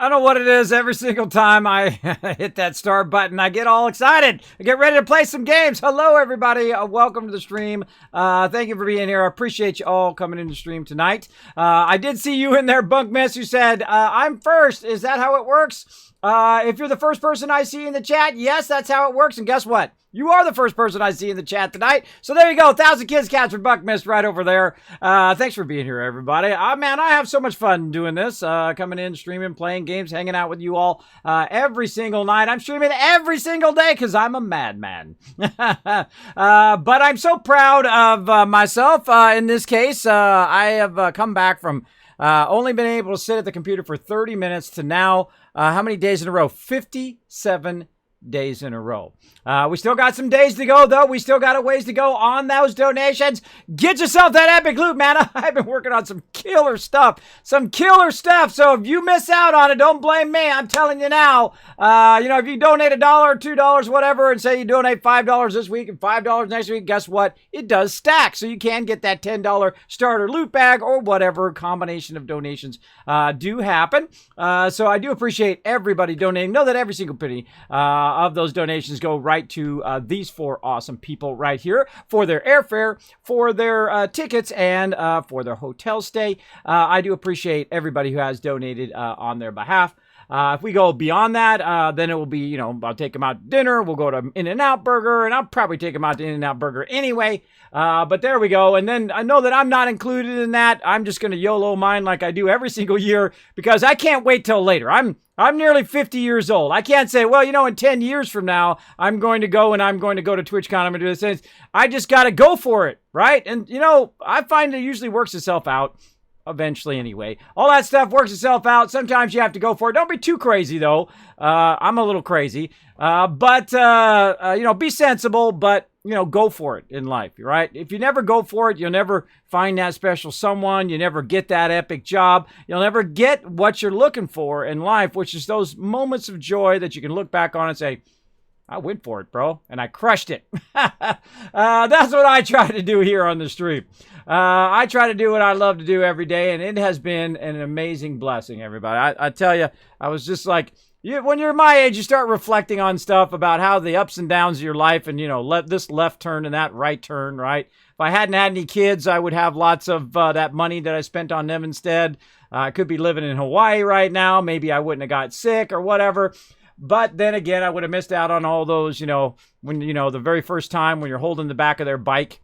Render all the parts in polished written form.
I don't know what it is. Every single time I hit that start button, I get all excited. I get ready to play some games. Hello, everybody. Welcome to the stream. Thank you for being here. I appreciate you all coming into the stream tonight. I did see you in there, Bunk Miss, who said, I'm first. Is that how it works? If you're the first person I see in the chat, yes, that's how it works. And guess what? You are the first person I see in the chat tonight. So there you go. 1,000 Kids Cats for Buck Mist right over there. Thanks for being here, everybody. Man, I have so much fun doing this. Coming in, streaming, playing games, hanging out with you all every single night. I'm streaming every single day because I'm a madman. But I'm so proud of myself. In this case, I have come back from only been able to sit at the computer for 30 minutes to now, how many days in a row? 57 days in a row. We still got some days to go, though. We still got a ways to go on those donations. Get yourself that epic loot, man. I've been working on some killer stuff. Some killer stuff. So if you miss out on it, don't blame me. I'm telling you now. If you donate $1 or $2, whatever, and say you donate $5 this week and $5 next week, guess what? It does stack. So you can get that $10 starter loot bag or whatever combination of donations do happen. So I do appreciate everybody donating. Know that every single penny of those donations go right to these four awesome people right here for their airfare, for their tickets, and for their hotel stay. I do appreciate everybody who has donated on their behalf. If we go beyond that, then it will be, I'll take them out to dinner. We'll go to In-N-Out Burger, and I'll probably take them out to In-N-Out Burger anyway. But there we go. And then I know that I'm not included in that. I'm just going to YOLO mine like I do every single year because I can't wait till later. I'm nearly 50 years old. I can't say, well, in 10 years from now, I'm going to go to TwitchCon. I'm going to do this. I just got to go for it, right? And, I find it usually works itself out. Eventually, anyway. All that stuff works itself out. Sometimes you have to go for it. Don't be too crazy, though. I'm a little crazy. But be sensible, but, go for it in life, right? If you never go for it, you'll never find that special someone. You never get that epic job. You'll never get what you're looking for in life, which is those moments of joy that you can look back on and say, I went for it, bro, and I crushed it. That's what I try to do here on the stream. I try to do what I love to do every day, and it has been an amazing blessing, everybody. I tell you, I was just like, when you're my age, you start reflecting on stuff about how the ups and downs of your life and, let this left turn and that right turn, right? If I hadn't had any kids, I would have lots of that money that I spent on them instead. I could be living in Hawaii right now. Maybe I wouldn't have got sick or whatever. But then again, I would have missed out on all those, when, the very first time when you're holding the back of their bike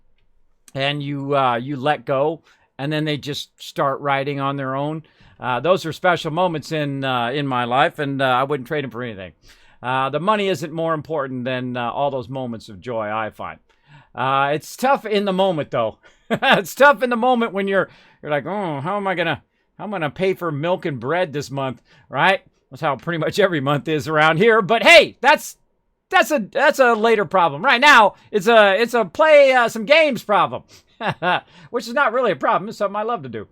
and you let go and then they just start riding on their own. Those are special moments in my life, and I wouldn't trade them for anything. The money isn't more important than all those moments of joy, I find. It's tough in the moment, though. It's tough in the moment when you're like, oh, how am I gonna pay for milk and bread this month, right? That's how pretty much every month is around here. But hey, that's a later problem. Right now, it's a play some games problem, which is not really a problem. It's something I love to do.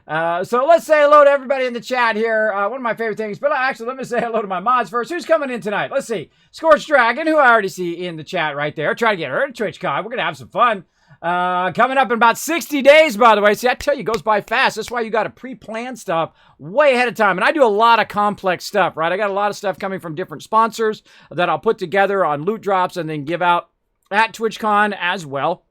So let's say hello to everybody in the chat here. One of my favorite things, but actually let me say hello to my mods first. Who's coming in tonight? Let's see. Scorched Dragon, who I already see in the chat right there. Try to get her to TwitchCon. We're going to have some fun. Coming up in about 60 days, by the way. See, I tell you, it goes by fast. That's why you got to pre-plan stuff way ahead of time. And I do a lot of complex stuff, right? I got a lot of stuff coming from different sponsors that I'll put together on loot drops and then give out at TwitchCon as well,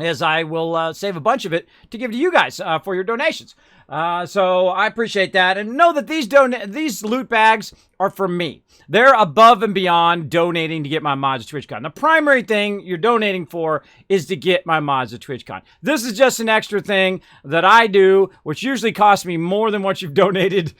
as I will save a bunch of it to give to you guys for your donations. So I appreciate that. And know that these loot bags are for me. They're above and beyond donating to get my mods to TwitchCon. The primary thing you're donating for is to get my mods to TwitchCon. This is just an extra thing that I do, which usually costs me more than what you've donated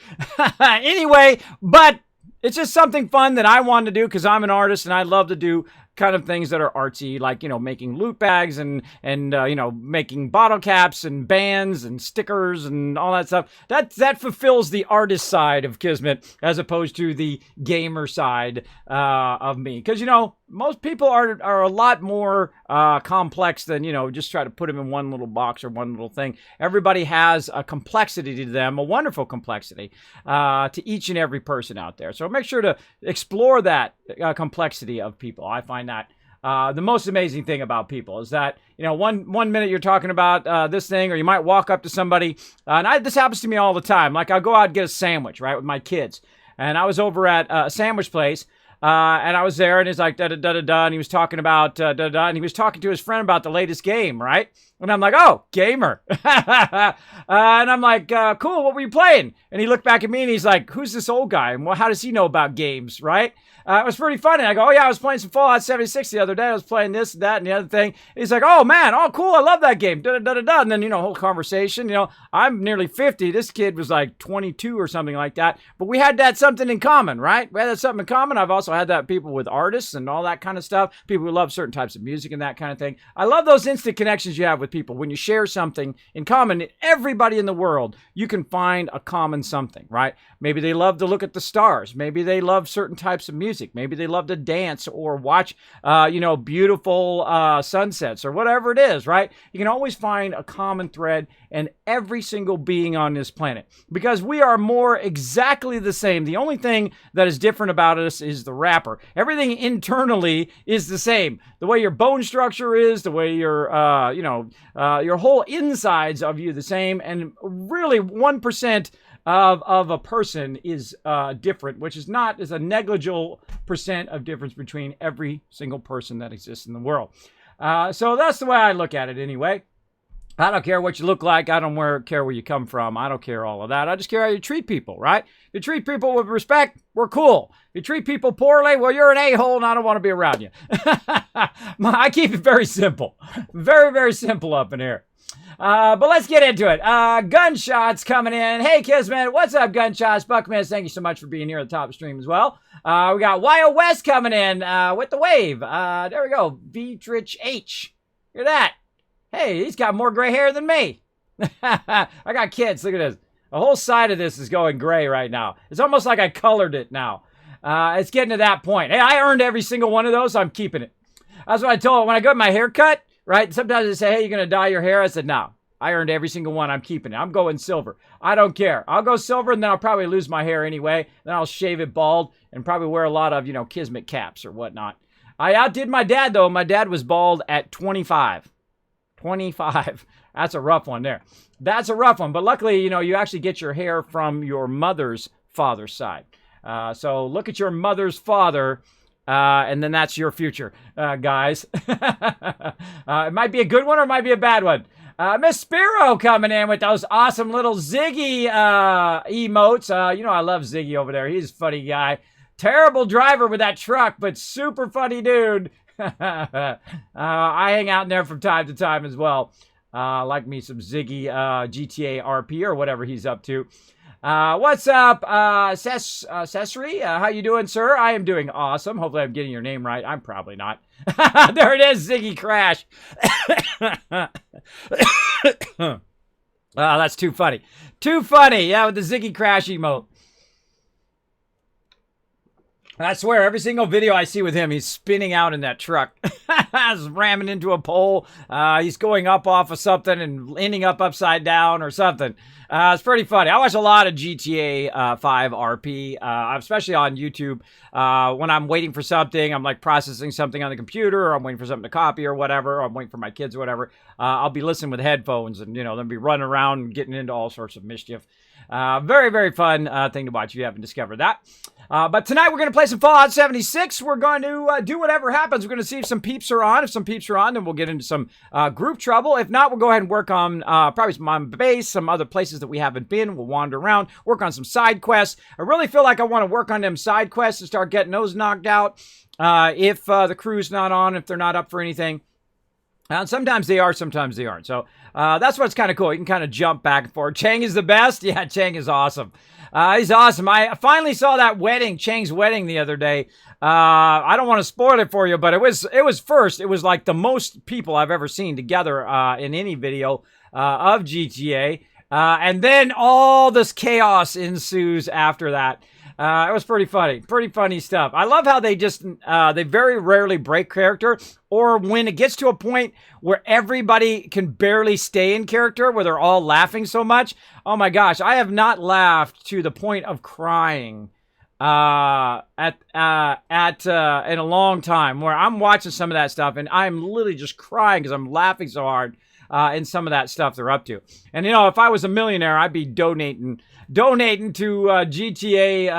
anyway. But it's just something fun that I want to do because I'm an artist and I love to do kind of things that are artsy, like, making loot bags and making bottle caps and bands and stickers and all that stuff. That fulfills the artist side of Kismet as opposed to the gamer side of me. Because, most people are a lot more complex than, just try to put them in one little box or one little thing. Everybody has a complexity to them, a wonderful complexity to each and every person out there. So make sure to explore that complexity of people. I find that the most amazing thing about people is that, one minute you're talking about this thing, or you might walk up to somebody, and this happens to me all the time. Like, I'll go out and get a sandwich, right, with my kids. and I was over at a sandwich place. And I was there, and he's like, da da da da da, and he was talking about da da da, and he was talking to his friend about the latest game, right? And I'm like, oh, gamer. And I'm like, cool, what were you playing? And he looked back at me, and he's like, who's this old guy? And well, how does he know about games, right? It was pretty funny. I go, oh, yeah, I was playing some Fallout 76 the other day. I was playing this, that, and the other thing. And he's like, oh, man, oh, cool, I love that game. Da-da-da-da-da. And then, whole conversation. I'm nearly 50. This kid was like 22 or something like that. But we had that something in common, right? We had that something in common. I've also had that people with artists and all that kind of stuff. People who love certain types of music and that kind of thing. I love those instant connections you have with people. When you share something in common, everybody in the world, you can find a common something, right? Maybe they love to look at the stars. Maybe they love certain types of music. Maybe they love to dance or watch, beautiful sunsets or whatever it is, right? You can always find a common thread in every single being on this planet because we are more exactly the same. The only thing that is different about us is the wrapper. Everything internally is the same. The way your bone structure is, the way your whole insides of you the same, and really 1% of a person is different, which is a negligible percent of difference between every single person that exists in the world. So that's the way I look at it anyway. I don't care what you look like. I don't care where you come from. I don't care all of that. I just care how you treat people, right? If you treat people with respect, we're cool. If you treat people poorly, well, you're an a-hole and I don't want to be around you. I keep it very simple. Very, very simple up in here. But let's get into it. Gunshots coming in. Hey, Kismet. What's up, Gunshots? Buckman, thank you so much for being here at the top of the stream as well. We got YO West coming in with the wave. There we go. Beatrich H. Look at that. Hey, he's got more gray hair than me. I got kids. Look at this. The whole side of this is going gray right now. It's almost like I colored it now. It's getting to that point. Hey, I earned every single one of those, so I'm keeping it. That's what I told when I got my hair cut, right? Sometimes they say, hey, you're going to dye your hair. I said, no. I earned every single one. I'm keeping it. I'm going silver. I don't care. I'll go silver, and then I'll probably lose my hair anyway. Then I'll shave it bald and probably wear a lot of, Kismet caps or whatnot. I outdid my dad, though. My dad was bald at 25. 25. That's a rough one there. That's a rough one. But luckily, you actually get your hair from your mother's father's side. So look at your mother's father, and then that's your future, guys. It might be a good one or it might be a bad one. Miss S.p.e.c.i.a.l coming in with those awesome little Ziggy emotes. I love Ziggy over there. He's a funny guy. Terrible driver with that truck, but super funny dude. I hang out in there from time to time as well. Like me some Ziggy GTA RP or whatever he's up to. What's up, s.p.e.c.i.a.l? How you doing, sir? I am doing awesome. Hopefully I'm getting your name right. I'm probably not. There it is, Ziggy Crash. That's too funny. Too funny. Yeah, with the Ziggy Crash emote. I swear, every single video I see with him, he's spinning out in that truck. He's ramming into a pole. He's going up off of something and ending up upside down or something. It's pretty funny. I watch a lot of GTA 5 RP, especially on YouTube. When I'm waiting for something, I'm like processing something on the computer, or I'm waiting for something to copy or whatever, or I'm waiting for my kids or whatever. I'll be listening with headphones and, they'll be running around and getting into all sorts of mischief. Very, very fun thing to watch if you haven't discovered that. But tonight we're going to play some Fallout 76. We're going to do whatever happens. We're going to see if some peeps are on. If some peeps are on, then we'll get into some group trouble. If not, we'll go ahead and work on probably some on base, some other places that we haven't been. We'll wander around, work on some side quests. I really feel like I want to work on them side quests and start getting those knocked out. If the crew's not on, if they're not up for anything. Sometimes they are, sometimes they aren't. So that's what's kind of cool. You can kind of jump back and forth. Chang is the best. Yeah, Chang is awesome. He's awesome. I finally saw that wedding, Chang's wedding the other day. I don't want to spoil it for you, but it was first. It was like the most people I've ever seen together in any video of GTA. And then all this chaos ensues after that. It was pretty funny stuff. I love how they very rarely break character, or when it gets to a point where everybody can barely stay in character, where they're all laughing so much. Oh my gosh, I have not laughed to the point of crying in a long time, where I'm watching some of that stuff and I'm literally just crying because I'm laughing so hard. in some of that stuff they're up to. And you know, if I was a millionaire, I'd be donating to GTA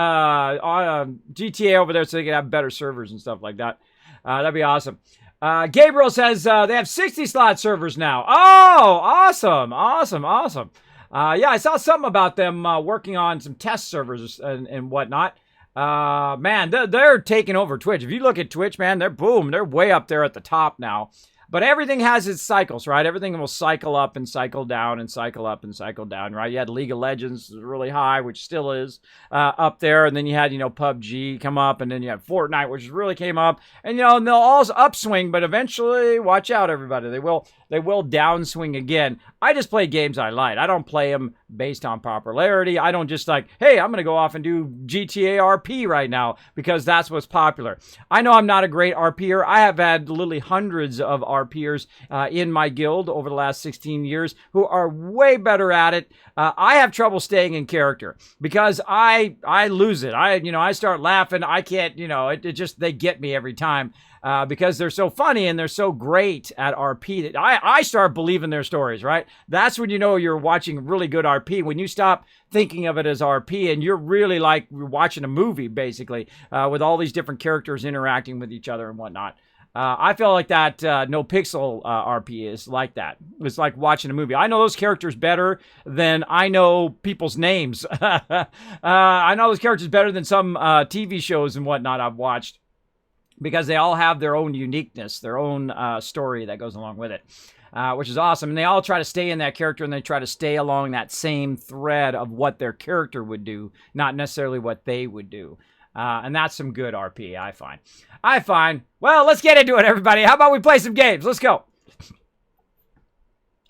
over there so they could have better servers and stuff like that. That'd be awesome. Gabriel says they have 60 slot servers now. Oh, awesome. Yeah, I saw something about them working on some test servers and whatnot. Man, they're taking over Twitch. If you look at Twitch, man, they're way up there at the top now. But everything has its cycles, right? Everything will cycle up and cycle down and cycle up and cycle down, right? You had League of Legends really high, which still is up there. And then you had, you know, PUBG come up. And then you had Fortnite, which really came up. And, you know, and they'll all upswing. But eventually, watch out, everybody. They will downswing again. I just play games I like. I don't play them based on popularity. I don't just like, hey, I'm going to go off and do GTA RP right now because that's what's popular. I know I'm not a great RPer. I have had literally hundreds of RPers in my guild over the last 16 years who are way better at it. I have trouble staying in character because I lose it. I start laughing. I can't, it just, they get me every time. Because they're so funny and they're so great at RP that I start believing their stories, right? That's when you know you're watching really good RP, when you stop thinking of it as RP and you're really like watching a movie, basically, with all these different characters interacting with each other and whatnot. I feel like that No Pixel RP is like that. It's like watching a movie. I know those characters better than I know people's names. I know those characters better than some TV shows and whatnot I've watched, because they all have their own uniqueness, their own story that goes along with it, which is awesome. And they all try to stay in that character, and they try to stay along that same thread of what their character would do, not necessarily what they would do. And that's some good RP, I find. Well, let's get into it, everybody. How about we play some games? Let's go.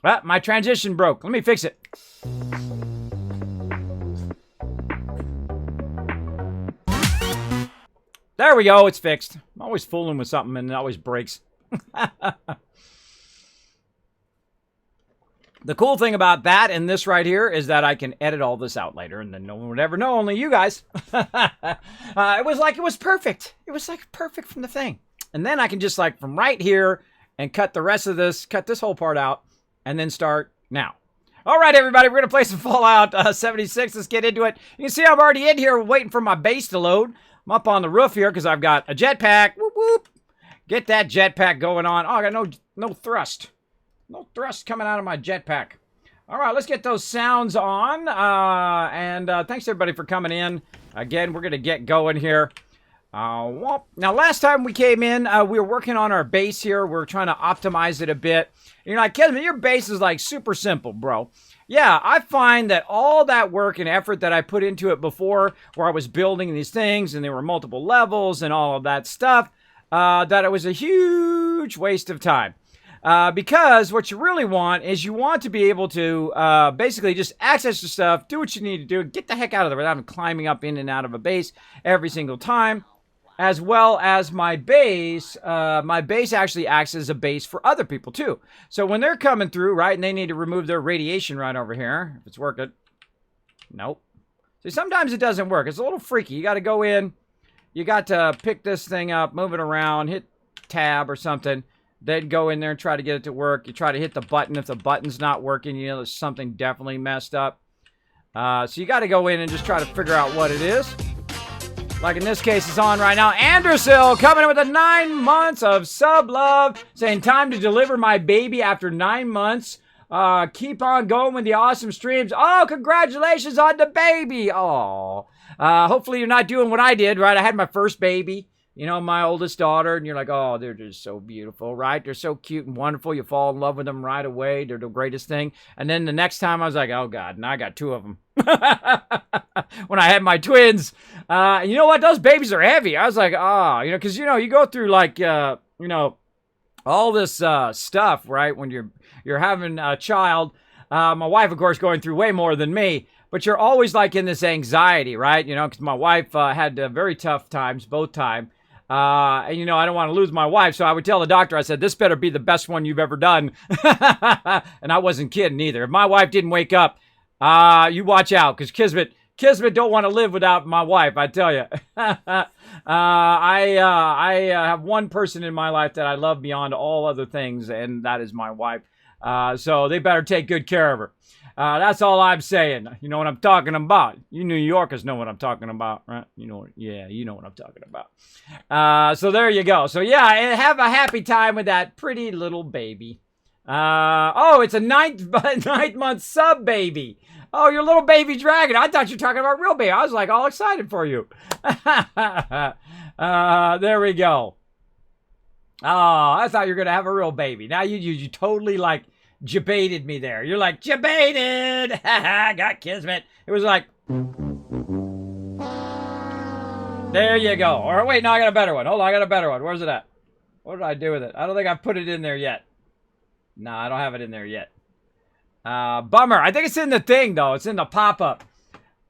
My transition broke. Let me fix it. There we go. It's fixed. I'm always fooling with something and it always breaks. The cool thing about that and this right here is that I can edit all this out later and then no one would ever know, only you guys. It was perfect. It was like perfect from the thing. And then I can just like from right here and cut the rest of this, cut this whole part out and then start now. All right, everybody, we're going to play some Fallout 76. Let's get into it. You can see I'm already in here waiting for my base to load. I'm up on the roof here because I've got a jetpack. Whoop, whoop. Get that jetpack going on. Oh, I got no thrust. No thrust coming out of my jetpack. All right, let's get those sounds on. Thanks, everybody, for coming in. Again, we're going to get going here. Now, last time we came in, we were working on our base here. We're trying to optimize it a bit. And you're like, Kismet, your base is like super simple, bro. Yeah, I find that all that work and effort that I put into it before, where I was building these things and there were multiple levels and all of that stuff, that it was a huge waste of time. Because what you really want is you want to be able to basically just access the stuff, do what you need to do, get the heck out of there without climbing up in and out of a base every single time. As well as my base actually acts as a base for other people too. So when they're coming through, right, and they need to remove their radiation right over here, if it's working, nope. See, sometimes it doesn't work. It's a little freaky. You got to go in, you got to pick this thing up, move it around, hit tab or something, then go in there and try to get it to work. You try to hit the button. If the button's not working, you know there's something definitely messed up. So you got to go in and just try to figure out what it is. Like in this case, it's on right now. Andersil coming in with 9 months of sub love, saying time to deliver my baby after 9 months. Keep on going with the awesome streams. Oh, congratulations on the baby. Oh, hopefully you're not doing what I did, right? I had my first baby, you know, my oldest daughter, and you're like, oh, they're just so beautiful, right? They're so cute and wonderful. You fall in love with them right away. They're the greatest thing. And then the next time I was like, oh God, now I got 2 of them. When I had my twins, you know what? Those babies are heavy. I was like, you know, because, you know, you go through like, you know, all this stuff, right? When you're having a child, my wife, of course, going through way more than me, but you're always like in this anxiety, right? You know, because my wife had very tough times, both times. And, you know, I don't want to lose my wife, so I would tell the doctor, I said, this better be the best one you've ever done. And I wasn't kidding either. If my wife didn't wake up, you watch out, because Kismet don't want to live without my wife, I tell you. I have one person in my life that I love beyond all other things, and that is my wife. So they better take good care of her. That's all I'm saying. You know what I'm talking about. You New Yorkers know what I'm talking about, right? You know what I'm talking about. So there you go. So yeah, have a happy time with that pretty little baby. Oh, it's a ninth month sub baby. Oh, your little baby dragon. I thought you were talking about real baby. I was like all excited for you. There we go. Oh, I thought you were going to have a real baby. Now you totally like jebaited me there. You're like, jebaited. Got Kismet. It was like, there you go. Or wait, no, I got a better one. Hold on, I got a better one. Where's it at? What did I do with it? I don't think I put it in there yet. No, I don't have it in there yet. Bummer. I think it's in the thing, though. It's in the pop-up.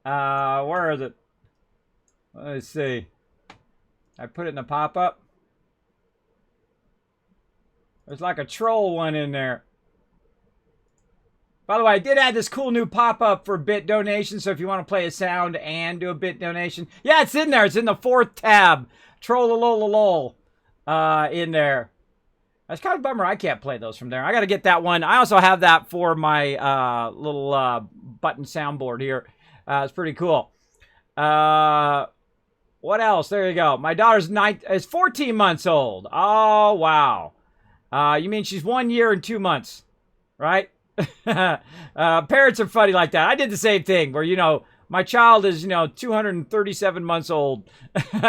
Where is it? Let's see. I put it in the pop-up. There's like a troll one in there. By the way, I did add this cool new pop-up for bit donation, so if you want to play a sound and do a bit donation. Yeah, it's in there. It's in the 4th tab. Troll-a-lol-a-lol in there. That's kind of a bummer I can't play those from there. I got to get that one. I also have that for my little button soundboard here. It's pretty cool. What else? There you go. My daughter's is 14 months old. Oh, wow. You mean she's 1 year and 2 months, right? Parents are funny like that. I did the same thing where, you know, my child is, 237 months old.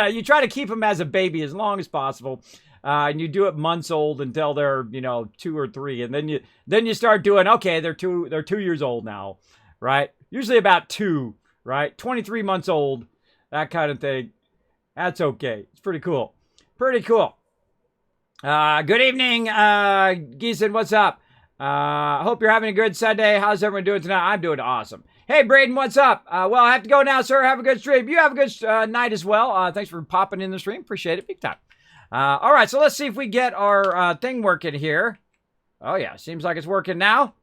You try to keep them as a baby as long as possible. And you do it months old until they're, 2 or 3. And then you start doing, okay, they're 2 years old now, right? Usually about 2, right? 23 months old, that kind of thing. That's okay. It's pretty cool. Pretty cool. Good evening, Geeson. What's up? Hope you're having a good Sunday. How's everyone doing tonight? I'm doing awesome. Hey, Braden, what's up? Well, I have to go now, sir. Have a good stream. You have a good night as well. Thanks for popping in the stream. Appreciate it. Big time. All right, so let's see if we get our thing working here. Oh, yeah. Seems like it's working now.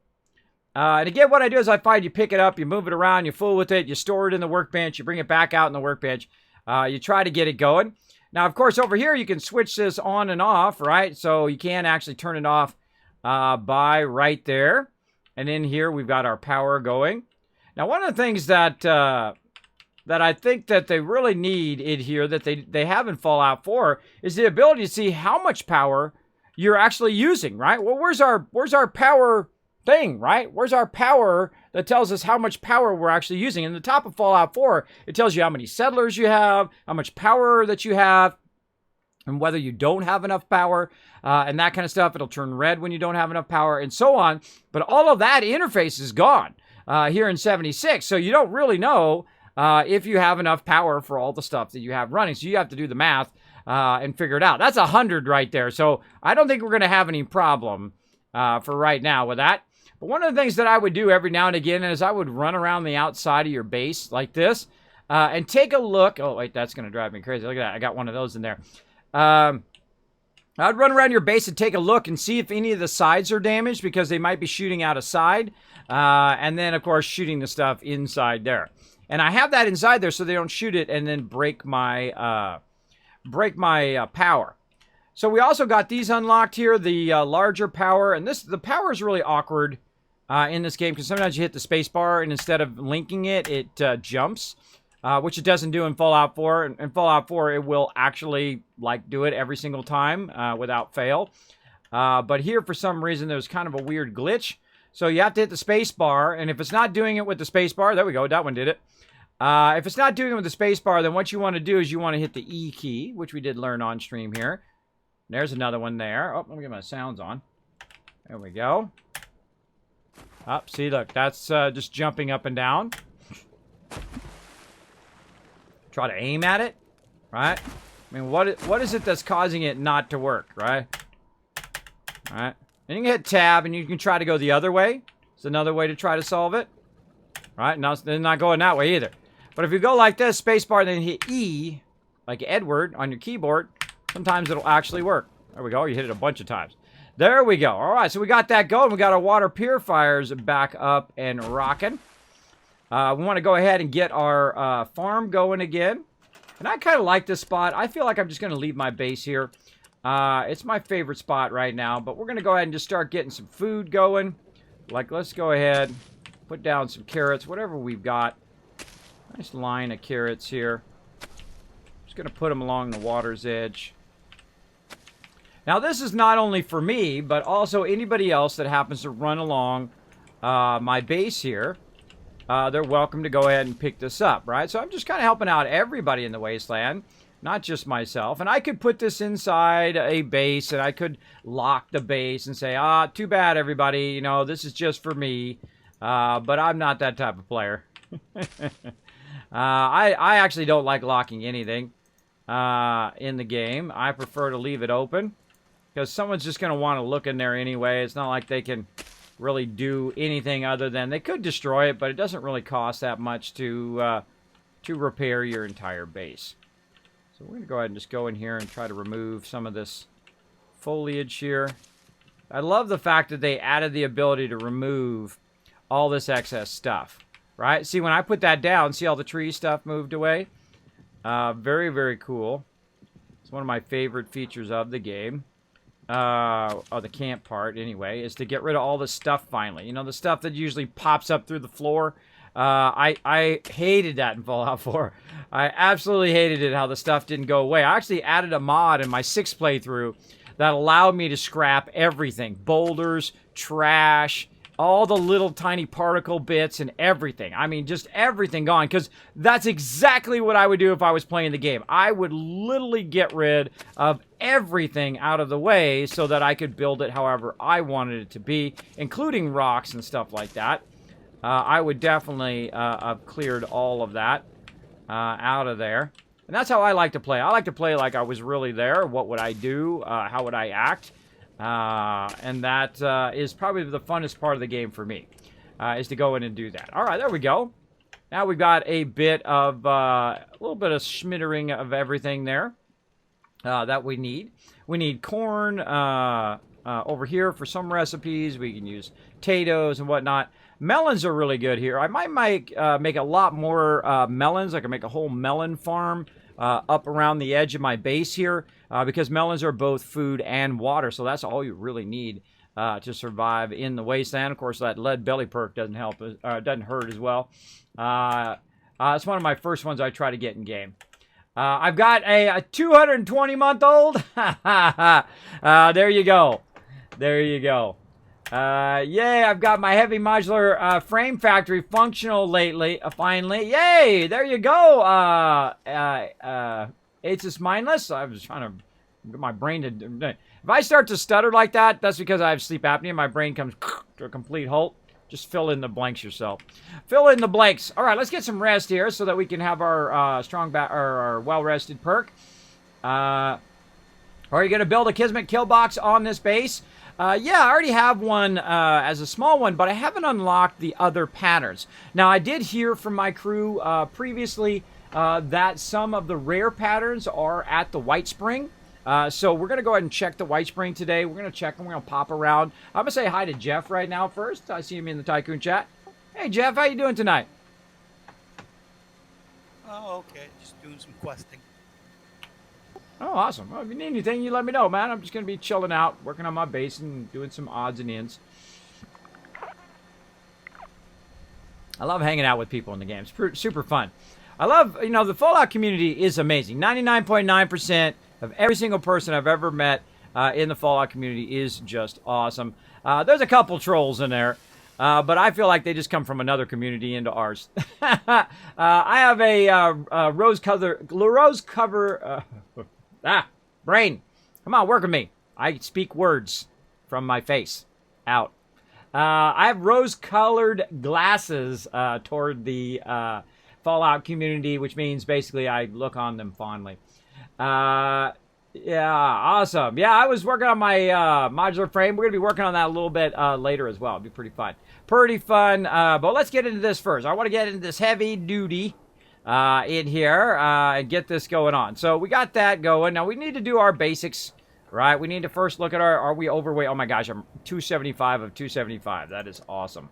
And again, what I do is I find you pick it up, you move it around, you fool with it, you store it in the workbench, you bring it back out in the workbench. You try to get it going. Now, of course, over here, you can switch this on and off, right? So you can actually turn it off by right there. And in here, we've got our power going. Now, one of the things that that I think that they really need in here that they have in Fallout 4 is the ability to see how much power you're actually using, right? Well, where's our power thing, right? Where's our power that tells us how much power we're actually using? In the top of Fallout 4, it tells you how many settlers you have, how much power that you have, and whether you don't have enough power, and that kind of stuff. It'll turn red when you don't have enough power, and so on. But all of that interface is gone here in 76, so you don't really know if you have enough power for all the stuff that you have running. So you have to do the math and figure it out. That's 100 right there. So I don't think we're going to have any problem for right now with that. But one of the things that I would do every now and again is I would run around the outside of your base like this and take a look. Oh, wait, that's going to drive me crazy. Look at that. I got one of those in there. I'd run around your base and take a look and see if any of the sides are damaged because they might be shooting out a side. And then, of course, shooting the stuff inside there. And I have that inside there so they don't shoot it and then break my power. So we also got these unlocked here, the larger power. And the power is really awkward in this game because sometimes you hit the space bar and instead of linking it, it jumps, which it doesn't do in Fallout 4. In Fallout 4, it will actually do it every single time without fail. But here, for some reason, there's kind of a weird glitch. So you have to hit the space bar, and if it's not doing it with the space bar, there we go, that one did it. If it's not doing it with the space bar, then what you want to do is you want to hit the E key, which we did learn on stream here. There's another one there. Oh, let me get my sounds on. There we go. Oh, see, look, that's just jumping up and down. Try to aim at it, right? I mean, what is it that's causing it not to work, right? All right. And you can hit tab, and you can try to go the other way. It's another way to try to solve it. Right? Now, they're not going that way either. But if you go like this, spacebar, then hit E, like Edward, on your keyboard, sometimes it'll actually work. There we go. You hit it a bunch of times. There we go. All right, so we got that going. We got our water purifiers back up and rocking. We want to go ahead and get our farm going again. And I kind of like this spot. I feel like I'm just going to leave my base here. It's my favorite spot right now, but we're going to go ahead and just start getting some food going. Like, let's go ahead, put down some carrots, whatever we've got. Nice line of carrots here. Just going to put them along the water's edge. Now, this is not only for me, but also anybody else that happens to run along my base here. They're welcome to go ahead and pick this up, right? So I'm just kind of helping out everybody in the wasteland, not just myself. And I could put this inside a base, and I could lock the base and say, too bad, everybody. You know, this is just for me. But I'm not that type of player. I actually don't like locking anything in the game. I prefer to leave it open because someone's just going to want to look in there anyway. It's not like they can really do anything other than they could destroy it, but it doesn't really cost that much to repair your entire base. So we're going to go ahead and just go in here and try to remove some of this foliage here. I love the fact that they added the ability to remove all this excess stuff, right? See, when I put that down, see all the tree stuff moved away? Very, very cool. It's one of my favorite features of the game. The camp part, anyway, is to get rid of all the stuff finally. You know, the stuff that usually pops up through the floor. I hated that in Fallout 4. I absolutely hated it how the stuff didn't go away. I actually added a mod in my 6th playthrough that allowed me to scrap everything. Boulders, trash, all the little tiny particle bits and everything. I mean, just everything gone, because that's exactly what I would do if I was playing the game. I would literally get rid of everything out of the way so that I could build it however I wanted it to be, including rocks and stuff like that. I would definitely have cleared all of that out of there. And that's how I like to play. I like to play like I was really there. What would I do? How would I act? And that is probably the funnest part of the game for me, is to go in and do that. All right, there we go. Now we've got a bit of, a little bit of schmittering of everything there that we need. We need corn over here for some recipes. We can use potatoes and whatnot. Melons are really good here. I might make a lot more melons. I can make a whole melon farm up around the edge of my base here because melons are both food and water. So that's all you really need to survive in the wasteland. Of course, that lead belly perk doesn't help, doesn't hurt as well. It's one of my first ones I try to get in game. I've got a 220-month-old. There you go. There you go. Yay, I've got my heavy modular frame factory functional lately, finally. Yay, there you go. It's just mindless. I was trying to get my brain to... If I start to stutter like that, that's because I have sleep apnea. My brain comes to a complete halt. Just fill in the blanks yourself. Fill in the blanks. All right, let's get some rest here so that we can have our our well-rested perk. Are you going to build a Kismet kill box on this base? Yeah, I already have one as a small one, but I haven't unlocked the other patterns. Now, I did hear from my crew previously that some of the rare patterns are at the White Spring. So we're going to go ahead and check the White Spring today. We're going to check them. We're going to pop around. I'm going to say hi to Jeff right now first. I see him in the Tycoon chat. Hey, Jeff, how you doing tonight? Oh, okay. Just doing some questing. Oh, awesome. Well, if you need anything, you let me know, man. I'm just going to be chilling out, working on my base and doing some odds and ends. I love hanging out with people in the game. It's super fun. I love, you know, the Fallout community is amazing. 99.9% of every single person I've ever met in the Fallout community is just awesome. There's a couple trolls in there, but I feel like they just come from another community into ours. I have a rose cover... brain. Come on, work with me. I speak words from my face out. I have rose-colored glasses toward the Fallout community, which means basically I look on them fondly. Yeah, awesome. Yeah, I was working on my modular frame. We're going to be working on that a little bit later as well. It'll be pretty fun. But let's get into this first. I want to get into this heavy duty in here and get this going on. So we got that going. Now we need to do our basics, right? We need to first look at are we overweight? Oh my gosh, I'm 275 of 275. That is awesome.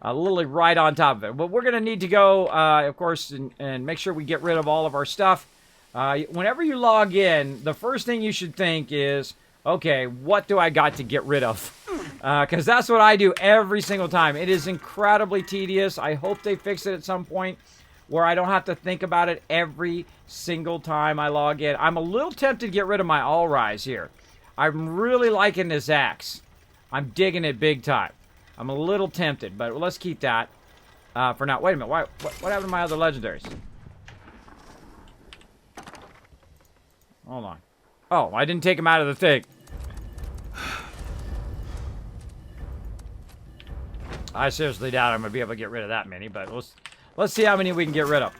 Literally right on top of it. But we're going to need to go, of course, and make sure we get rid of all of our stuff Whenever you log in, the first thing you should think is, okay, what do I got to get rid of? Because that's what I do every single time. It is incredibly tedious. I hope they fix it at some point where I don't have to think about it every single time I log in. I'm a little tempted to get rid of my all-rise here. I'm really liking this axe. I'm digging it big time. I'm a little tempted, but let's keep that for now. Wait a minute. What happened to my other legendaries? Hold on. Oh, I didn't take them out of the thing. I seriously doubt I'm going to be able to get rid of that many, but let's see how many we can get rid of.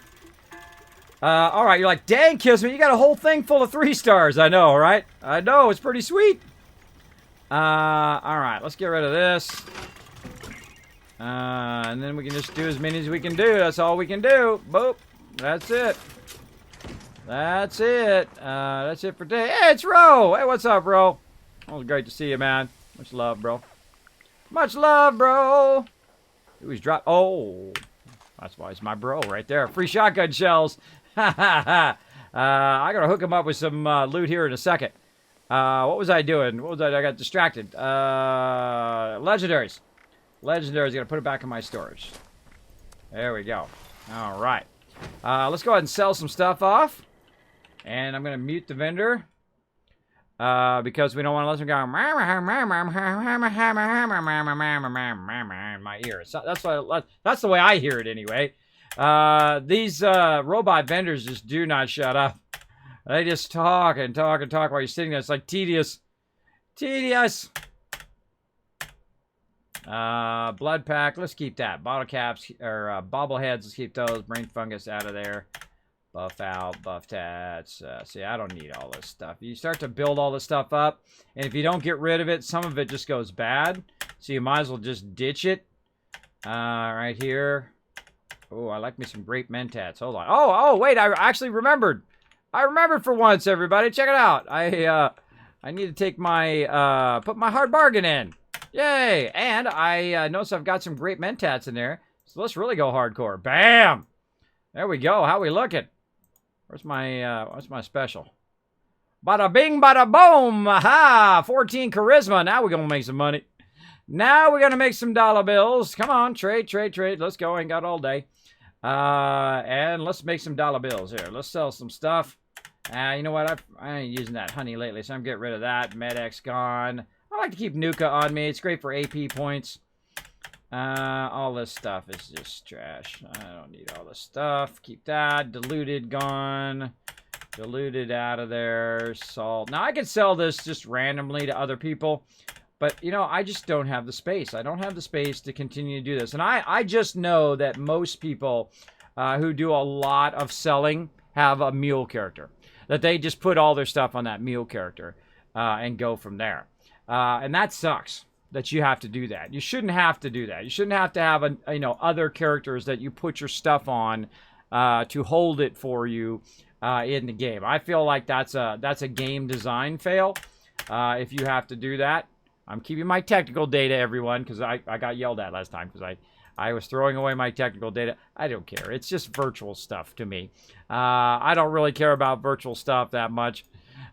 All right, you're like, dang, Kismet, you got a whole thing full of 3 stars. I know, right? I know, it's pretty sweet. All right, let's get rid of this. And then we can just do as many as we can do. That's all we can do. Boop. That's it. That's it. That's it for today. Hey, it's Ro. Hey, what's up, Ro? Oh, great to see you, man. Much love, bro. Much love, bro. He's dropped. Oh, that's why it's my bro right there. Free shotgun shells. I gotta hook him up with some loot here in a second. What was I doing? I got distracted. Legendaries. Legendaries. Gotta put it back in my storage. There we go. All right. Let's go ahead and sell some stuff off. And I'm gonna mute the vendor. Because we don't want to listen to go in my ear. So that's the way I hear it anyway. These robot vendors just do not shut up. They just talk and talk and talk while you're sitting there. It's like tedious. Tedious. Blood pack. Let's keep that. Bottle caps or bobbleheads. Let's keep those. Brain fungus out of there. Buff out, buff tats. See, I don't need all this stuff. You start to build all this stuff up, and if you don't get rid of it, some of it just goes bad. So you might as well just ditch it. Right here. Oh, I like me some grape mentats. Hold on. Oh, wait, I actually remembered. I remembered for once, everybody. Check it out. I need to take my, put my hard bargain in. Yay! And I notice I've got some grape mentats in there. So let's really go hardcore. Bam! There we go. How we looking? What's my special? Bada bing, bada boom! Aha! 14 charisma. Now we're gonna make some money. Now we're gonna make some dollar bills. Come on, trade. Let's go. Ain't got all day. And let's make some dollar bills here. Let's sell some stuff. You know what? I ain't using that honey lately, so I'm getting rid of that. MedX gone. I like to keep Nuka on me. It's great for AP points. All this stuff is just trash. I don't need all this stuff. Keep that. Diluted gone. Diluted out of there. Salt. Now, I could sell this just randomly to other people. But, you know, I just don't have the space. I don't have the space to continue to do this. And I just know that most people who do a lot of selling have a mule character. That they just put all their stuff on that mule character and go from there. And that sucks. That you have to do that. You shouldn't have to do that. You shouldn't have to have other characters that you put your stuff on to hold it for you in the game. I feel like that's a game design fail if you have to do that. I'm keeping my technical data, everyone, because I got yelled at last time because I was throwing away my technical data. I don't care. It's just virtual stuff to me. I don't really care about virtual stuff that much.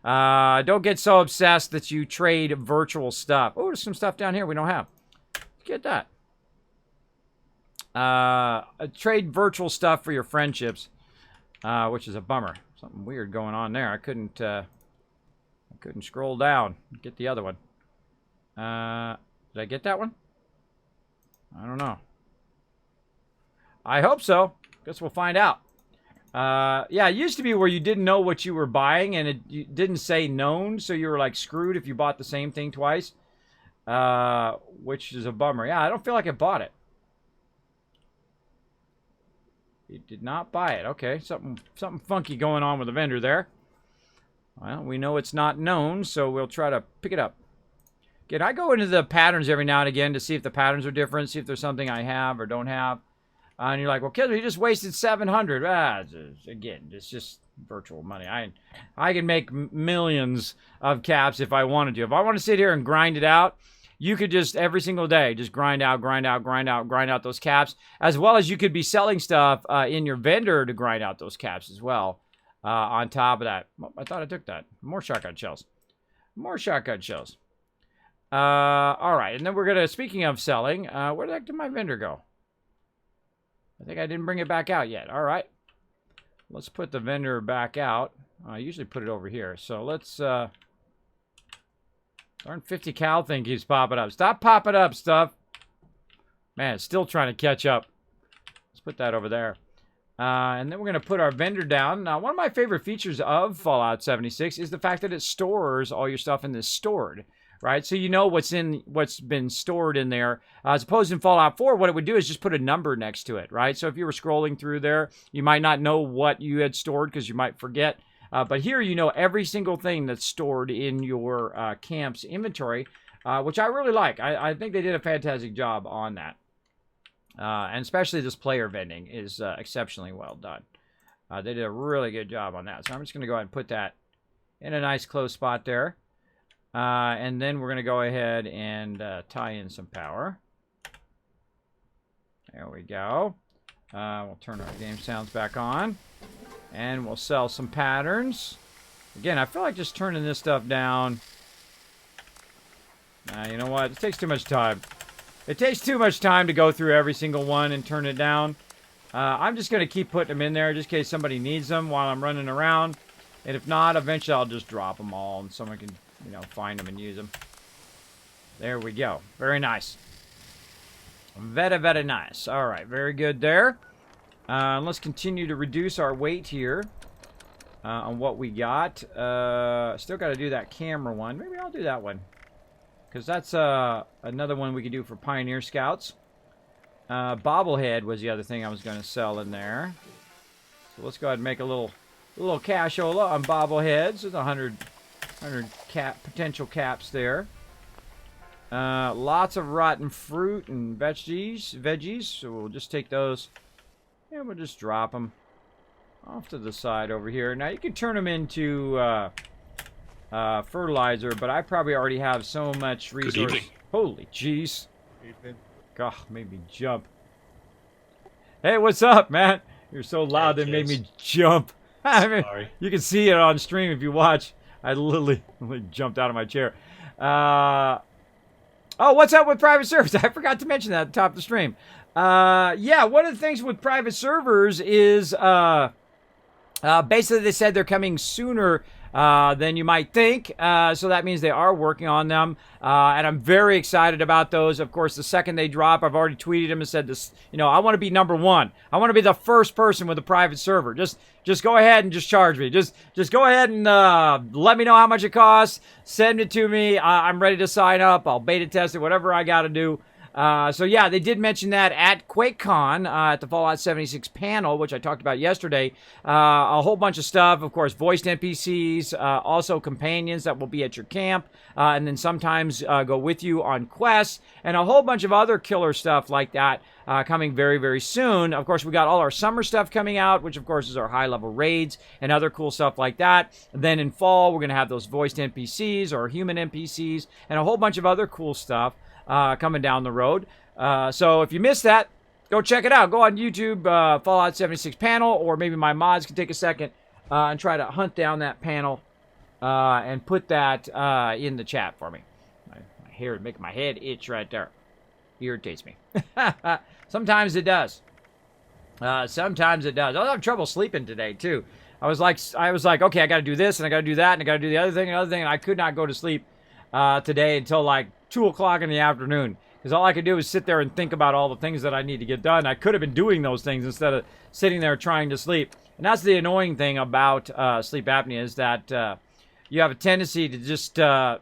Don't get so obsessed that you trade virtual stuff. Oh, there's some stuff down here we don't have. Get that. Trade virtual stuff for your friendships, which is a bummer. Something weird going on there. I couldn't scroll down. Get the other one. Did I get that one? I don't know. I hope so. Guess we'll find out. Yeah, it used to be where you didn't know what you were buying and it didn't say known, so you were like screwed if you bought the same thing twice, which is a bummer. Yeah, I don't feel like I bought it. You did not buy it. Okay, something funky going on with the vendor there. Well, we know it's not known, so we'll try to pick it up. Again, I go into the patterns every now and again to see if the patterns are different, see if there's something I have or don't have. And you're like, well, kid, you just wasted 700. Again, it's just virtual money. I can make millions of caps if I wanted to. If I want to sit here and grind it out, you could just every single day just grind out those caps, as well as you could be selling stuff in your vendor to grind out those caps as well. on top of that. Oh, I thought I took that. More shotgun shells. More shotgun shells. All right, and then we're gonna. Speaking of selling, where the heck did my vendor go? I think I didn't bring it back out yet. All right, let's put the vendor back out. I usually put it over here. So let's. Darn 50 cal thing keeps popping up. Stop popping up, stuff. Man, it's still trying to catch up. Let's put that over there. And then we're going to put our vendor down. Now, one of my favorite features of Fallout 76 is the fact that it stores all your stuff in this stored, right? So you know what's been stored in there. As opposed in Fallout 4, what it would do is just put a number next to it, right? So if you were scrolling through there, you might not know what you had stored because you might forget. But here you know every single thing that's stored in your camp's inventory, which I really like. I think they did a fantastic job on that. And especially this player vending is exceptionally well done. They did a really good job on that. So I'm just going to go ahead and put that in a nice close spot there. And then we're going to go ahead and tie in some power. There we go. We'll turn our game sounds back on. And we'll sell some patterns. Again, I feel like just turning this stuff down. You know what? It takes too much time. It takes too much time to go through every single one and turn it down. I'm just going to keep putting them in there just in case somebody needs them while I'm running around. And if not, eventually I'll just drop them all and someone can, you know, find them and use them. There we go. Very nice. Very, very nice. All right. Very good there. Let's continue to reduce our weight here on what we got. Still got to do that camera one. Maybe I'll do that one. Because that's another one we could do for Pioneer Scouts. Bobblehead was the other thing I was going to sell in there. So let's go ahead and make a little cashola on bobbleheads. There's 100 potential caps there. Lots of rotten fruit and veggies. So we'll just take those. And we'll just drop them off to the side over here. Now you can turn them into fertilizer, but I probably already have so much resource. Holy jeez. God, made me jump. Hey, what's up, man? You're so loud that made me jump. I mean, sorry. You can see it on stream if you watch. I literally jumped out of my chair. Oh, what's up with private servers? I forgot to mention that at the top of the stream. Yeah, one of the things with private servers is basically they said they're coming sooner than you might think. So that means they are working on them. And I'm very excited about those. Of course, the second they drop, I've already tweeted them and said this, you know, I want to be number one. I want to be the first person with a private server. Just go ahead and just charge me. Just go ahead and let me know how much it costs. Send it to me. I'm ready to sign up. I'll beta test it, whatever I got to do. So yeah, they did mention that at QuakeCon, at the Fallout 76 panel, which I talked about yesterday. A whole bunch of stuff, of course, voiced NPCs, also companions that will be at your camp, and then sometimes go with you on quests, and a whole bunch of other killer stuff like that coming very, very soon. Of course, we got all our summer stuff coming out, which of course is our high-level raids and other cool stuff like that. And then in fall, we're going to have those voiced NPCs or human NPCs and a whole bunch of other cool stuff coming down the road. So if you missed that, go check it out. Go on YouTube, Fallout 76 panel, or maybe my mods can take a second and try to hunt down that panel and put that in the chat for me. My hair would make my head itch right there. Irritates me. Sometimes it does. Sometimes it does. I was having trouble sleeping today too. I was like, okay, I got to do this and I got to do that and I got to do the other thing and other thing, and I could not go to sleep today until like 2 o'clock in the afternoon, because all I could do was sit there and think about all the things that I need to get done. I could have been doing those things instead of sitting there trying to sleep. And that's the annoying thing about sleep apnea, is that you have a tendency to just try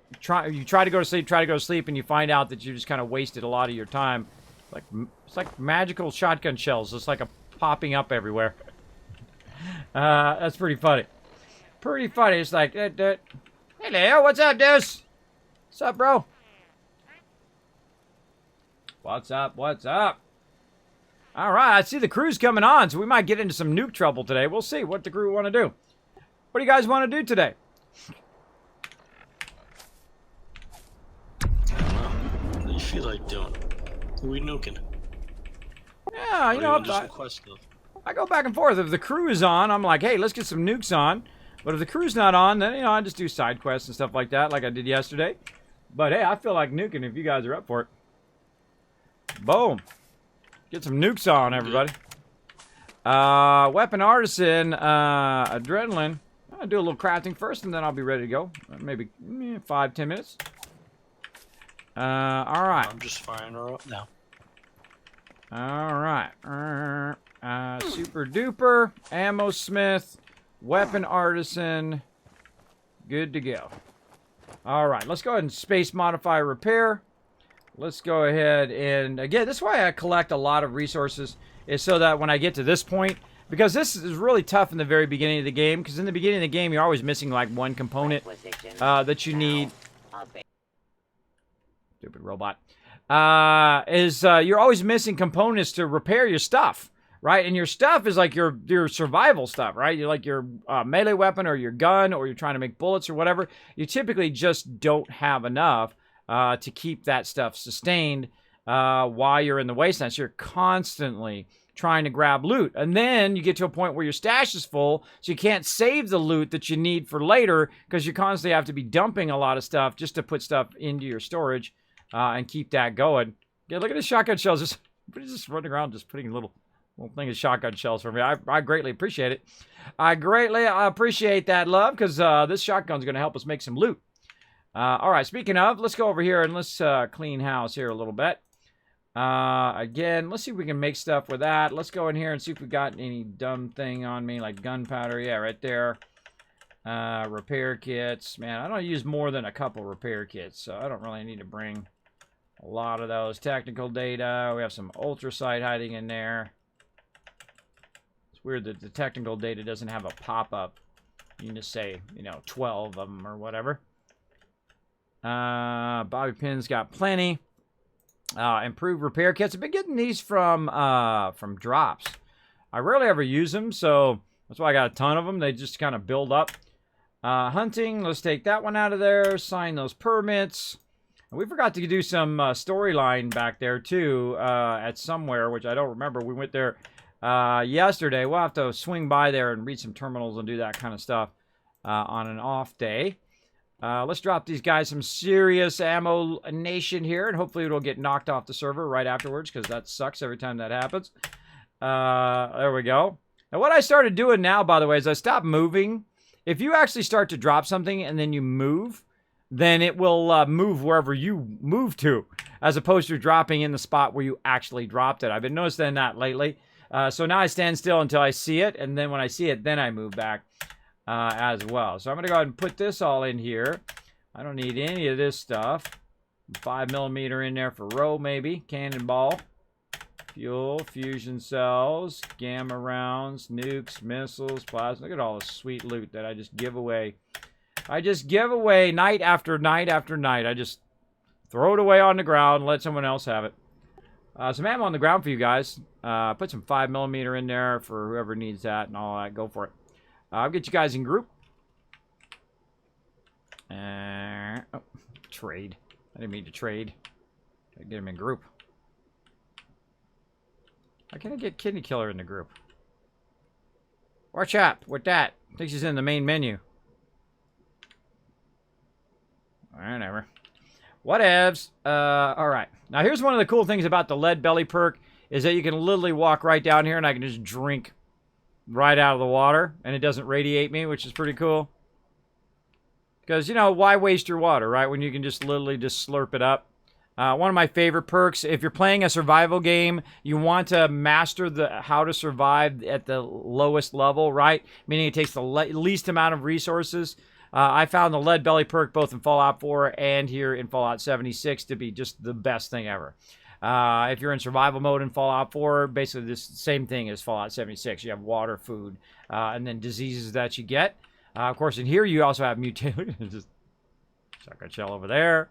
to go to sleep, and you find out that you just kind of wasted a lot of your time. It's like magical shotgun shells, just like popping up everywhere. That's pretty funny. Pretty funny. It's like, hey Leo, what's up, Deuce? What's up, bro? What's up? What's up? All right, I see the crew's coming on, so we might get into some nuke trouble today. We'll see what the crew want to do. What do you guys want to do today? What do you feel like doing? Who are we nuking? Yeah, you know, I go back and forth. If the crew is on, I'm like, hey, let's get some nukes on. But if the crew's not on, then, you know, I just do side quests and stuff like that, like I did yesterday. But hey, I feel like nuking if you guys are up for it. Boom. Get some nukes on, everybody. Weapon artisan, adrenaline. I'll do a little crafting first, and then I'll be ready to go. Maybe 5-10 minutes. All right. I'm just firing her up now. All right. Super duper, ammo smith, weapon artisan. Good to go. All right, let's go ahead and space modify repair. Let's go ahead and, again, this is why I collect a lot of resources, is so that when I get to this point, because this is really tough in the very beginning of the game, because in the beginning of the game, you're always missing, like, one component that you need. Stupid robot. You're always missing components to repair your stuff, right? And your stuff is like your survival stuff, right? You're like your melee weapon or your gun, or you're trying to make bullets or whatever. You typically just don't have enough to keep that stuff sustained while you're in the wasteland. So you're constantly trying to grab loot. And then you get to a point where your stash is full, so you can't save the loot that you need for later, because you constantly have to be dumping a lot of stuff just to put stuff into your storage and keep that going. Yeah, look at the shotgun shells. Just running around just putting a little thing of shotgun shells for me. I greatly appreciate it. I greatly appreciate that, love, because this shotgun's going to help us make some loot. All right, speaking of, let's go over here and let's clean house here a little bit. Again, let's see if we can make stuff with that. Let's go in here and see if we got any dumb thing on me, like gunpowder. Yeah, right there. Repair kits. Man, I don't use more than a couple repair kits, so I don't really need to bring a lot of those. Technical data. We have some ultrasight hiding in there. It's weird that the technical data doesn't have a pop-up. You can just say, you know, 12 of them or whatever. Bobby pins got plenty. Improved repair kits. I've been getting these from drops. I rarely ever use them, so that's why I got a ton of them. They just kind of build up. Hunting. Let's take that one out of there. Sign those permits. And we forgot to do some storyline back there too at somewhere, which I don't remember. We went there yesterday. We'll have to swing by there and read some terminals and do that kind of stuff on an off day. Let's drop these guys some serious ammo nation here, and hopefully it'll get knocked off the server right afterwards, because that sucks every time that happens. There we go. Now, what I started doing now, by the way, is I stopped moving. If you actually start to drop something and then you move, then it will move wherever you move to, as opposed to dropping in the spot where you actually dropped it. I've been noticing that lately. So now I stand still until I see it, and then when I see it, then I move back. As well. So I'm going to go ahead and put this all in here. I don't need any of this stuff. 5mm in there for row, maybe. Cannonball. Fuel, fusion cells, gamma rounds, nukes, missiles, plasma. Look at all the sweet loot that I just give away. I just give away night after night after night. I just throw it away on the ground and let someone else have it. Some ammo on the ground for you guys. Put some 5mm in there for whoever needs that and all that. Go for it. I'll get you guys in group. Oh, trade. I didn't mean to trade. Gotta get him in group. How can I get Kidney Killer in the group? Watch out with that. I think she's in the main menu. Whatever. Whatevs. Alright. Now here's one of the cool things about the lead belly perk, is that you can literally walk right down here and I can just drink right out of the water, and it doesn't radiate me, which is pretty cool. Because, you know, why waste your water, right, when you can just literally just slurp it up. One of my favorite perks, if you're playing a survival game, you want to master how to survive at the lowest level, right? Meaning it takes the least amount of resources. I found the lead belly perk both in Fallout 4 and here in Fallout 76 to be just the best thing ever. If you're in survival mode in Fallout 4, basically this same thing as Fallout 76. You have water, food, and then diseases that you get. Of course, in here you also have mutation. Just shotgun shell over there.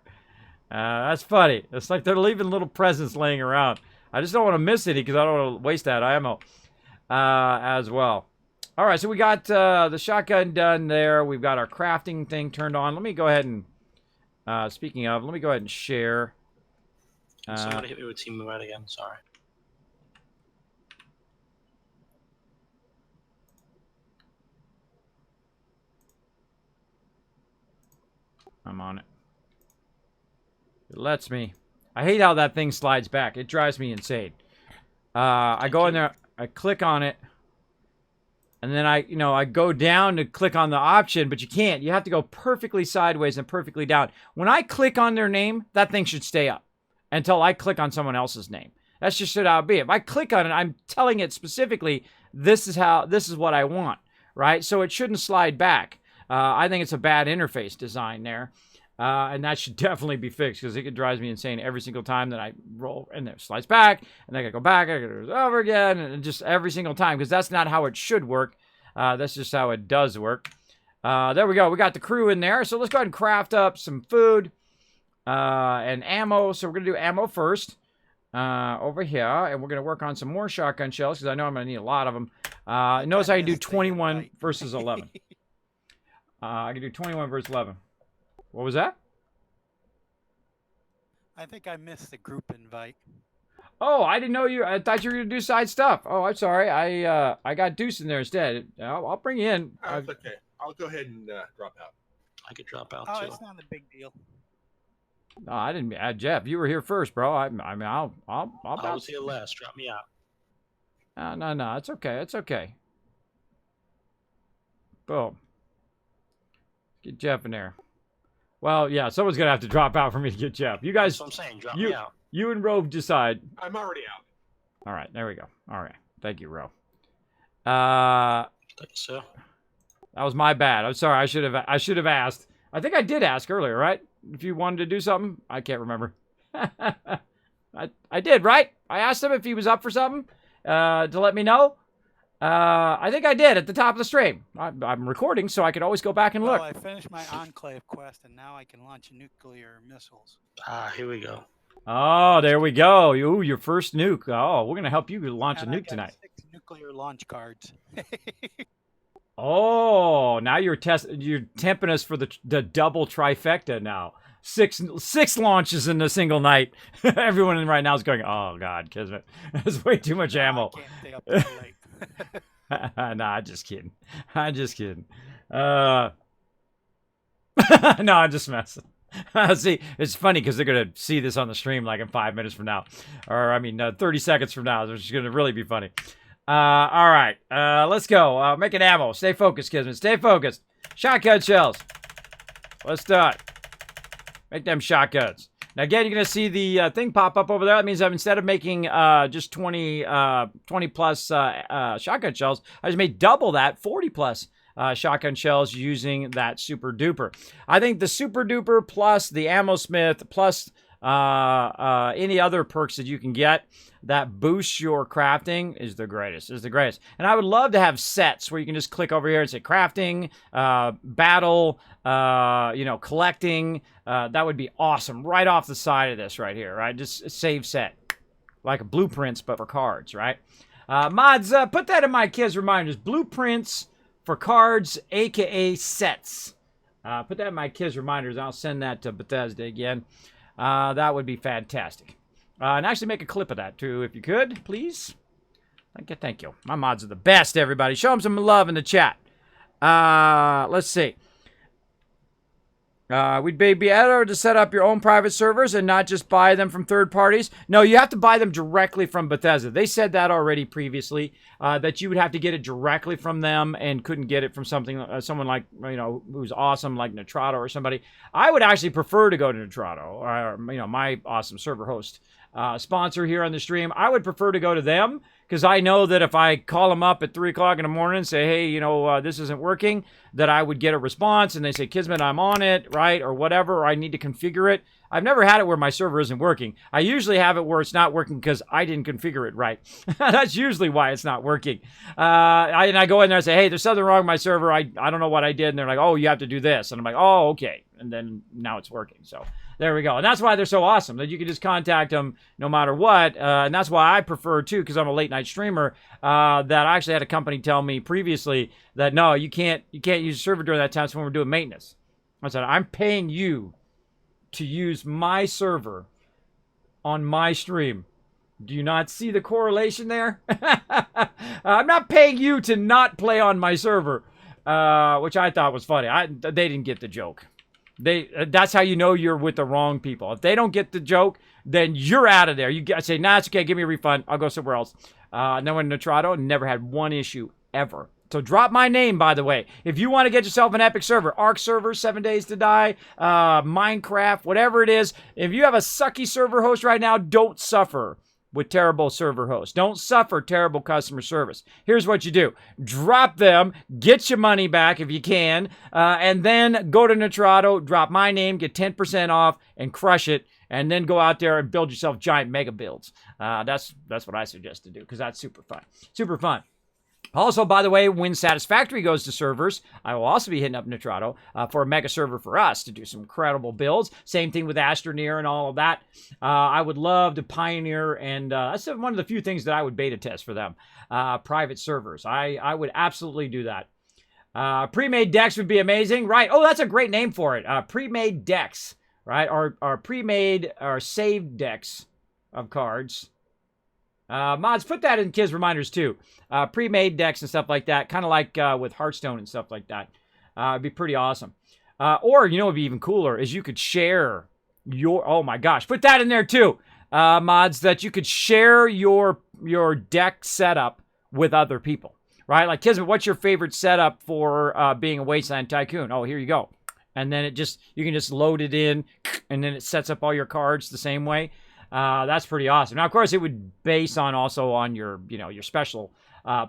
That's funny. It's like they're leaving little presents laying around. I just don't want to miss any because I don't want to waste that ammo as well. All right, so we got the shotgun done there. We've got our crafting thing turned on. Let me go ahead and, speaking of, let me go ahead and share. Somebody hit me with Team Red again, sorry. I'm on it. It lets me. I hate how that thing slides back. It drives me insane. I go in there, I click on it, and then I go down to click on the option, but you can't. You have to go perfectly sideways and perfectly down. When I click on their name, that thing should stay up until I click on someone else's name. That's just how it be. If I click on it, I'm telling it specifically, this is what I want, right? So it shouldn't slide back. I think it's a bad interface design there. And that should definitely be fixed because it drives me insane every single time that I roll and then it slides back and then I gotta go back, I gotta do it over again, and just every single time because that's not how it should work. That's just how it does work. There we go. We got the crew in there. So let's go ahead and craft up some food and ammo. So we're gonna do ammo first over here, and we're gonna work on some more shotgun shells because I know I'm gonna need a lot of them. Notice I can do 21 versus 11. I can do 21 versus 11. What was that? I think I missed the group invite. Oh, I didn't know you. I thought you were gonna do side stuff. Oh, I'm sorry. I got Deuce in there instead. I'll bring you in. Oh, it's okay. I'll go ahead and drop out. I could drop out Oh, too. it's not a big deal. No, I didn't. Jeff, you were here first, bro. I mean, I'll I was here last. Drop me out. No. It's okay. It's okay. Boom. Get Jeff in there. Well, yeah, someone's gonna have to drop out for me to get Jeff. You guys, That's what I'm saying. Drop me out. you and Rove decide. I'm already out. All right, there we go. All right, thank you, Ro. Thank you, sir. That was my bad. I'm sorry. I should have asked. I think I did ask earlier, right? If you wanted to do something, I can't remember. I did, right? I asked him if he was up for something to let me know. I think I did at the top of the stream. I'm recording, so I could always go back and look. Well, I finished my Enclave quest, and now I can launch nuclear missiles. Here we go. Oh, there we go. Ooh, your first nuke. Oh, we're gonna help you launch a And I nuke got tonight. 6 nuclear launch cards. Oh, now you're tempting us for the double trifecta now. Six launches in a single night. Everyone right now is going, oh God, Kismet. That's way too much ammo. I can't stay up that late. Nah, just kidding. I'm just kidding. No, I'm just messing. See, it's funny because they're going to see this on the stream like in 5 minutes from now. Or, 30 seconds from now, which is going to really be funny. All right. Let's go. Make an ammo. Stay focused, Kismet. Stay focused. Shotgun shells. Let's do it. Make them shotguns. Now, again, you're going to see the thing pop up over there. That means that instead of making just 20 plus shotgun shells, I just made double that, 40 plus shotgun shells using that Super Duper. I think the Super Duper plus the Ammo Smith plus any other perks that you can get that boosts your crafting is the greatest. And I would love to have sets where you can just click over here and say crafting, battle, collecting. That would be awesome right off the side of this right here, right? Just a save set. Like blueprints, but for cards, right? Mods, put that in my kids' reminders. Blueprints for cards, aka sets. Put that in my kids' reminders. I'll send that to Bethesda again. That would be fantastic. And actually make a clip of that too, if you could, please. Thank you. My mods are the best, everybody. Show them some love in the chat. Let's see. We'd be better to set up your own private servers and not just buy them from third parties. No, you have to buy them directly from Bethesda. They said that already previously, that you would have to get it directly from them and couldn't get it from someone like, who's awesome like Nitrato or somebody. I would actually prefer to go to Nitrato or, my awesome server host sponsor here on the stream. I would prefer to go to them because I know that if I call them up at 3 o'clock in the morning and say, hey, this isn't working, that I would get a response and they say, Kismet, I'm on it, right? Or whatever, or I need to configure it. I've never had it where my server isn't working. I usually have it where it's not working because I didn't configure it right. That's usually why it's not working. I go in there and say, hey, there's something wrong with my server. I don't know what I did. And they're like, oh, you have to do this. And I'm like, oh, okay. And then now it's working. So there we go. And that's why they're so awesome, that you can just contact them no matter what. And that's why I prefer, too, because I'm a late night streamer, that I actually had a company tell me previously that, no, you can't use a server during that time. So when we're doing maintenance. I said, I'm paying you to use my server on my stream. Do you not see the correlation there? I'm not paying you to not play on my server, which I thought was funny. They didn't get the joke. That's how you know you're with the wrong people. If they don't get the joke, then you're out of there. You say, nah, it's okay. Give me a refund. I'll go somewhere else. No one in Nitrado never had one issue ever. So drop my name, by the way. If you want to get yourself an epic server, Arc server, 7 Days to Die, Minecraft, whatever it is, if you have a sucky server host right now, don't suffer with terrible server hosts. Don't suffer terrible customer service. Here's what you do. Drop them, get your money back if you can, and then go to Nitrado, drop my name, get 10% off, and crush it, and then go out there and build yourself giant mega builds. That's what I suggest to do, because that's super fun. Super fun. Also, by the way, when Satisfactory goes to servers, I will also be hitting up Nitrado for a mega server for us to do some incredible builds. Same thing with Astroneer and all of that. I would love to pioneer, and that's one of the few things that I would beta test for them. Private servers. I would absolutely do that. Pre-made decks would be amazing, right? Oh, that's a great name for it. Pre-made decks, right? Or pre-made or saved decks of cards. Mods, put that in kids' reminders too. Pre-made decks and stuff like that, kind of like with Hearthstone and stuff like that. It'd be pretty awesome. Or, you know what would be even cooler is you could share your, oh my gosh, put that in there too, mods, that you could share your deck setup with other people, right? Like, Kismet, what's your favorite setup for being a Wasteland Tycoon? Oh, here you go. And then you can just load it in, and then it sets up all your cards the same way. That's pretty awesome. Now, of course, it would base also on your, your special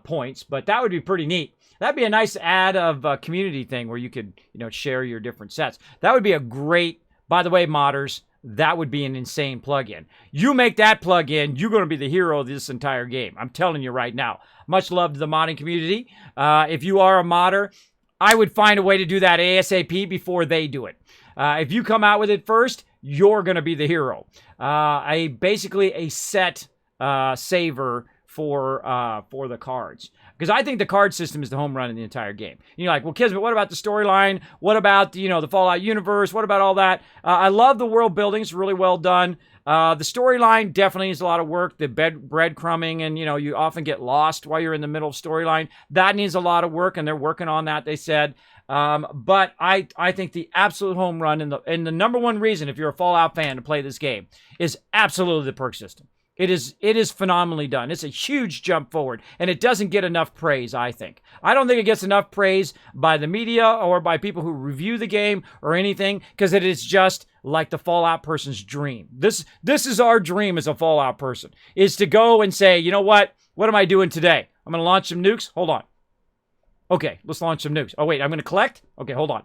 points, but that would be pretty neat. That'd be a nice add of a community thing where you could, share your different sets. That would be a great, by the way, modders, that would be an insane plugin. You make that plugin, you're going to be the hero of this entire game. I'm telling you right now. Much love to the modding community. If you are a modder, I would find a way to do that ASAP before they do it. If you come out with it first, you're going to be the hero. Basically a set saver for the cards. Because I think the card system is the home run in the entire game. You're like, well, Kismet, what about the storyline? What about, the Fallout universe? What about all that? I love the world building. It's really well done. The storyline definitely is a lot of work. The breadcrumbing, and, you often get lost while you're in the middle of storyline. That needs a lot of work, and they're working on that, they said. But I think the absolute home run and the number one reason, if you're a Fallout fan, to play this game is absolutely the perk system. It is phenomenally done. It's a huge jump forward, and it doesn't get enough praise, I think. I don't think it gets enough praise by the media or by people who review the game or anything, because it is just like the Fallout person's dream. This is our dream as a Fallout person, is to go and say, you know what? What am I doing today? I'm going to launch some nukes. Hold on. Okay, let's launch some nukes. Oh, wait, I'm going to collect? Okay, hold on.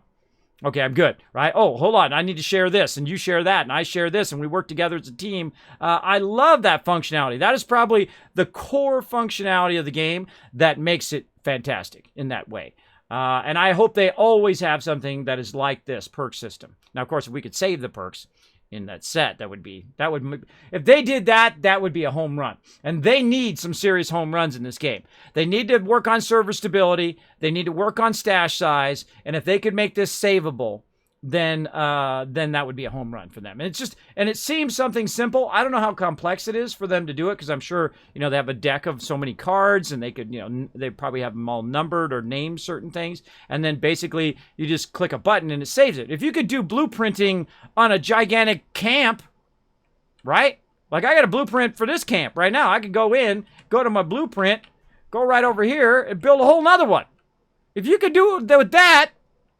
Okay, I'm good, right? Oh, hold on. I need to share this, and you share that, and I share this, and we work together as a team. I love that functionality. That is probably the core functionality of the game that makes it fantastic in that way. And I hope they always have something that is like this perk system. Now, of course, if we could save the perks in that set, if they did that, that would be a home run. And they need some serious home runs in this game. They need to work on server stability. They need to work on stash size. And if they could make this savable, then that would be a home run for them. And it seems something simple. I don't know how complex it is for them to do it, because I'm sure, they have a deck of so many cards, and they could, they probably have them all numbered or named certain things. And then basically you just click a button and it saves it. If you could do blueprinting on a gigantic camp, right? Like, I got a blueprint for this camp right now. I could go to my blueprint, go right over here and build a whole nother one. If you could do it with that,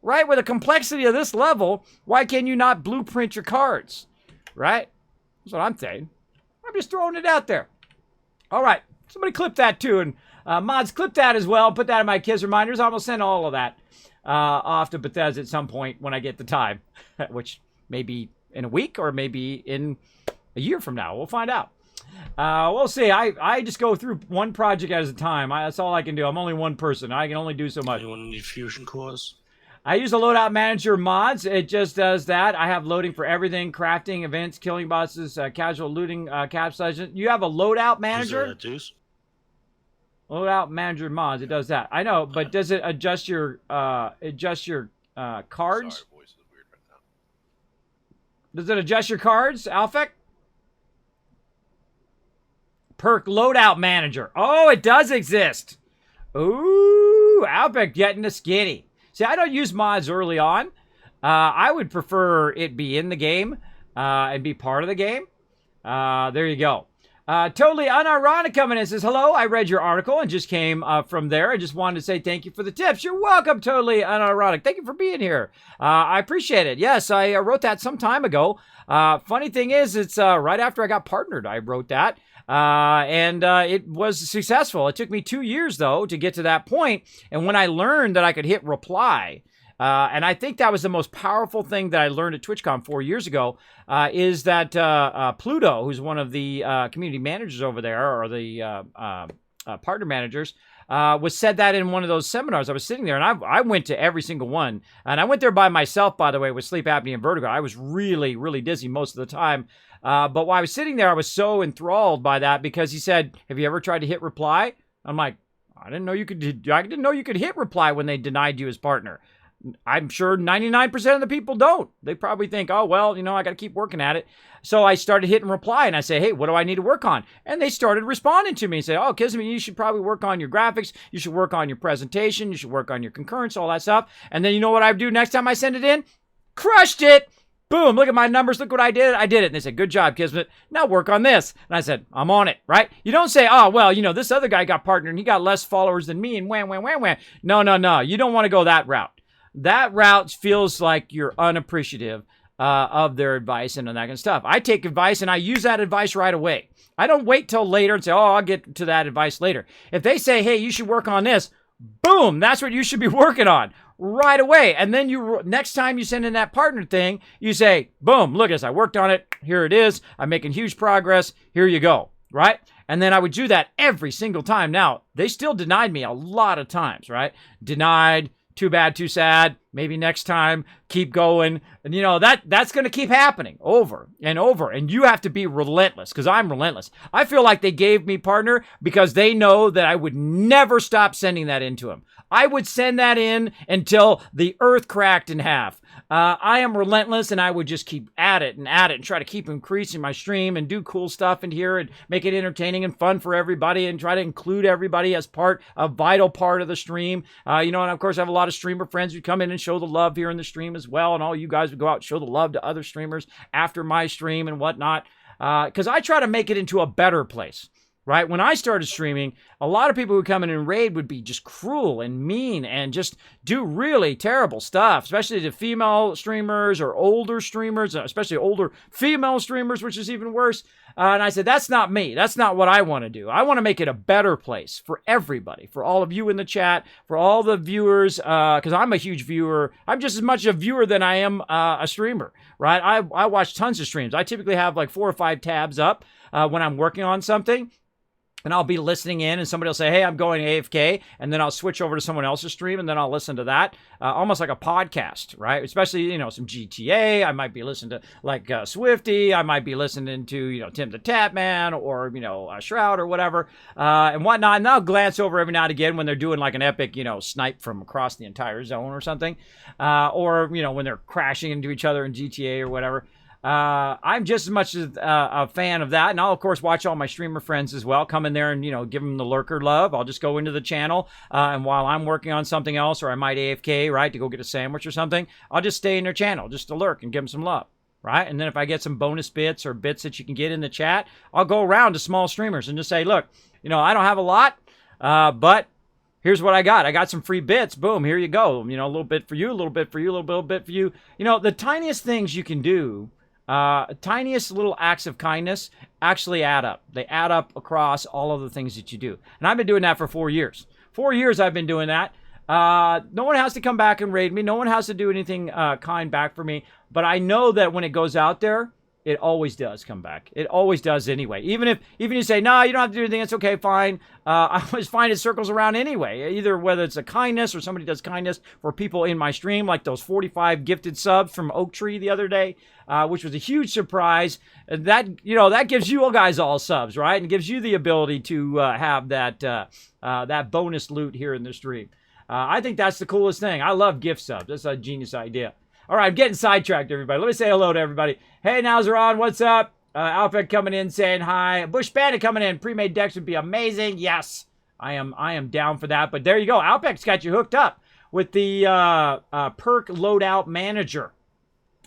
right, with the complexity of this level, why can you not blueprint your cards? Right? That's what I'm saying. I'm just throwing it out there. All right. Somebody clip that too. And mods, clip that as well. Put that in my kids' reminders. I'm going to send all of that off to Bethesda at some point when I get the time, which may be in a week or maybe in a year from now. We'll find out. We'll see. I just go through one project at a time. That's all I can do. I'm only one person. I can only do so much. Anyone need fusion cores? I use the loadout manager mods. It just does that. I have loading for everything: crafting, events, killing bosses, casual looting, capsizing. You have a loadout manager? Loadout manager mods. It does that. I know, but does it adjust your cards? Sorry, voice is weird right now. Does it adjust your cards, Alfec? Perk loadout manager. Oh, it does exist. Ooh, Alfec getting a skinny. See, I don't use mods early on. I would prefer it be in the game and be part of the game. There you go. Totally unironic coming in says, hello, I read your article and just came from there. I just wanted to say thank you for the tips. You're welcome, totally unironic. Thank you for being here. I appreciate it. Yes, I wrote that some time ago. Funny thing is, it's right after I got partnered, I wrote that. And it was successful. It took me 2 years, though, to get to that point. And when I learned that I could hit reply, and I think that was the most powerful thing that I learned at TwitchCon 4 years ago, is that Pluto, who's one of the community managers over there, or the partner managers, was said that in one of those seminars. I was sitting there, and I went to every single one. And I went there by myself, by the way, with sleep apnea and vertigo. I was really, really dizzy most of the time. But while I was sitting there, I was so enthralled by that because he said, have you ever tried to hit reply? I'm like, I didn't know you could hit reply when they denied you as partner. I'm sure 99% of the people don't. They probably think, oh, well, I got to keep working at it. So I started hitting reply and I say, hey, what do I need to work on? And they started responding to me and say, oh, Kismet, you should probably work on your graphics. You should work on your presentation. You should work on your concurrence, all that stuff. And then you know what I do next time I send it in? Crushed it. Boom, look at my numbers. Look what I did. I did it. And they said, good job, Kismet. Now work on this. And I said, I'm on it, right? You don't say, oh, well, this other guy got partnered and he got less followers than me and wham, wham, wham, wham. No. You don't want to go that route. That route feels like you're unappreciative of their advice and that kind of stuff. I take advice and I use that advice right away. I don't wait till later and say, oh, I'll get to that advice later. If they say, hey, you should work on this, boom, that's what you should be working on right away. And then next time you send in that partner thing, you say, boom, look at this. I worked on it. Here it is. I'm making huge progress. Here you go. Right? And then I would do that every single time. Now, they still denied me a lot of times, right? Denied. Too bad, too sad. Maybe next time, keep going. And that's going to keep happening over and over. And you have to be relentless because I'm relentless. I feel like they gave me partner because they know that I would never stop sending that in to them. I would send that in until the earth cracked in half. I am relentless and I would just keep at it and try to keep increasing my stream and do cool stuff in here and make it entertaining and fun for everybody and try to include everybody as a vital part of the stream. And of course I have a lot of streamer friends who come in and show the love here in the stream as well. And all you guys would go out and show the love to other streamers after my stream and whatnot. Because I try to make it into a better place. Right? When I started streaming, a lot of people who come in and raid would be just cruel and mean and just do really terrible stuff, especially to female streamers or older streamers, especially older female streamers, which is even worse. And I said, that's not me. That's not what I want to do. I want to make it a better place for everybody, for all of you in the chat, for all the viewers, because I'm a huge viewer. I'm just as much a viewer than I am a streamer, right? I watch tons of streams. I typically have like 4 or 5 tabs up when I'm working on something. And I'll be listening in and somebody will say, hey, I'm going AFK. And then I'll switch over to someone else's stream and then I'll listen to that. Almost like a podcast, right? Especially, some GTA. I might be listening to like Swifty. I might be listening to, Tim the Tapman or, Shroud or whatever and whatnot. And I'll glance over every now and again when they're doing like an epic, snipe from across the entire zone or something. Or, when they're crashing into each other in GTA or whatever. I'm just as much as a fan of that, and I'll of course watch all my streamer friends as well. Come in there and give them the lurker love. I'll just go into the channel, and while I'm working on something else, or I might AFK right to go get a sandwich or something, I'll just stay in their channel just to lurk and give them some love, right? And then if I get some bonus bits or bits that you can get in the chat, I'll go around to small streamers and just say, look, I don't have a lot, but here's what I got. I got some free bits. Boom, here you go. A little bit for you, a little bit for you, a little bit for you. The tiniest things you can do. Tiniest little acts of kindness actually add up. They add up across all of the things that you do. And I've been doing that for 4 years. 4 years I've been doing that. No one has to come back and raid me. No one has to do anything kind back for me. But I know that when it goes out there, it always does come back. It always does anyway. Even you say, no, you don't have to do anything. It's okay, fine. I always find it circles around anyway. Either whether it's a kindness or somebody does kindness for people in my stream, like those 45 gifted subs from Oak Tree the other day, which was a huge surprise. That gives you guys all subs, right? And gives you the ability to have that bonus loot here in the stream. I think that's the coolest thing. I love gift subs. That's a genius idea. All right, I'm getting sidetracked, everybody. Let me say hello to everybody. Hey, Nowzeron, what's up? Alpha coming in saying hi. Bush Bandit coming in. Pre-made decks would be amazing. Yes, I am down for that. But there you go. Alpec's got you hooked up. with the perk loadout manager.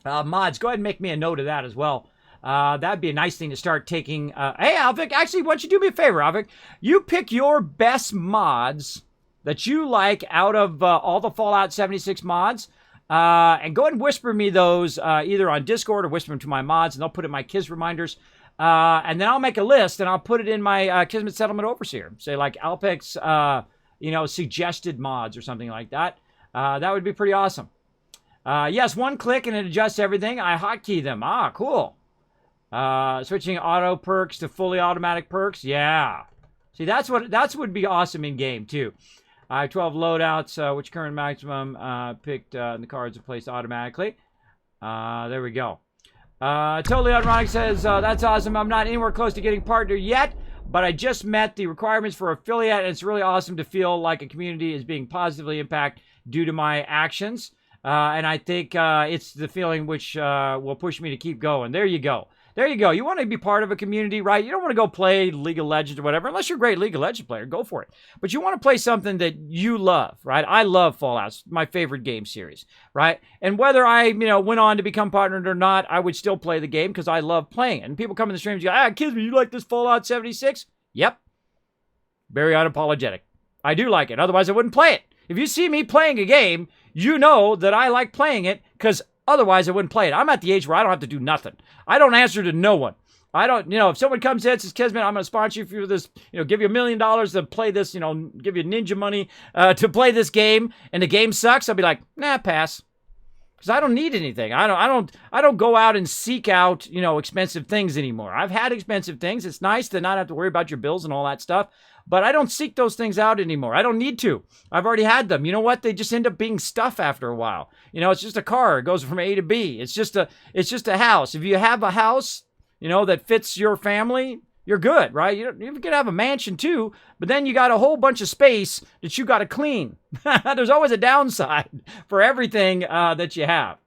Mods, go ahead and make me a note of that as well. That'd be a nice thing to start taking. Hey, Alvik, actually, why don't you do me a favor, Alvik? You pick your best mods that you like out of all the Fallout 76 mods, and go ahead and whisper me those either on Discord or whisper them to my mods, and they'll put it in my Kiz reminders. And then I'll make a list, and I'll put it in my Kismet Settlement Overseer. Say, like, Alpic's, suggested mods or something like that. That would be pretty awesome. Yes, one click and it adjusts everything. I hotkey them. Ah, cool. Switching auto perks to fully automatic perks. Yeah. See, that's what would be awesome in game too. I have 12 loadouts, which current maximum picked the cards are placed automatically. There we go. Totally Ironic says, that's awesome. I'm not anywhere close to getting partner yet, but I just met the requirements for affiliate, and it's really awesome to feel like a community is being positively impacted due to my actions. And I think it's the feeling which will push me to keep going. There you go. There you go. You want to be part of a community, right? You don't want to go play League of Legends or whatever, unless you're a great League of Legends player. Go for it. But you want to play something that you love, right? I love Fallout. It's my favorite game series, right? And whether I, went on to become partnered or not, I would still play the game because I love playing it. And people come in the stream and go, Kismet, you like this Fallout 76? Yep. Very unapologetic. I do like it. Otherwise, I wouldn't play it. If you see me playing a game, you know that I like playing it because otherwise, I wouldn't play it. I'm at the age where I don't have to do nothing. I don't answer to no one. I don't, if someone comes in and says, Kismet, I'm going to sponsor you for this, give you $1 million to play this, give you ninja money to play this game, and the game sucks, I'll be like, nah, pass. Because I don't need anything. I don't go out and seek out, expensive things anymore. I've had expensive things. It's nice to not have to worry about your bills and all that stuff. But I don't seek those things out anymore. I don't need to. I've already had them. You know what? They just end up being stuff after a while. It's just a car. It goes from A to B. It's just a house. If you have a house, that fits your family, you're good, right? You can have a mansion too, but then you got a whole bunch of space that you got to clean. There's always a downside for everything that you have,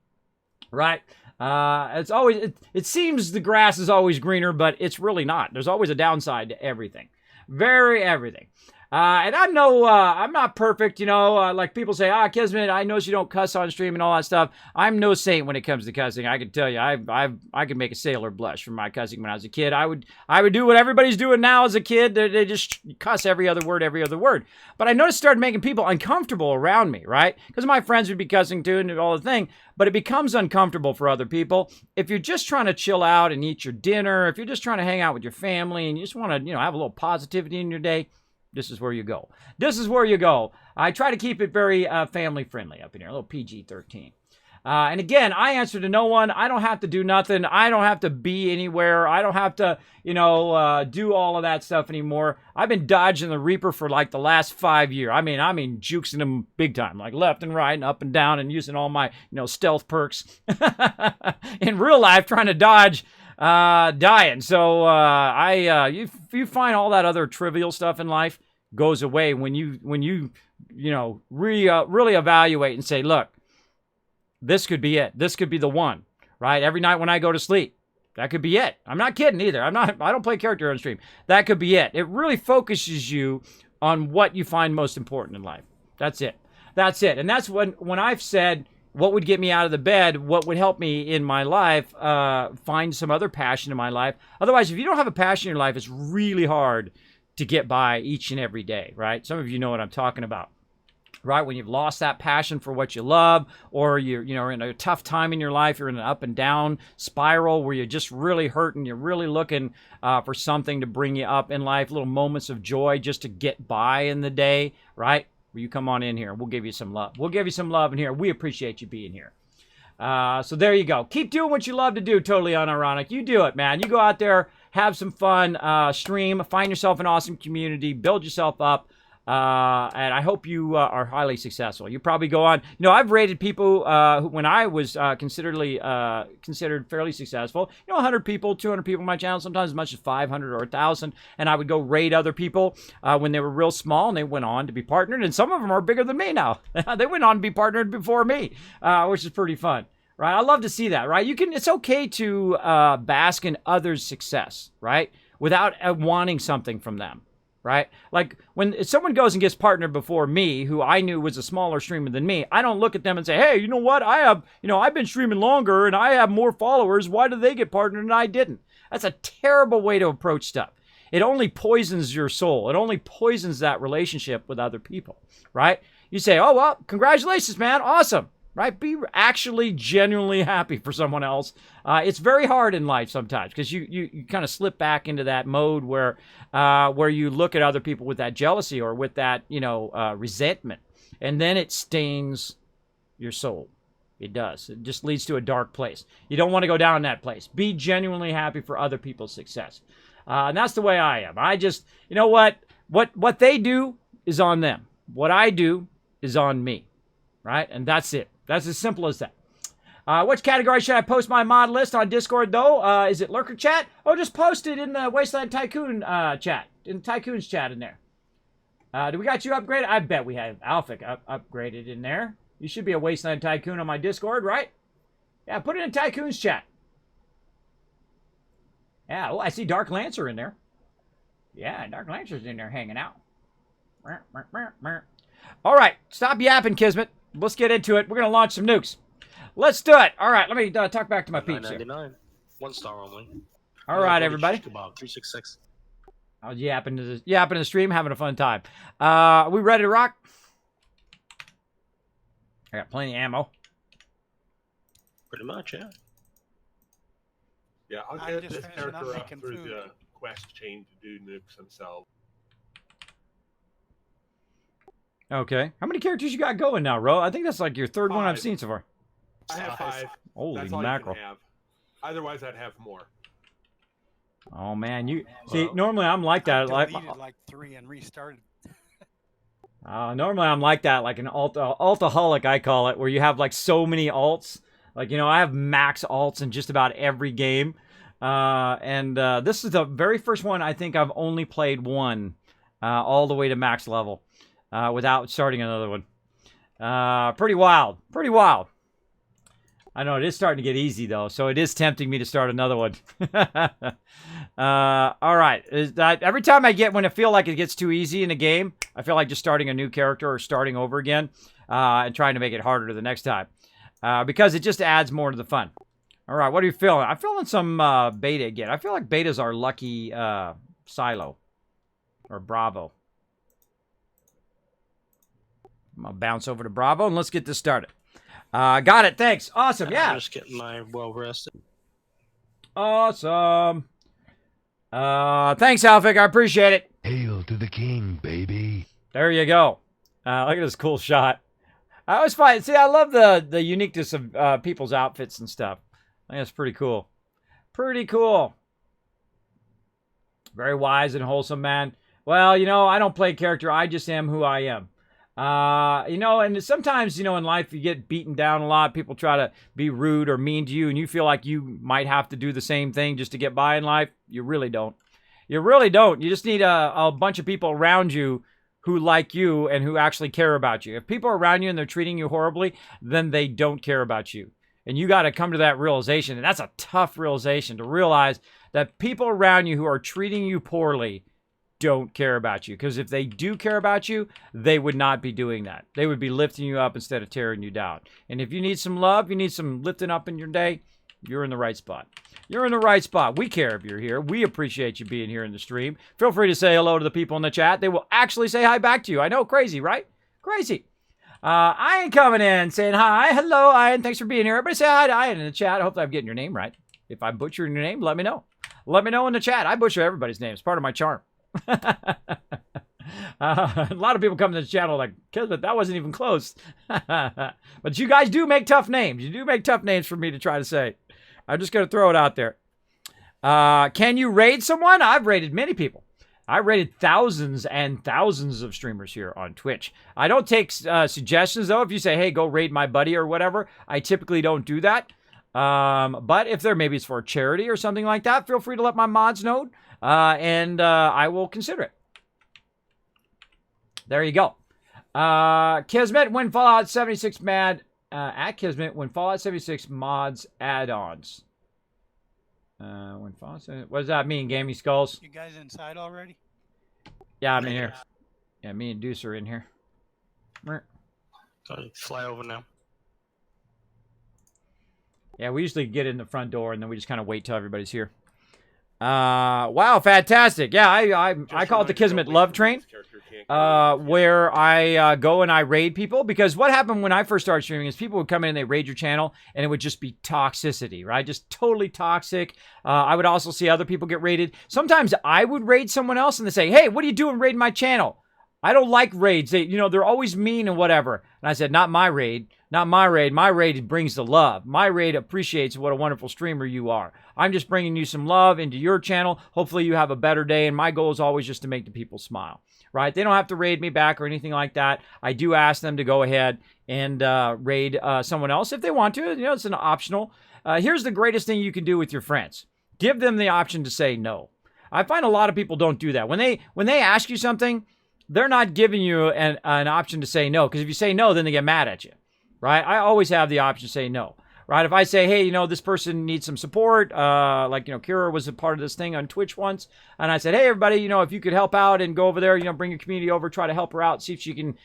right? It seems the grass is always greener, but it's really not. There's always a downside to everything. Everything. And I'm not perfect, like people say, Kismet, I notice you don't cuss on stream and all that stuff. I'm no saint when it comes to cussing. I can tell you, I could make a sailor blush from my cussing when I was a kid. I would do what everybody's doing now as a kid. They just cuss every other word. But I noticed it started making people uncomfortable around me, right? Because my friends would be cussing too and all the thing. But it becomes uncomfortable for other people. If you're just trying to chill out and eat your dinner, if you're just trying to hang out with your family and you just want to, have a little positivity in your day, this is where you go. This is where you go. I try to keep it very family friendly up in here, a little PG-13. And again, I answer to no one. I don't have to do nothing. I don't have to be anywhere. I don't have to, do all of that stuff anymore. I've been dodging the Reaper for like the last 5 years. I mean, juicing him big time, like left and right and up and down and using all my, stealth perks in real life, trying to dodge dying. So you find all that other trivial stuff in life goes away when you really evaluate and say, look, this could be it. This could be the one, right? Every night when I go to sleep, that could be it. I'm not kidding either. I don't play character on stream. That could be it. It really focuses you on what you find most important in life. That's it. And that's when I've said, what would get me out of the bed? What would help me in my life? Find some other passion in my life. Otherwise, if you don't have a passion in your life, it's really hard to get by each and every day, right? Some of you know what I'm talking about, right? When you've lost that passion for what you love, or you're in a tough time in your life, you're in an up and down spiral where you're just really hurting, you're really looking for something to bring you up in life, little moments of joy just to get by in the day, right? You come on in here. We'll give you some love. We'll give you some love in here. We appreciate you being here. So there you go. Keep doing what you love to do. Totally unironic. You do it, man. You go out there, have some fun, stream, find yourself an awesome community, build yourself up. And I hope you are highly successful. You probably go on. I've rated people when I was considered fairly successful. 100 people, 200 people on my channel, sometimes as much as 500 or 1,000. And I would go raid other people when they were real small, and they went on to be partnered. And some of them are bigger than me now. They went on to be partnered before me, which is pretty fun. Right? I love to see that, right? It's okay to bask in others' success, right? Without wanting something from them. right? Like when someone goes and gets partnered before me, who I knew was a smaller streamer than me, I don't look at them and say, hey, you know what? I've been streaming longer and I have more followers. Why did they get partnered and I didn't? That's a terrible way to approach stuff. It only poisons your soul. It only poisons that relationship with other people, right? You say, oh, well, congratulations, man. Awesome, right? Be actually genuinely happy for someone else. It's very hard in life sometimes because you kind of slip back into that mode where you look at other people with that jealousy or with that, resentment. And then it stains your soul. It does. It just leads to a dark place. You don't want to go down that place. Be genuinely happy for other people's success. And that's the way I am. I just, you know what they do is on them. What I do is on me, right? And that's it. That's as simple as that. Which category should I post my mod list on Discord, though? Is it Lurker Chat? Oh, just post it in the Wasteland Tycoon chat. In Tycoon's chat in there. Do we got you upgraded? I bet we have Alphic upgraded in there. You should be a Wasteland Tycoon on my Discord, right? Yeah, put it in Tycoon's chat. Yeah, oh, I see Dark Lancer in there. Yeah, Dark Lancer's in there hanging out. All right, stop yapping, Kismet. Let's get into it. We're going to launch some nukes. Let's do it. All right, let me talk back to my peeps here. 999. 1 star only. All right, everybody. Kebab 366. I was yapping to the stream, having a fun time. Are we ready to rock? I got plenty of ammo. Pretty much, yeah. Yeah, I'll I'm get just this finishing up character up making through food. the quest chain to do nukes themselves. Okay. How many characters you got going now, Ro? I think that's like your third one I've 5. seen so far. I have 5. Holy That's all mackerel. you can have. Otherwise, I'd have more. Oh, man. You see, normally I'm like that. I Like, deleted like 3 and restarted. normally I'm like that, like an altaholic, I call it, where you have like so many alts. Like, I have max alts in just about every game. And this is the very first one I think I've only played one all the way to max level without starting another one. Pretty wild. Pretty wild. I know it is starting to get easy, though, so it is tempting me to start another one. All right. Every time when I feel like it gets too easy in a game, I feel like just starting a new character or starting over again and trying to make it harder the next time. Because it just adds more to the fun. All right, what are you feeling? I'm feeling some beta again. I feel like beta's our lucky silo. Or Bravo. I'm going to bounce over to Bravo, and let's get this started. Got it, thanks. Awesome, yeah. I'm just getting my well-rested. Awesome. Thanks, Alphic. I appreciate it. Hail to the king, baby. There you go. Look at this cool shot. I always find, see, I love the uniqueness of people's outfits and stuff. I think that's pretty cool. Pretty cool. Very wise and wholesome, man. Well, I don't play character. I just am who I am. And sometimes, in life you get beaten down a lot. People try to be rude or mean to you, and you feel like you might have to do the same thing just to get by in life. You really don't. You really don't. You just need a bunch of people around you who like you and who actually care about you. If people are around you and they're treating you horribly, then they don't care about you. And you got to come to that realization. And that's a tough realization, to realize that people around you who are treating you poorly don't care about you. Because if they do care about you, they would not be doing that. They would be lifting you up instead of tearing you down. And if you need some love, you need some lifting up in your day, you're in the right spot. You're in the right spot. We care if you're here. We appreciate you being here in the stream. Feel free to say hello to the people in the chat. They will actually say hi back to you. I know, crazy, right? Crazy. Ian coming in, saying hi. Hello, Ian. Thanks for being here. Everybody say hi to Ian in the chat. Hopefully I'm getting your name right. If I'm butchering your name, let me know. Let me know in the chat. I butcher everybody's name. It's part of my charm. A lot of people come to the channel like, Kismet, that wasn't even close. But you guys do make tough names. You do make tough names for me to try to say. I'm just going to throw it out there. Can you raid someone? I've raided many people. I raided thousands and thousands of streamers here on Twitch. I don't take suggestions, though. If you say, hey, go raid my buddy or whatever, I typically don't do that. But if maybe it's for a charity or something like that, feel free to let my mods know, and I will consider it. There you go. Kismet, when Fallout 76 at Kismet, when Fallout 76 mods add-ons. What does that mean, Gaming Skulls? You guys inside already? Yeah, I'm in here. Yeah, me and Deuce are in here. So fly over now. Yeah, we usually get in the front door and then we just kind of wait till everybody's here. Wow, fantastic. Yeah, I call it the Kismet Love Train. Where I go and I raid people, because what happened when I first started streaming is people would come in and they raid your channel and it would just be toxicity, right? Just totally toxic. I would also see other people get raided. Sometimes I would raid someone else and they say, hey, what are you doing raiding my channel? I don't like raids. They're always mean and whatever. And I said, not my raid. Not my raid. My raid brings the love. My raid appreciates what a wonderful streamer you are. I'm just bringing you some love into your channel. Hopefully you have a better day. And my goal is always just to make the people smile, right? They don't have to raid me back or anything like that. I do ask them to go ahead and raid someone else if they want to. It's an optional. Here's the greatest thing you can do with your friends. Give them the option to say no. I find a lot of people don't do that. When they ask you something, they're not giving you an option to say no, because if you say no, then they get mad at you, right? I always have the option to say no, right? If I say, hey, this person needs some support, Kira was a part of this thing on Twitch once, and I said, hey, everybody, if you could help out and go over there, bring your community over, try to help her out, see if she can,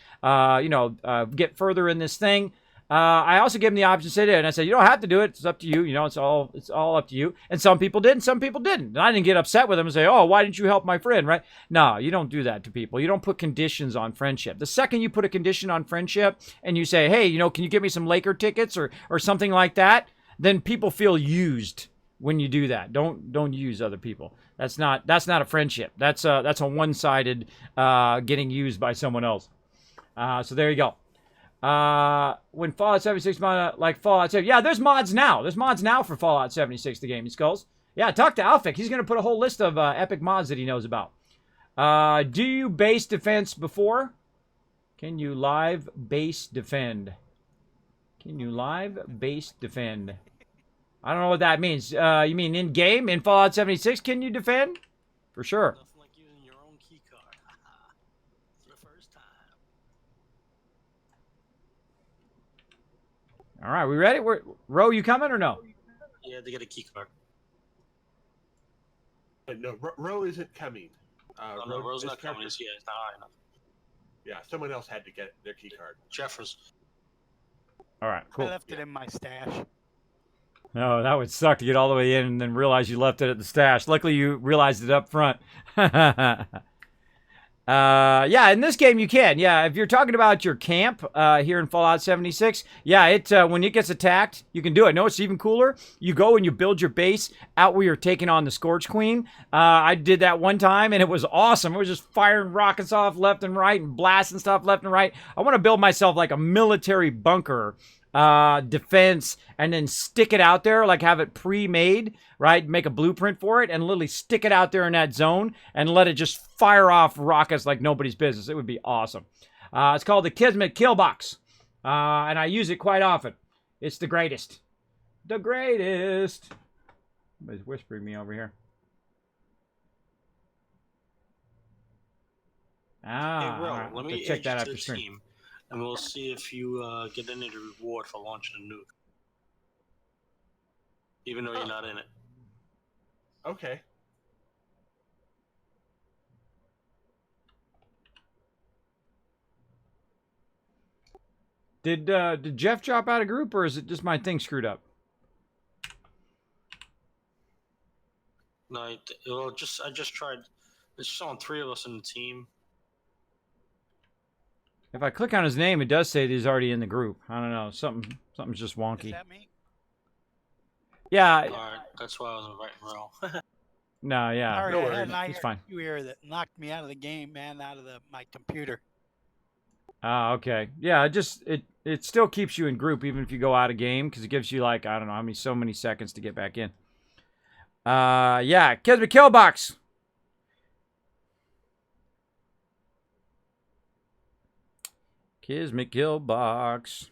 get further in this thing. I also gave them the option to say it, and I said, you don't have to do it. It's up to you. It's all up to you. And some people did, and some people didn't. And I didn't get upset with them and say, oh, why didn't you help my friend, right? No, you don't do that to people. You don't put conditions on friendship. The second you put a condition on friendship and you say, hey, can you give me some Laker tickets or something like that, then people feel used when you do that. Don't use other people. That's not a friendship. That's a one-sided getting used by someone else. So there you go. When Fallout 76 like Fallout 7. Yeah, there's mods now. There's mods now for Fallout 76, the Gaming Skulls. Yeah, talk to Alphic. He's going to put a whole list of epic mods that he knows about. Do you base defense before? Can you live base defend? Can you live base defend? I don't know what that means. You mean in-game? In Fallout 76, can you defend? For sure. Nothing like using your own key card. For the first time. All right, we ready? Ro, you coming or no? Yeah, they get a key card. No, Ro isn't coming. No, Ro's not coming. It's not high enough. Yeah, someone else had to get their key card. Jeffers. All right, cool. I left it in my stash. No, that would suck to get all the way in and then realize you left it at the stash. Luckily, you realized it up front. Yeah, in this game you can. Yeah, if you're talking about your camp here in Fallout 76, yeah, when it gets attacked, you can do it. No, it's even cooler. You go and you build your base out where you're taking on the Scorch Queen. I did that one time, and it was awesome. It was just firing rockets off left and right and blasting stuff left and right. I want to build myself like a military bunker defense, and then stick it out there, like have it pre-made, right? Make a blueprint for it and literally stick it out there in that zone and let it just fire off rockets like nobody's business. It would be awesome. It's called the Kismet Kill Box, and I use it quite often. It's the greatest. The greatest. Somebody's whispering me over here. Hey, Ro, right. let me check that out to for the stream. team, and we'll see if you get any reward for launching a nuke. Even though you're not in it. Okay. Did Jeff drop out of group, or is it just my thing screwed up? No, I just tried. It's just on 3 of us in the team. If I click on his name, it does say that he's already in the group. I don't know. Something's just Is wonky. that me? Yeah. Alright, that's why I was inviting Ro. No, yeah. Sorry, no I worries. had an It's fine. IRQ error that knocked me out of the game, man, out of my computer. Ah, okay. Yeah, it still keeps you in group even if you go out of game, because it gives you like, I don't know how many, so many seconds to get back in. Yeah, Kismet Kill Box. Kismet Kill Box.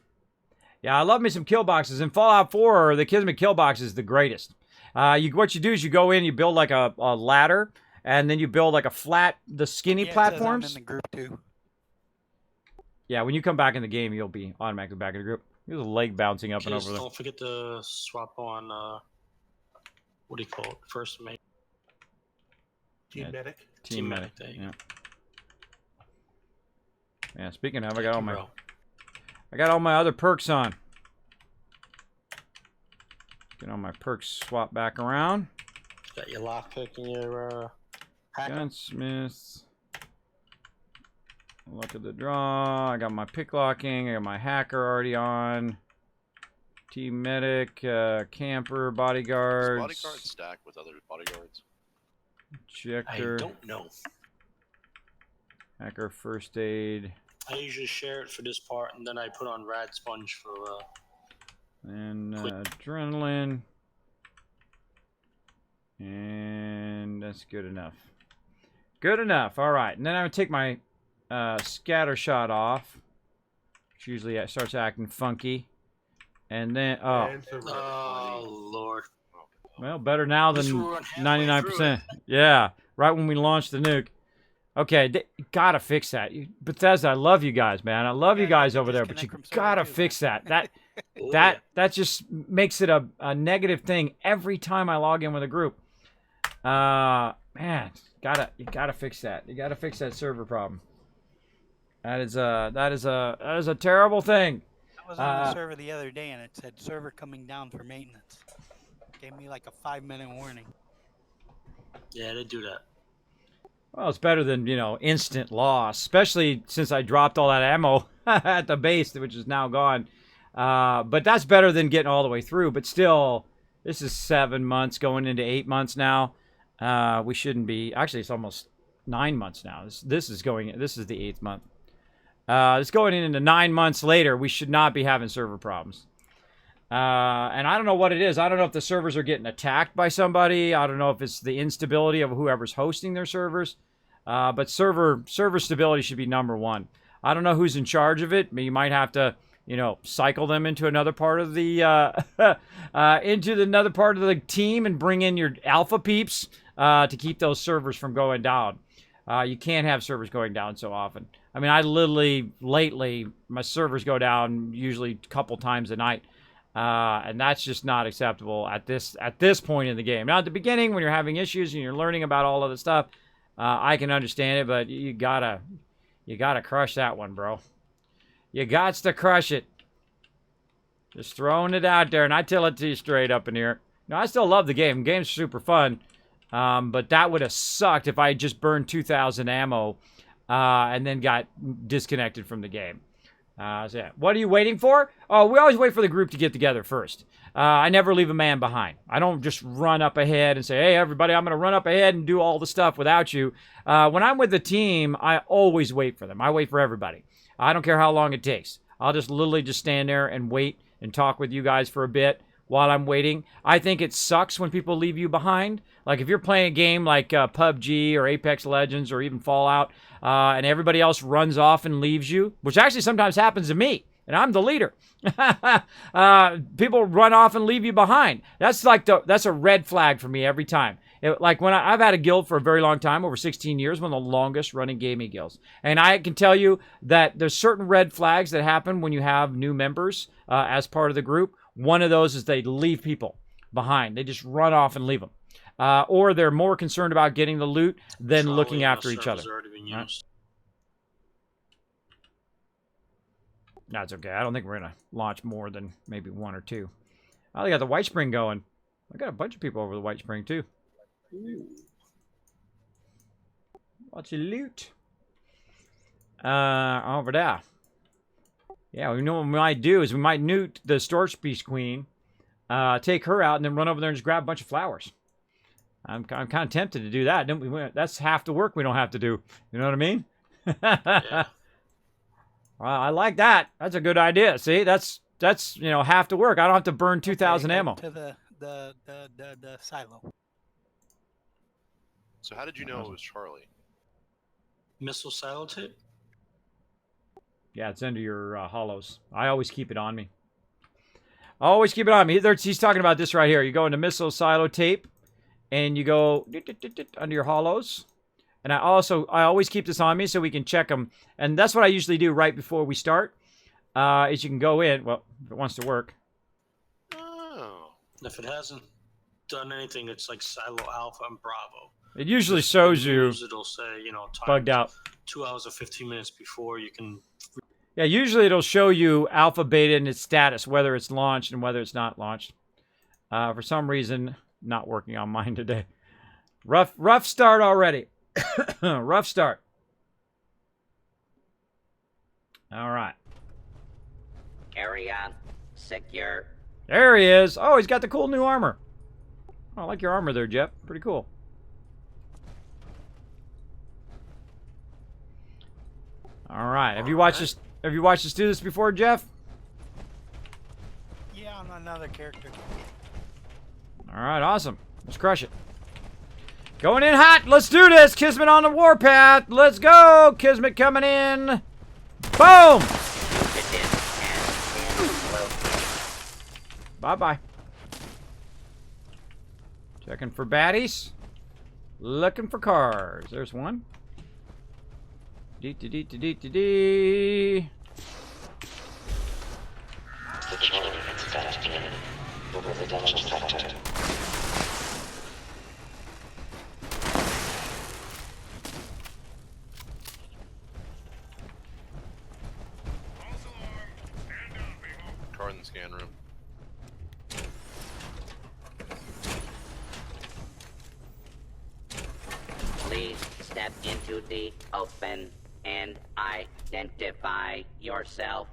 Yeah, I love me some kill boxes. In Fallout 4, the Kismet Kill Box is the greatest. What you do is you go in, you build like a ladder, and then you build like the skinny Yeah, it says platforms. I'm in the group too. Yeah, when you come back in the game, you'll be automatically back in the group. There's a leg bouncing up and Please over there. don't forget to swap on, what do you call it? First mate. Team Yeah. medic. Team medic. There you Yeah. Yeah, speaking of, Thank you, bro. I got all my other perks on. Get all my perks swapped back around. Got your lockpick and your hacker. Gunsmith. Luck of the draw. I got my pick locking. I got my hacker already on. Team medic, camper, bodyguards. Does bodyguard stack with other bodyguards? Checker. I don't know. Hacker, first aid. I usually share it for this part, and then I put on Rad Sponge for And adrenaline. And that's good enough. Good enough. All right. And then I would take my scatter shot off. Which usually starts acting funky. And then, And so we're oh funny. Lord. well, better now This than will run halfway 99%. Yeah, right when we launched the nuke. Okay, gotta fix that. Bethesda, I love you guys, man. I love you Yeah, guys you over there, but you disconnect from server gotta too, fix man. that. Oh, That just makes it a negative thing every time I log in with a group. Man, you gotta fix that. You gotta fix that server problem. That is a terrible thing. I was on the server the other day and it said server coming down for maintenance. Gave me like a 5-minute warning. yeah, they do that. Well, it's better than, instant loss, especially since I dropped all that ammo at the base, which is now gone. But that's better than getting all the way through. But still, this is 7 months going into 8 months now. We shouldn't be. Actually, it's almost 9 months now. This is the 8th month. It's going into 9 months later. We should not be having server problems. And I don't know what it is. I don't know if the servers are getting attacked by somebody. I don't know if it's the instability of whoever's hosting their servers. But server stability should be number one. I don't know who's in charge of it. You might have to, cycle them into another part of the another part of the team and bring in your alpha peeps to keep those servers from going down. You can't have servers going down so often. I mean, lately, my servers go down usually a couple times a night. And that's just not acceptable at this point in the game. Now, at the beginning, when you're having issues and you're learning about all of the stuff, I can understand it, but you gotta crush that one, bro. You gots to crush it. Just throwing it out there, and I tell it to you straight up in here. I still love the game. The game's super fun, but that would have sucked if I had just burned 2,000 ammo and then got disconnected from the game. So yeah. What are you waiting for? Oh, we always wait for the group to get together first. I never leave a man behind. I don't just run up ahead and say, hey, everybody, I'm going to run up ahead and do all the stuff without you. When I'm with the team, I always wait for them. I wait for everybody. I don't care how long it takes. I'll just literally just stand there and wait and talk with you guys for a bit while I'm waiting. I think it sucks when people leave you behind. Like if you're playing a game like PUBG or Apex Legends or even Fallout, and everybody else runs off and leaves you, which actually sometimes happens to me, and I'm the leader. People run off and leave you behind. That's a red flag for me every time. Like when I've had a guild for a very long time, over 16 years, one of the longest running gaming guilds. And I can tell you that there's certain red flags that happen when you have new members as part of the group. One of those is they leave people behind. They just run off and leave them. Or they're more concerned about getting the loot than Probably looking most after each other. servers already been Right. used. That's okay. I don't think we're going to launch more than maybe one or two. Oh, they got the White Spring going. I got a bunch of people over the White Spring, too. Lots of loot. Over there. Yeah, we know what we might do is we might nuke the S.p.e.c.i.a.l queen, take her out, and then run over there and just grab a bunch of flowers. I'm kind of tempted to do that. That's half the work we don't have to do. You know what I mean? Yeah. Well, I like that. That's a good idea. See, that's half the work. I don't have to burn 2,000 Okay, ammo. To the silo. So how did you know it was Charlie? Missile silo tape? Yeah, it's under your hollows. I always keep it on me. Always keep it on me. He's talking about this right here. You go into missile silo tape, and you go under your hollows. And I always keep this on me so we can check them. And that's what I usually do right before we start. Is you can go in. Well, if it wants to work. Oh. If it hasn't done anything, it's like Silo Alpha and Bravo. It usually shows you It'll say, you know, time bugged out. 2 hours or 15 minutes before you can. Yeah, usually it'll show you alpha, beta, and its status, whether it's launched and whether it's not launched. For some reason, not working on mine today. Rough start already. Rough start. All right. Area secure. There he is. Oh, he's got the cool new armor. Oh, I like your armor there, Jeff. Pretty cool. All right. Have you watched this? Have you watched us do this before, Jeff? Yeah, on another character. All right. Awesome. Let's crush it. Going in hot. Let's do this. Kismet on the warpath. Let's go. Kismet coming in. Boom. Bye-bye. Checking for baddies. Looking for cars. There's one. Dee-dee-dee-dee-dee-dee. Security expected in the residential sector. Car in the scan room. Please step into the open and identify yourself.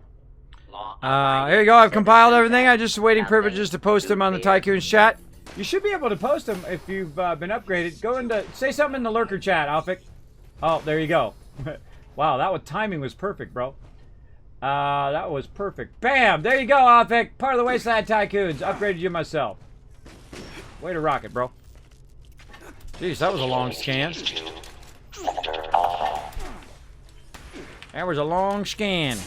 Here you go. I've compiled everything. I'm just waiting privileges to post them on the Tycoons chat. You should be able to post them if you've been upgraded. Go into say something in the lurker chat, Alphic. Oh, there you go. Wow, timing was perfect, bro. That was perfect. Bam! There you go, Alphic. Part of the Wasteland Tycoons. Upgraded you myself. Way to rock it, bro. Jeez, that was a long scan. That was a long scan.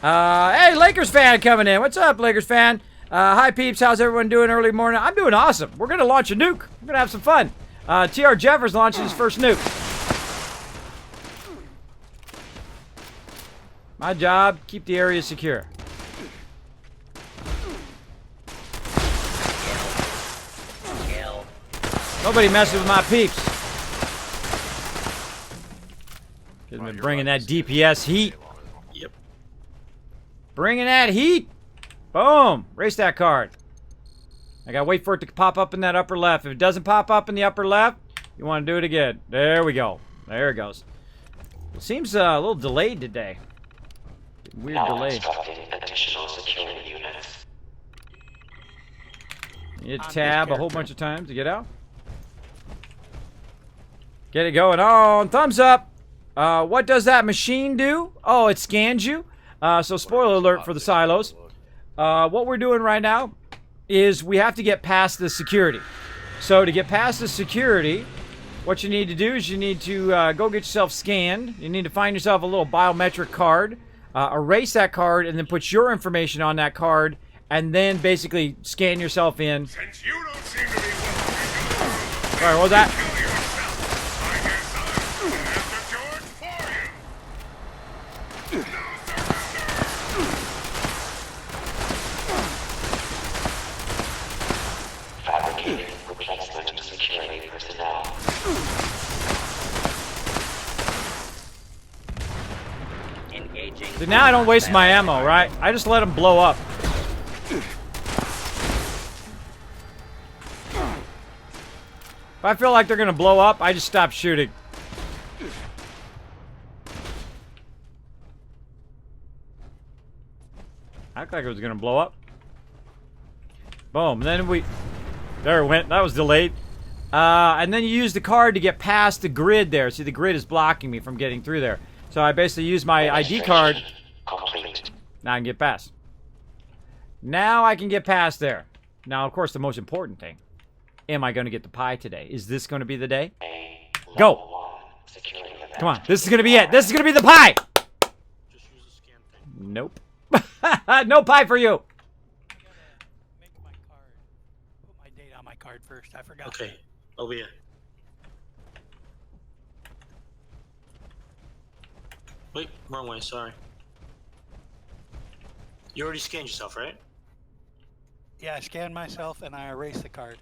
Hey, Lakers fan coming in. What's up, Lakers fan? Hi, peeps. How's everyone doing early morning? I'm doing awesome. We're going to launch a nuke. We're going to have some fun. T.R. Jeffers launching his first nuke. My job, keep the area secure. Nobody messes with my peeps. Because we're bringing that DPS heat. Yep. Bringing that heat. Boom. Race that card. I gotta wait for it to pop up in that upper left. If it doesn't pop up in the upper left, you want to do it again. There we go. There it goes. It seems a little delayed today. Weird delay. You hit tab a whole bunch of times to get out. Get it going on. Thumbs up. What does that machine do? Oh, it scans you. So spoiler alert for the silos. What we're doing right now is we have to get past the security. So to get past the security, what you need to do is you need to go get yourself scanned. You need to find yourself a little biometric card. Erase that card and then put your information on that card and then basically scan yourself in. Since you don't seem to be Sorry, what was that? Fabricating replacement security personnel. Engaging. So now I don't waste my ammo, right? I just let them blow up. If I feel like they're gonna blow up, I just stop shooting. Act like it was gonna blow up. Boom. Then there it went. That was delayed. And then you use the card to get past the grid there. See, the grid is blocking me from getting through there. So I basically use my ID card. Now I can get past. Now I can get past there. Now, of course, the most important thing. Am I going to get the pie today? Is this going to be the day? Go! Come on. This is going to be it. This is going to be the pie! Just use the scan thing. Nope. No pie for you. I gotta make my card. Put my date on my card first. I forgot. Okay. Over here. Wait, wrong way, sorry. You already scanned yourself, right? Yeah, I scanned myself and I erased the card.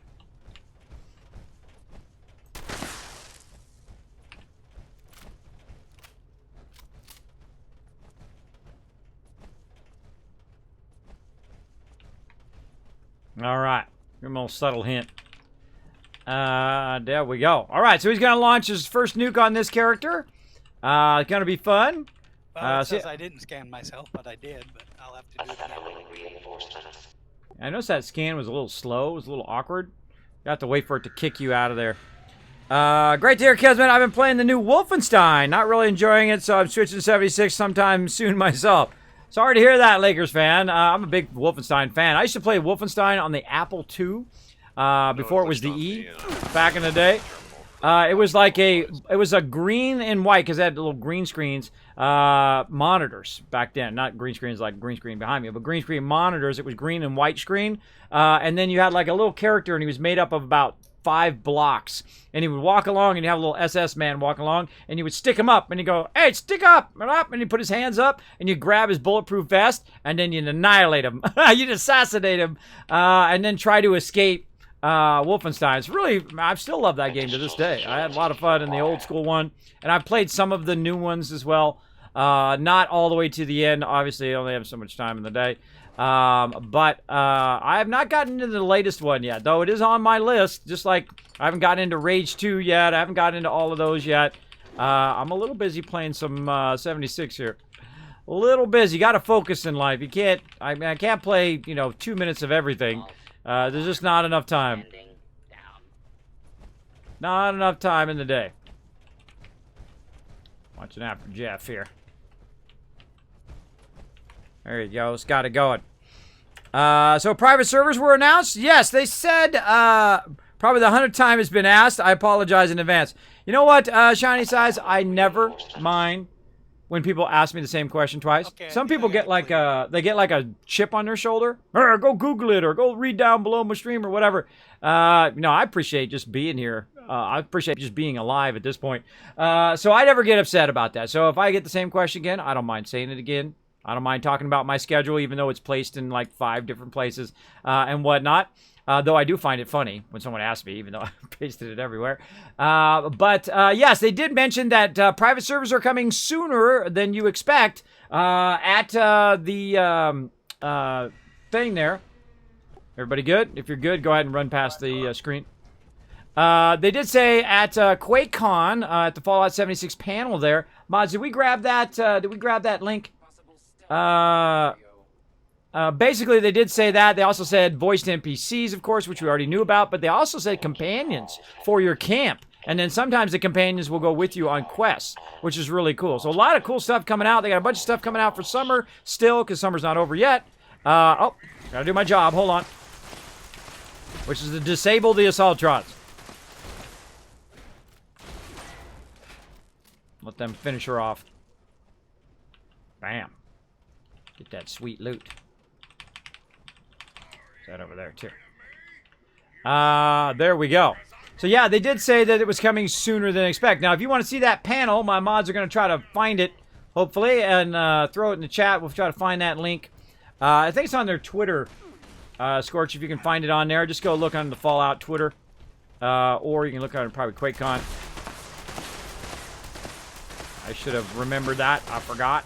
All right. Give him a little subtle hint. There we go. All right, so he's going to launch his first nuke on this character. It's going to be fun. Well, it so- says I didn't scan myself, but I did. But I'll have to do it again. Assembling reinforcements. I noticed that scan was a little slow. It was a little awkward. You have to wait for it to kick you out of there. Great to hear, Kismet. I've been playing the new Wolfenstein. Not really enjoying it, so I'm switching to 76 sometime soon myself. Sorry to hear that, Lakers fan. I'm a big Wolfenstein fan. I used to play Wolfenstein on the Apple II before it was the E back in the day. It was like it was a green and white because it had little green screens monitors back then. Not green screens like green screen behind me, but green screen monitors. It was green and white screen. And then you had like a little character, and he was made up of about 5 blocks. And he would walk along, and you have a little SS man walking along, and you would stick him up, and you go, hey, stick up, and you put his hands up, and you grab his bulletproof vest, and then you annihilate him. You'd assassinate him, and then try to escape Wolfenstein. It's really, I still love that game to this day. I had a lot of fun in the old school one, and I've played some of the new ones as well. Not all the way to the end. Obviously, I only have so much time in the day. But I have not gotten into the latest one yet, though it is on my list. Just like I haven't gotten into Rage 2 yet. I haven't gotten into all of those yet. I'm a little busy playing some 76 here. A little busy. Got to focus in life. You can't. I mean, I can't play 2 minutes of everything. There's just not enough time. Not enough time in the day. Watching out for Jeff here. There you go. It's got it going. So private servers were announced. Yes, they said probably the 100th time it's been asked. I apologize in advance. You know what, Shiny Size? I never mind when people ask me the same question twice. Okay, Some people get like a chip on their shoulder. Or go Google it or go read down below my stream or whatever. No, I appreciate just being here. I appreciate just being alive at this point. So I never get upset about that. So if I get the same question again, I don't mind saying it again. I don't mind talking about my schedule, even though it's placed in like 5 different places and whatnot. Though I do find it funny when someone asks me, even though I pasted it everywhere. But yes, they did mention that private servers are coming sooner than you expect at the thing there. Everybody good? If you're good, go ahead and run past the screen. They did say at QuakeCon, at the Fallout 76 panel there. Mods, did we grab that link? Basically, they did say that. They also said voiced NPCs, of course, which we already knew about, but they also said companions for your camp. And then sometimes the companions will go with you on quests, which is really cool. So a lot of cool stuff coming out. They got a bunch of stuff coming out for summer still, because summer's not over yet. Oh, gotta do my job. Hold on. Which is to disable the Assaultrons. Let them finish her off. Bam. Get that sweet loot. Is that over there, too? There we go. So, yeah, they did say that it was coming sooner than expected. Now, if you want to see that panel, my mods are going to try to find it, hopefully, and throw it in the chat. We'll try to find that link. I think it's on their Twitter, Scorch. If you can find it on there, just go look on the Fallout Twitter. Or you can look on probably QuakeCon. I should have remembered that. I forgot.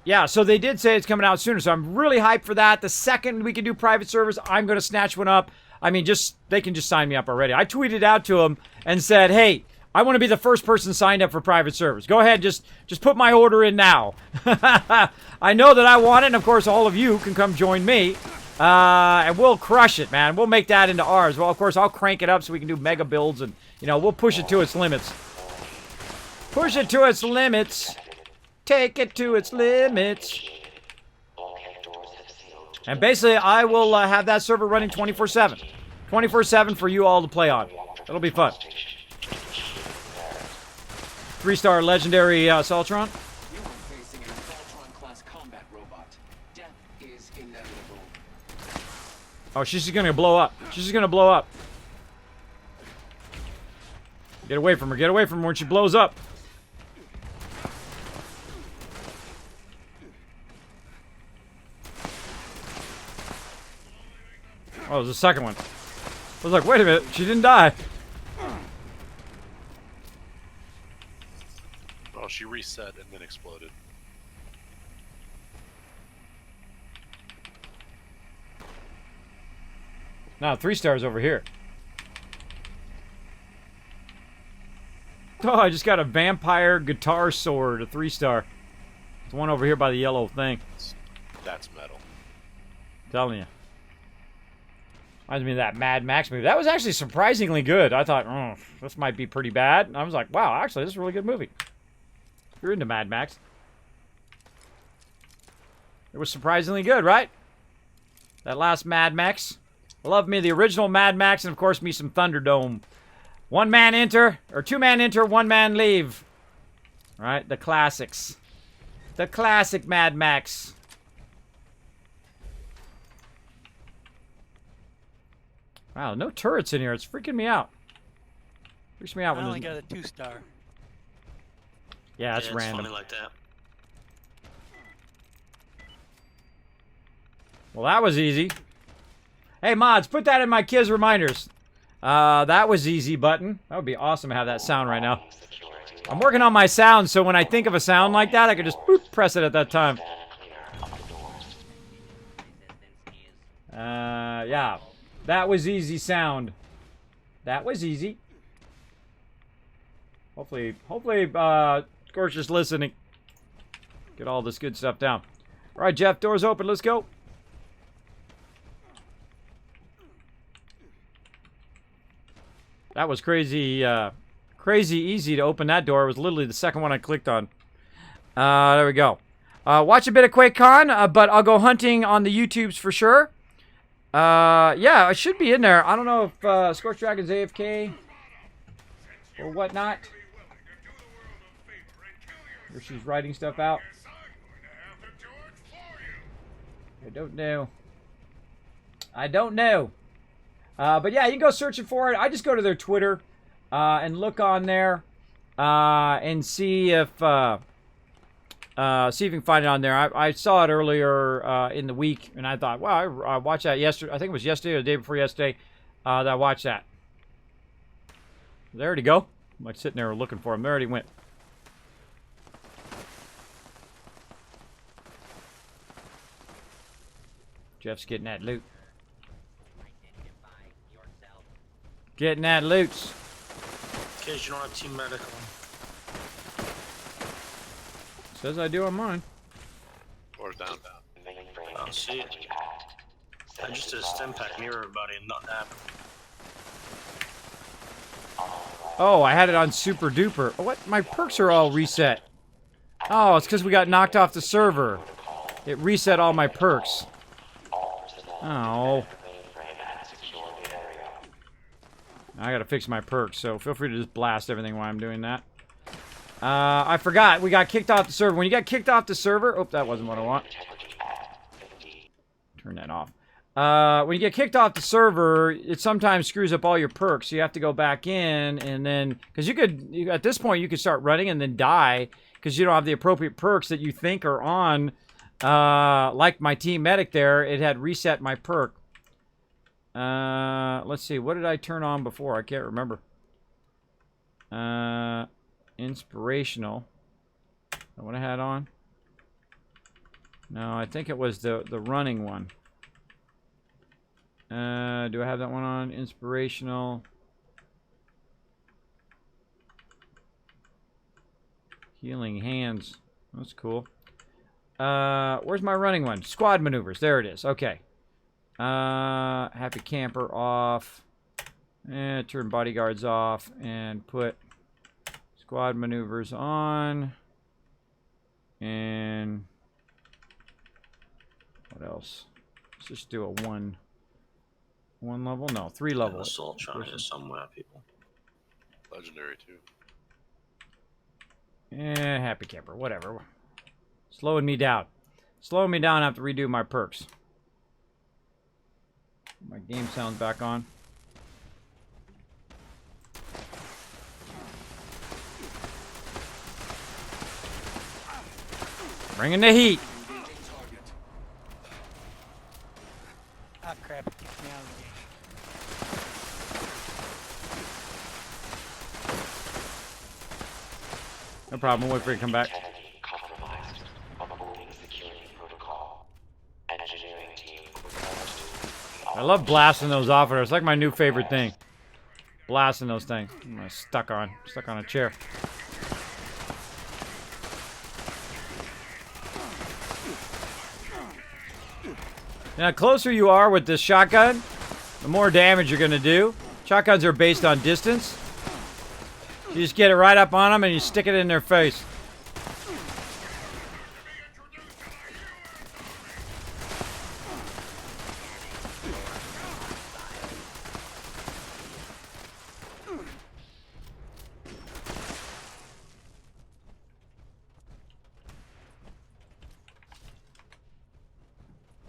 Yeah, so they did say it's coming out sooner, so I'm really hyped for that. The second we can do private servers, I'm going to snatch one up. I mean, they can just sign me up already. I tweeted out to them and said, hey, I want to be the first person signed up for private servers. Go ahead, just put my order in now. I know that I want it, and of course, all of you can come join me. And we'll crush it, man. We'll make that into ours. Well, of course, I'll crank it up so we can do mega builds, and, we'll push it to its limits. Push it to its limits. Take it to its limits. And basically, I will have that server running 24/7. 24/7 for you all to play on. It'll be fun. 3-star legendary Assaultron. You are facing an Assaultron-class combat robot. Death is inevitable. Oh, she's just gonna blow up. She's just gonna blow up. Get away from her. Get away from her when she blows up. Oh, there's a second one. I was like, wait a minute, she didn't die. Well, she reset and then exploded. No, 3 stars over here. Oh, I just got a vampire guitar sword, a 3-star. There's one over here by the yellow thing. That's metal. Telling you. Reminds me of that Mad Max movie. That was actually surprisingly good. I thought, oh, this might be pretty bad. And I was like, wow, actually, this is a really good movie. If you're into Mad Max. It was surprisingly good, right? That last Mad Max. I love me the original Mad Max, and of course me some Thunderdome. 1 man enter, or 2 man enter, 1 man leave. Right? The classics. The classic Mad Max. Wow, no turrets in here. It's freaking me out. Freaks me out I when only there's... got a 2-star. Yeah, that's It's random. funny like that. Well, that was easy. Hey, mods, put that in my kids' reminders. That was easy button. That would be awesome to have that sound right now. I'm working on my sound, so when I think of a sound like that, I can just boop, press it at that time. Yeah. That was easy sound. That was easy. Hopefully, Scorcher's listening. Get all this good stuff down. All right, Jeff, doors open. Let's go. That was crazy, crazy easy to open that door. It was literally the second one I clicked on. There we go. Watch a bit of QuakeCon, but I'll go hunting on the YouTubes for sure. Yeah, I should be in there. I don't know if Scorch Dragon's AFK or whatnot. Or she's writing stuff out. I don't know. I don't know. But yeah, you can go searching for it. I just go to their Twitter and look on there and see if you can find it on there. I saw it earlier in the week, and I thought, wow, I watched that yesterday. I think it was yesterday or the day before yesterday that I watched that. There to go. I'm like sitting there looking for him. There he went. Jeff's getting that loot. Getting that loot. In case you don't have Team Medic on. Says I do on mine. Or down. I don't see it. I just did a stem pack near everybody and nothing happened. Oh, I had it on super duper. What? My perks are all reset. Oh, it's because we got knocked off the server. It reset all my perks. Oh. I gotta fix my perks, so feel free to just blast everything while I'm doing that. I forgot, we got kicked off the server. When you got kicked off the server... Oh, that wasn't what I want. Turn that off. When you get kicked off the server, it sometimes screws up all your perks. So you have to go back in and then... Because you could... At this point, you could start running and then die because you don't have the appropriate perks that you think are on. Like my team medic there, it had reset my perk. Let's see. What did I turn on before? I can't remember. Inspirational. Is that what I had on? No, I think it was the running one. Do I have that one on? Inspirational. Healing hands. That's cool. Where's my running one? Squad maneuvers. There it is. Okay. Happy camper off. And turn bodyguards off and put squad maneuvers on. And what else? Let's just do a one level? No, 3 level. Assault trying to somewhere, people. Legendary too. Happy camper, whatever. Slowing me down. Slowing me down, I have to redo my perks. My game sound's back on. Bringing the heat. Ah, crap. It kicked me out of the game. No problem, we'll wait for you to come back. Compromised. Upholding security protocol. Engineering team reports. I love blasting those off there. It's like my new favorite thing. Blasting those things. I'm stuck on a chair. Now, the closer you are with this shotgun, the more damage you're going to do. Shotguns are based on distance. You just get it right up on them and you stick it in their face.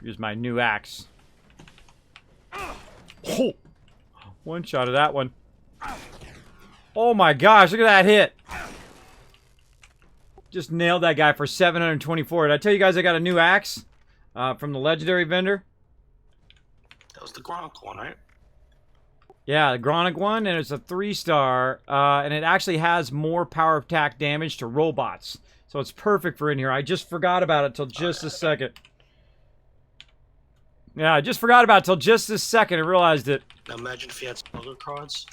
Use my new axe. Oh! One shot of that one. Oh my gosh, look at that hit. Just nailed that guy for 724. Did I tell you guys I got a new axe from the legendary vendor? That was the Gronk one, right? Yeah, the Gronic one, and it's a 3-star, and it actually has more power attack damage to robots. So it's perfect for in here. I just forgot about it till just a second. Yeah, I just forgot about it till just this second and realized it. Now imagine if you had smuggler cards.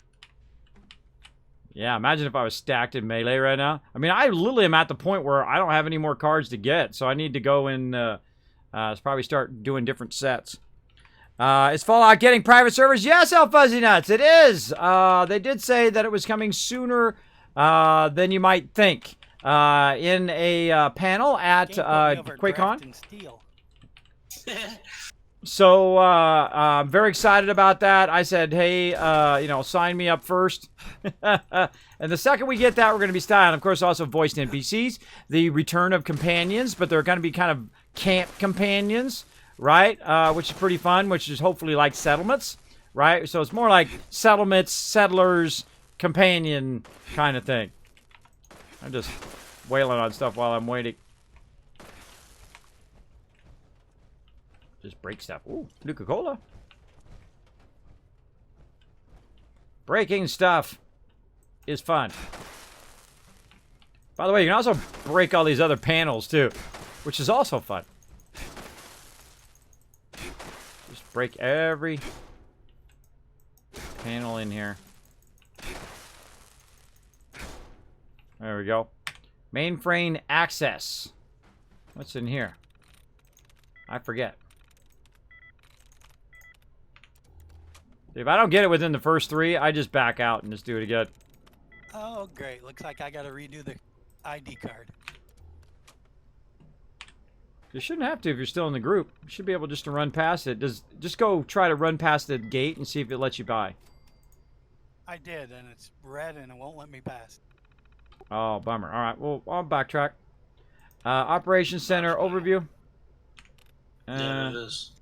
Yeah, imagine if I was stacked in melee right now. I mean, I literally am at the point where I don't have any more cards to get, so I need to go and probably start doing different sets. Is Fallout getting private servers? Yes, El Fuzzy Nuts, it is. They did say that it was coming sooner than you might think. In a panel at QuakeCon. So, I'm very excited about that. I said, hey, sign me up first. And the second we get that, we're going to be styling. Of course, also voiced NPCs. The return of companions, but they're going to be kind of camp companions, right? Which is pretty fun, which is hopefully like settlements, right? So it's more like settlements, settlers, companion kind of thing. I'm just wailing on stuff while I'm waiting. Just break stuff. Ooh, Nuka-Cola. Breaking stuff is fun. By the way, you can also break all these other panels too, which is also fun. Just break every panel in here. There we go. Mainframe access. What's in here? I forget. If I don't get it within the first 3, I just back out and just do it again. Oh, great. Looks like I gotta redo the ID card. You shouldn't have to if you're still in the group. You should be able just to run past it. Just go try to run past the gate and see if it lets you by. I did, and it's red and it won't let me pass. Oh, bummer. All right, well, I'll backtrack. Operations Center overview. Yeah, it is.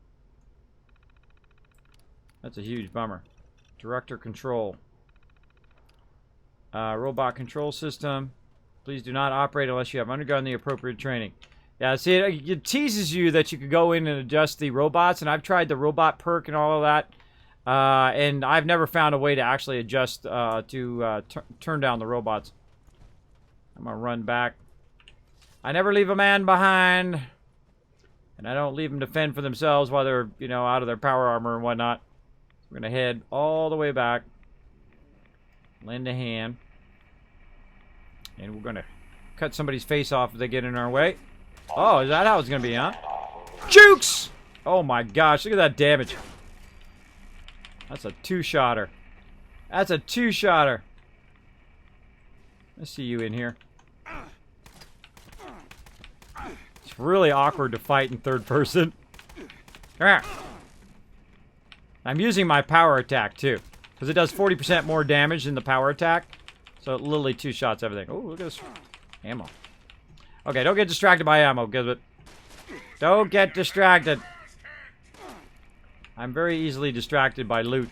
That's a huge bummer. Director control. Robot control system. Please do not operate unless you have undergone the appropriate training. Yeah, see, it teases you that you could go in and adjust the robots, and I've tried the robot perk and all of that, and I've never found a way to actually adjust to turn down the robots. I'm going to run back. I never leave a man behind, and I don't leave them to fend for themselves while they're, out of their power armor and whatnot. We're going to head all the way back. Lend a hand. And we're going to cut somebody's face off if they get in our way. Oh, is that how it's going to be, huh? Jukes! Oh my gosh, look at that damage. That's a 2-shotter. That's a 2-shotter. Let's see you in here. It's really awkward to fight in third person. Come here. I'm using my power attack, too. Because it does 40% more damage than the power attack. So it literally 2-shots everything. Oh, look at this. Ammo. Okay, don't get distracted by ammo, Kismet. Don't get distracted. I'm very easily distracted by loot.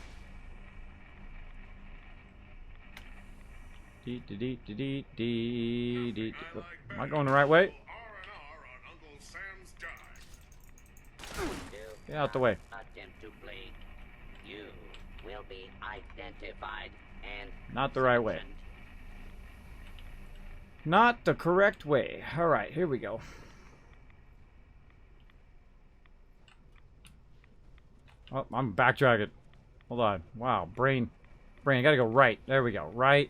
Am I going the right way? Get out the way. Attempt to blade. You will be identified and Not the right way. Not the correct way. Alright, here we go. Oh, I'm backtracking. Hold on. Wow, brain. I gotta go right. There we go. Right.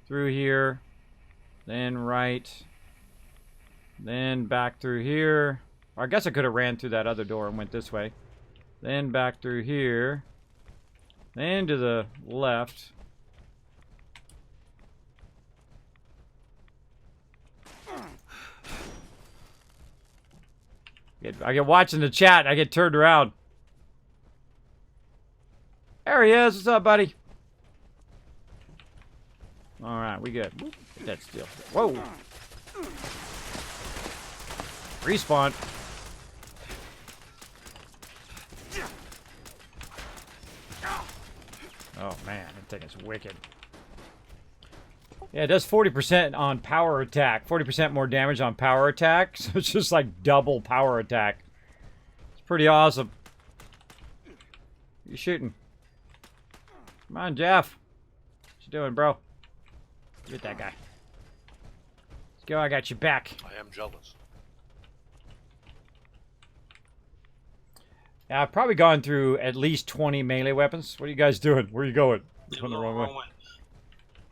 Through here. Then right. Then back through here. Or I guess I could have ran through that other door and went this way. Then back through here. Then to the left. I get watching the chat. I get turned around. There he is. What's up, buddy? All right, we good. Get that steel. Whoa. Respawn. Oh man, that thing is wicked. Yeah, it does 40% on power attack. 40% more damage on power attack. So it's just like double power attack. It's pretty awesome. You shooting? Come on, Jeff. What you doing, bro? Get that guy. Let's go. I got you back. I am jealous. Yeah, I've probably gone through at least 20 melee weapons. What are you guys doing? Where are you going? Going the wrong way.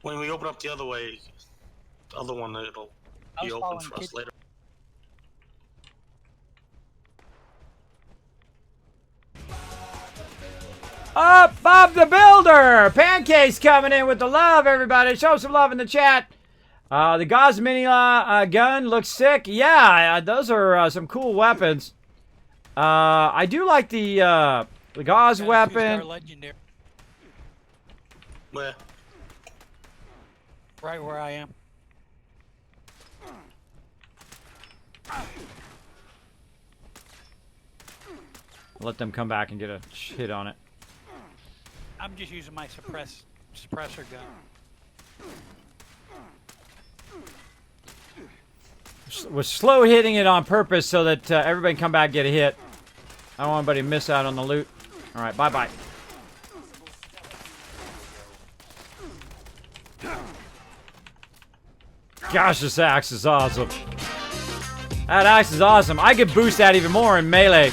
When we open up the other way, the other one, it'll be open for us later. Up, Bob the Builder! Pancake's coming in with the love, everybody. Show some love in the chat. The Gauss Mini gun looks sick. Yeah, those are some cool weapons. I do like the Gauss weapon. Legendary. Where? Right where I am. Let them come back and get a hit on it. I'm just using my suppressor gun. Was slow hitting it on purpose so that everybody can come back and get a hit. I don't want anybody to miss out on the loot. All right, bye-bye. Gosh, this axe is awesome. That axe is awesome. I could boost that even more in melee.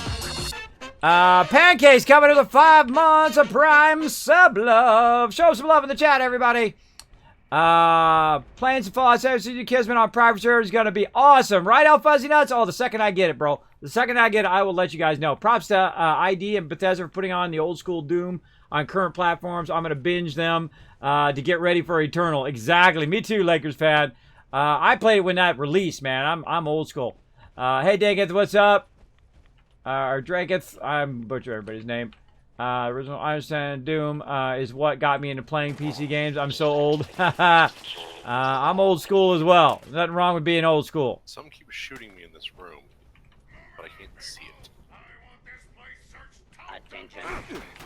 Pancake's coming to the 5 months of Prime sub love. Show some love in the chat, everybody. Playing some Fallout 7 Kismet on private server is going to be awesome. Right, Al Fuzzy Nuts? Oh, the second I get it, bro. The second I get it, I will let you guys know. Props to ID and Bethesda for putting on the old school Doom on current platforms. I'm going to binge them to get ready for Eternal. Exactly. Me too, Lakers fan. I played it when that released, man. I'm old school. Hey, Dageth, what's up? Or Draketh, I'm butchering everybody's name. Original Einstein Doom is what got me into playing PC games. I'm so old. I'm old school as well. Nothing wrong with being old school. Some keep shooting me in this room, but I can't see it. Attention,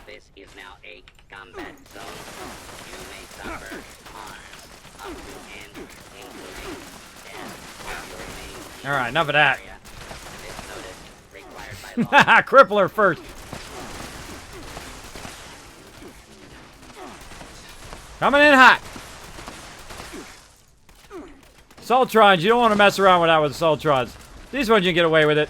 this is now a combat zone. You may suffer harm up to and including death. All right, enough of that. This notice required by law. Crippler first. Coming in hot. Sultrons, you don't want to mess around with that with the Sultrons. These ones you can get away with it.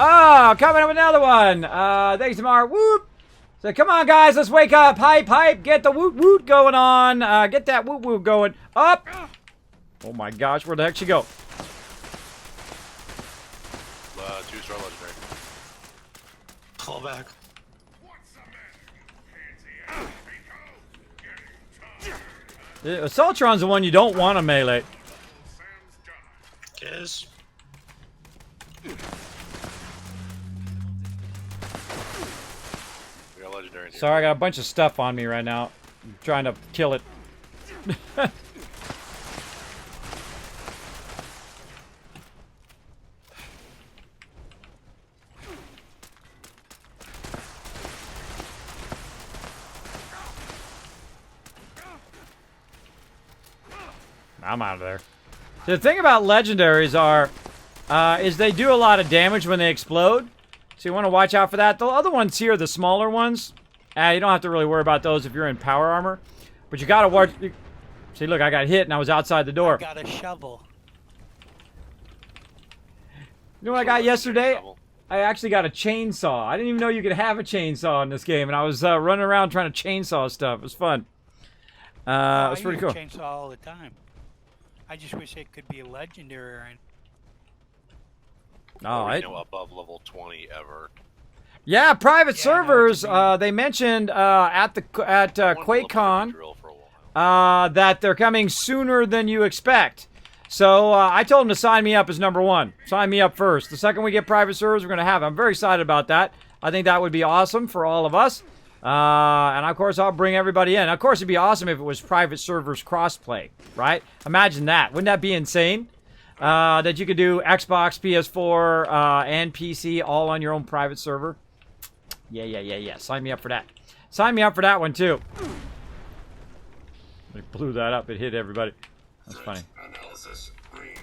Oh, coming up with another one. Thanks, Tamar. Whoop. So come on, guys, let's wake up. Hype, hype. Get the woot woot going on. Get that woot woot going. Up. Oh my gosh, where the heck she go? 2-star legendary. Fall back. The Sultron's the one you don't want to melee. Yes. We got legendary in here. Sorry, I got a bunch of stuff on me right now. I'm trying to kill it. I'm out of there. The thing about legendaries is they do a lot of damage when they explode. So you want to watch out for that. The other ones here, the smaller ones, you don't have to really worry about those if you're in power armor. But you got to watch. See, look, I got hit and I was outside the door. I got a shovel. You know what I got yesterday? I actually got a chainsaw. I didn't even know you could have a chainsaw in this game, and I was running around trying to chainsaw stuff. It was fun. It was pretty cool. I use chainsaw all the time. I just wish it could be a legendary. All right. No above level 20 ever. Yeah, private Yeah, I know what servers. you mean. They mentioned at QuakeCon that they're coming sooner than you expect. So I told them to sign me up as number one. Sign me up first. The second we get private servers, we're going to have it. I'm very excited about that. I think that would be awesome for all of us. And of course, I'll bring everybody in. Of course, it'd be awesome if it was private servers crossplay, right? Imagine that. Wouldn't that be insane? That you could do Xbox, PS4, and PC all on your own private server. Yeah. Sign me up for that. Sign me up for that one, too. They blew that up. It hit everybody. That's funny. Analysis green.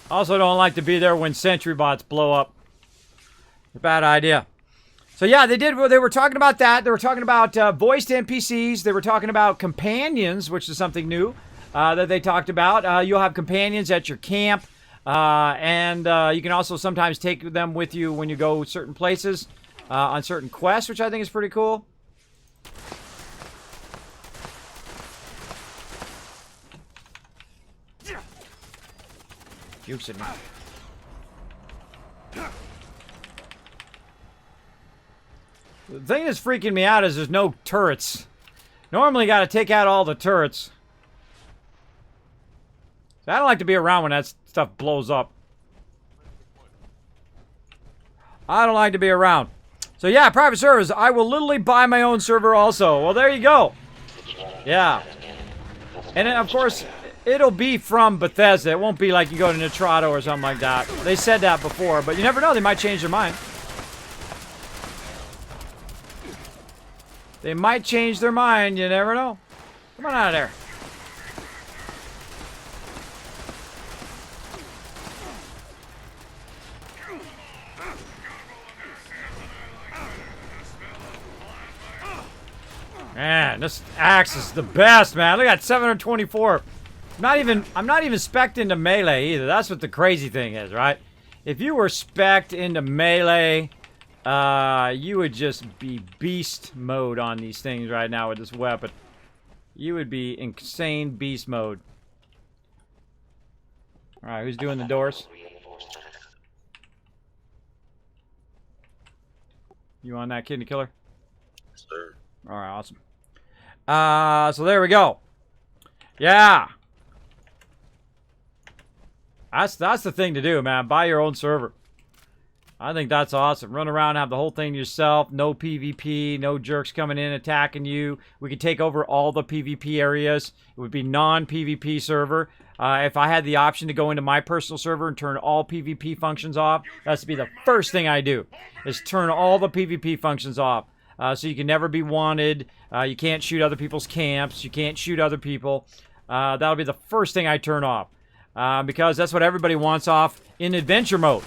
Also don't like to be there when sentry bots blow up. Bad idea. So yeah, they were talking about that. They were talking about voiced NPCs. They were talking about companions, which is something new that they talked about. You'll have companions at your camp. And you can also sometimes take them with you when you go certain places on certain quests, which I think is pretty cool. Juicing me. The thing that's freaking me out is there's no turrets. Normally you got to take out all the turrets. I don't like to be around when that stuff blows up. I don't like to be around. So yeah, private servers. I will literally buy my own server also. Well, there you go. Yeah. And then, of course, it'll be from Bethesda. It won't be like you go to Nitrado or something like that. They said that before, but you never know. They might change their mind. They might change their mind. You never know. Come on out of there. Man, this axe is the best, man. Look at 724. I'm not even spec'd into melee either. That's what the crazy thing is, right? If you were spec'd into melee, you would just be beast mode on these things right now with this weapon. You would be insane beast mode. Alright, who's doing the doors? You on that, Kidney Killer? Sir. Alright, awesome. So there we go. Yeah. That's the thing to do, man. Buy your own server. I think that's awesome. Run around, have the whole thing yourself. No PvP, no jerks coming in attacking you. We could take over all the PvP areas. It would be non-PvP server. If I had the option to go into my personal server and turn all PvP functions off, that's to be the first thing I do, is turn all the PvP functions off. So you can never be wanted. You can't shoot other people's camps. You can't shoot other people. That'll be the first thing I turn off. Because that's what everybody wants off in adventure mode.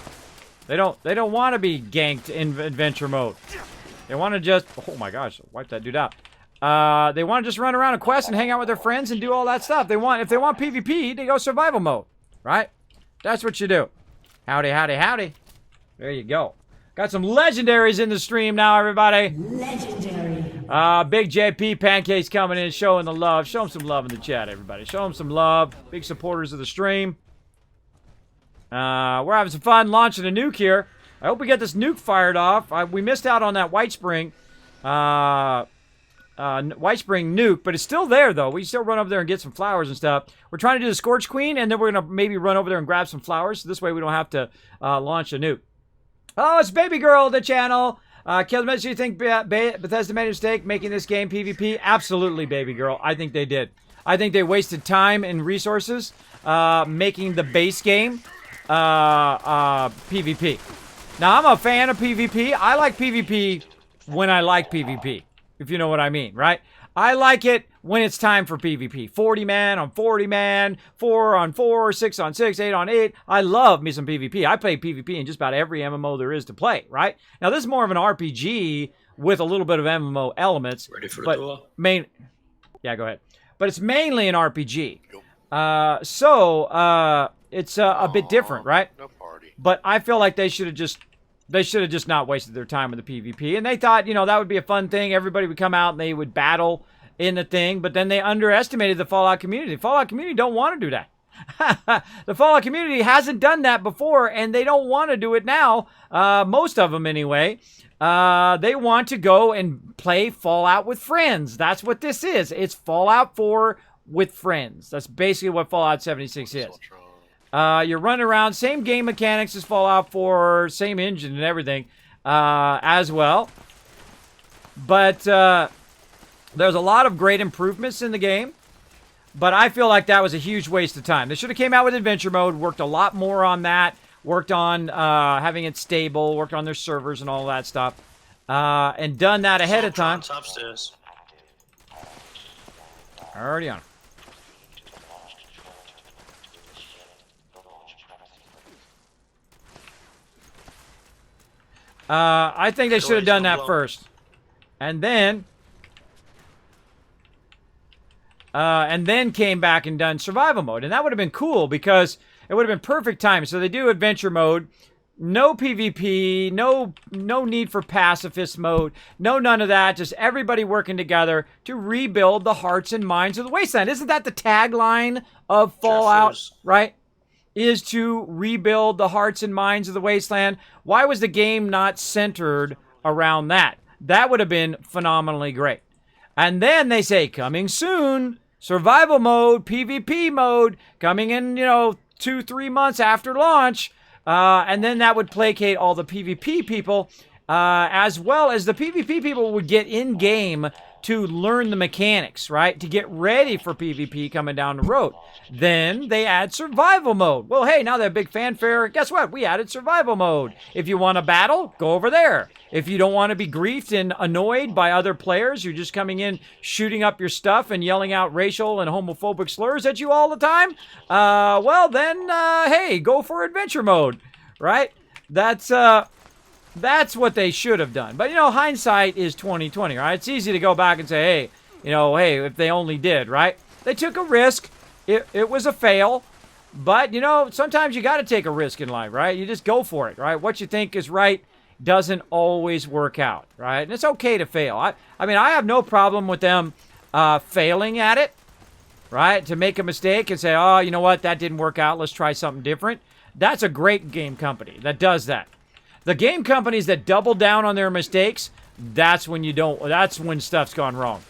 They don't want to be ganked in adventure mode. They want to just, oh my gosh, wipe that dude out. They want to just run around a quest and hang out with their friends and do all that stuff. If they want PvP, they go survival mode, right? That's what you do. Howdy, howdy, howdy. There you go. Got some legendaries in the stream now, everybody. Legendary. Big JP Pancakes coming in, showing the love. Show them some love in the chat, everybody. Show them some love. Big supporters of the stream. We're having some fun launching a nuke here. I hope we get this nuke fired off. We missed out on that White Spring nuke, but it's still there, though. We still run over there and get some flowers and stuff. We're trying to do the Scorch Queen, and then we're going to maybe run over there and grab some flowers. So this way we don't have to launch a nuke. Oh, it's Baby Girl, the channel. Kismet, do you think Bethesda made a mistake making this game PvP? Absolutely, Baby Girl. I think they did. I think they wasted time and resources making the base game PvP. Now, I'm a fan of PvP. I like PvP when I like PvP, if you know what I mean, right? I like it when it's time for PvP. 40 man on 40 man, 4 on 4, 6 on 6, 8 on 8. I love me some PvP. I play PvP in just about every MMO there is to play, right? Now, this is more of an RPG with a little bit of MMO elements. Ready for the but door? Yeah, go ahead. But it's mainly an RPG. Nope. It's a bit different, right? No party. But I feel like they should have just not wasted their time with the PvP. And they thought, that would be a fun thing. Everybody would come out and they would battle in the thing. But then they underestimated the Fallout community. The Fallout community don't want to do that. The Fallout community hasn't done that before, and they don't want to do it now. Most of them, anyway. They want to go and play Fallout with friends. That's what this is. It's Fallout 4 with friends. That's basically what Fallout 76 is. You're running around, same game mechanics as Fallout 4, same engine and everything as well. But there's a lot of great improvements in the game. But I feel like that was a huge waste of time. They should have came out with adventure mode, worked a lot more on that, worked on having it stable, worked on their servers and all that stuff, and done that ahead of time. Upstairs. Already on. I think they should have done that first. And then came back and done survival mode. And that would have been cool because it would have been perfect time. So they do adventure mode, no PvP, no need for pacifist mode, none of that. Just everybody working together to rebuild the hearts and minds of the wasteland. Isn't that the tagline of Fallout, right? Is to rebuild the hearts and minds of the wasteland. Why was the game not centered around that? That would have been phenomenally great. And then they say, coming soon, survival mode, PvP mode, coming in, 2-3 months after launch. And then that would placate all the PvP people, as well as the PvP people would get in-game to learn the mechanics, right? To get ready for PvP coming down the road. Then they add survival mode. Well, hey, now that big fanfare, guess what? We added survival mode. If you want to battle, go over there. If you don't want to be griefed and annoyed by other players, you're just coming in, shooting up your stuff and yelling out racial and homophobic slurs at you all the time, well, then, hey, go for adventure mode, right? That's what they should have done. But, hindsight is 20/20, right? It's easy to go back and say, hey, if they only did, right? They took a risk. It was a fail. But, sometimes you got to take a risk in life, right? You just go for it, right? What you think is right doesn't always work out, right? And it's okay to fail. I mean, I have no problem with them failing at it, right? To make a mistake and say, oh, you know what? That didn't work out. Let's try something different. That's a great game company that does that. The game companies that double down on their mistakes, that's when stuff's gone wrong.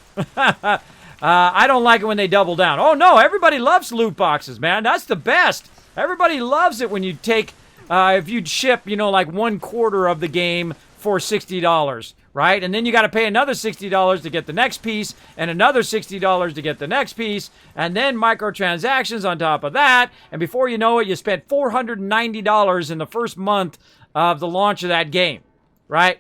I don't like it when they double down. Oh, no, everybody loves loot boxes, man. That's the best. Everybody loves it when you take, if you'd ship, like 1/4 of the game for $60, right? And then you got to pay another $60 to get the next piece, and another $60 to get the next piece, and then microtransactions on top of that. And before you know it, you spent $490 in the first month of the launch of that game, right?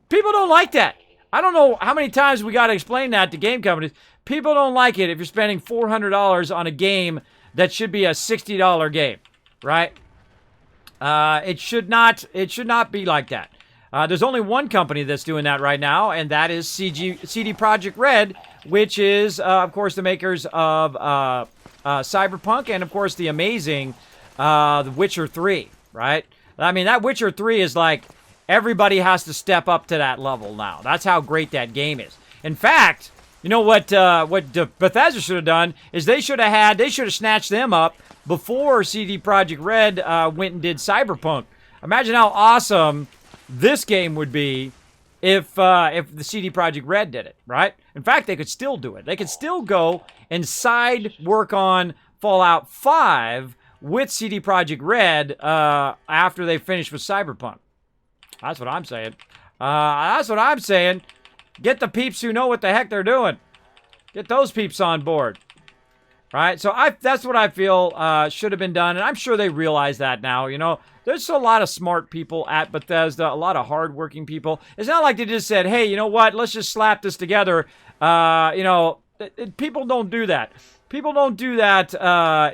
People don't like that. I don't know how many times we got to explain that to game companies. People don't like it if you're spending $400 on a game that should be a $60 game, right? It should not be like that. There's only one company that's doing that right now, and that is CD Projekt Red, which is, of course, the makers of Cyberpunk and, of course, the amazing The Witcher 3, right? I mean, that Witcher 3 is like, everybody has to step up to that level now. That's how great that game is. In fact, you know what Bethesda should have done is they should have snatched them up before CD Projekt Red went and did Cyberpunk. Imagine how awesome this game would be if the CD Projekt Red did it, right? In fact, they could still do it. They could still go and side work on Fallout 5 with CD Projekt Red after they finish with Cyberpunk. That's what I'm saying. Get the peeps who know what the heck they're doing. Get those peeps on board. Right? So that's what I feel should have been done. And I'm sure they realize that now. There's a lot of smart people at Bethesda, a lot of hardworking people. It's not like they just said, hey, you know what? Let's just slap this together. People don't do that. People don't do that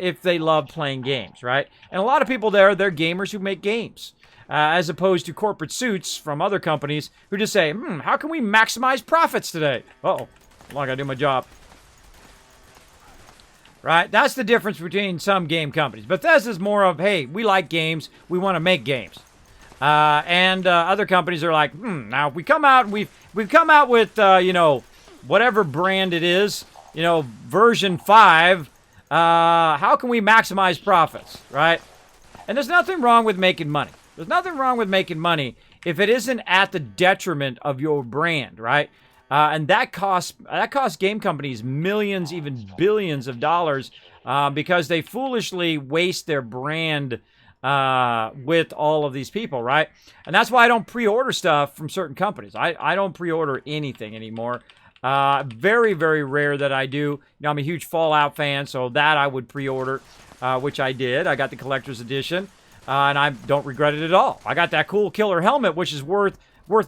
if they love playing games, right? And a lot of people there, they're gamers who make games. as opposed to corporate suits from other companies who just say, how can we maximize profits today? Uh-oh, well, I gotta do my job. Right? That's the difference between some game companies. Bethesda's more of, hey, we like games, we want to make games. And other companies are like, now if we come out, we've come out with, you know, whatever brand it is, you know, version 5, how can we maximize profits, right? And there's nothing wrong with making money. There's nothing wrong with making money if it isn't at the detriment of your brand, right? And that costs game companies millions, even billions of dollars because they foolishly waste their brand with all of these people, right? And that's why I don't pre-order stuff from certain companies. I don't pre-order anything anymore. Very, very rare that I do. You know, I'm a huge Fallout fan, so that I would pre-order, which I did. I got the collector's edition, and I don't regret it at all. I got that cool killer helmet, which is worth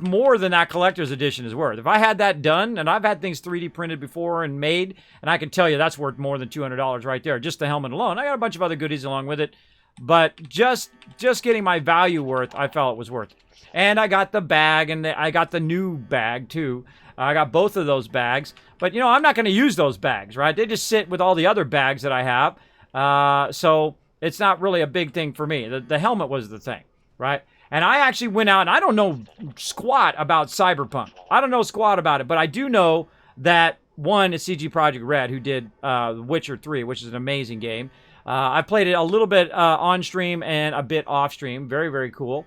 more than that collector's edition is worth. If I had that done, and I've had things 3D printed before and made, and I can tell you that's worth more than $200 right there, just the helmet alone. I got a bunch of other goodies along with it, but just getting my value worth, I felt it was worth it. And I got the bag, and I got the new bag too. I got both of those bags, but you know, I'm not going to use those bags, right? They just sit with all the other bags that I have, so it's not really a big thing for me. The helmet was the thing, right? And I actually went out, and I don't know squat about Cyberpunk. I don't know squat about it, but I do know that, one, it's CG Project Red, who did The Witcher 3, which is an amazing game. I played it a little bit on stream and a bit off stream. Very, very cool.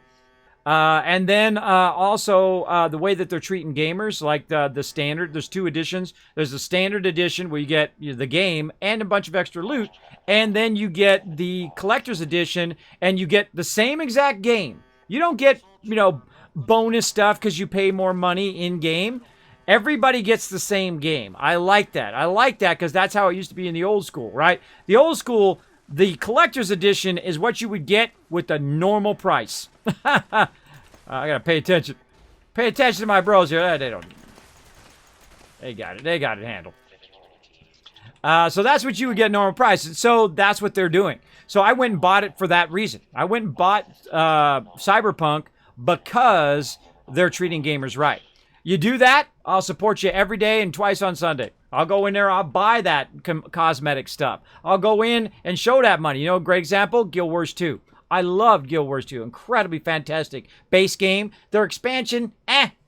And then also the way that they're treating gamers, like the standard. There's 2 editions. There's the standard edition where you get the game and a bunch of extra loot. And then you get the collector's edition, and you get the same exact game. You don't get, you know, bonus stuff because you pay more money in-game. Everybody gets the same game. I like that. I like that because that's how it used to be in the old school, right? The old school, the collector's edition is what you would get with the normal price. I gotta pay attention. Pay attention to my bros here. They don't. They got it. They got it handled. So that's what you would get normal price. So that's what they're doing. So I went and bought it for that reason. I went and bought Cyberpunk because they're treating gamers right. You do that, I'll support you every day and twice on Sunday. I'll go in there, I'll buy that cosmetic stuff. I'll go in and show that money. You know, a great example, Guild Wars 2. I loved Guild Wars 2. Incredibly fantastic base game. Their expansion,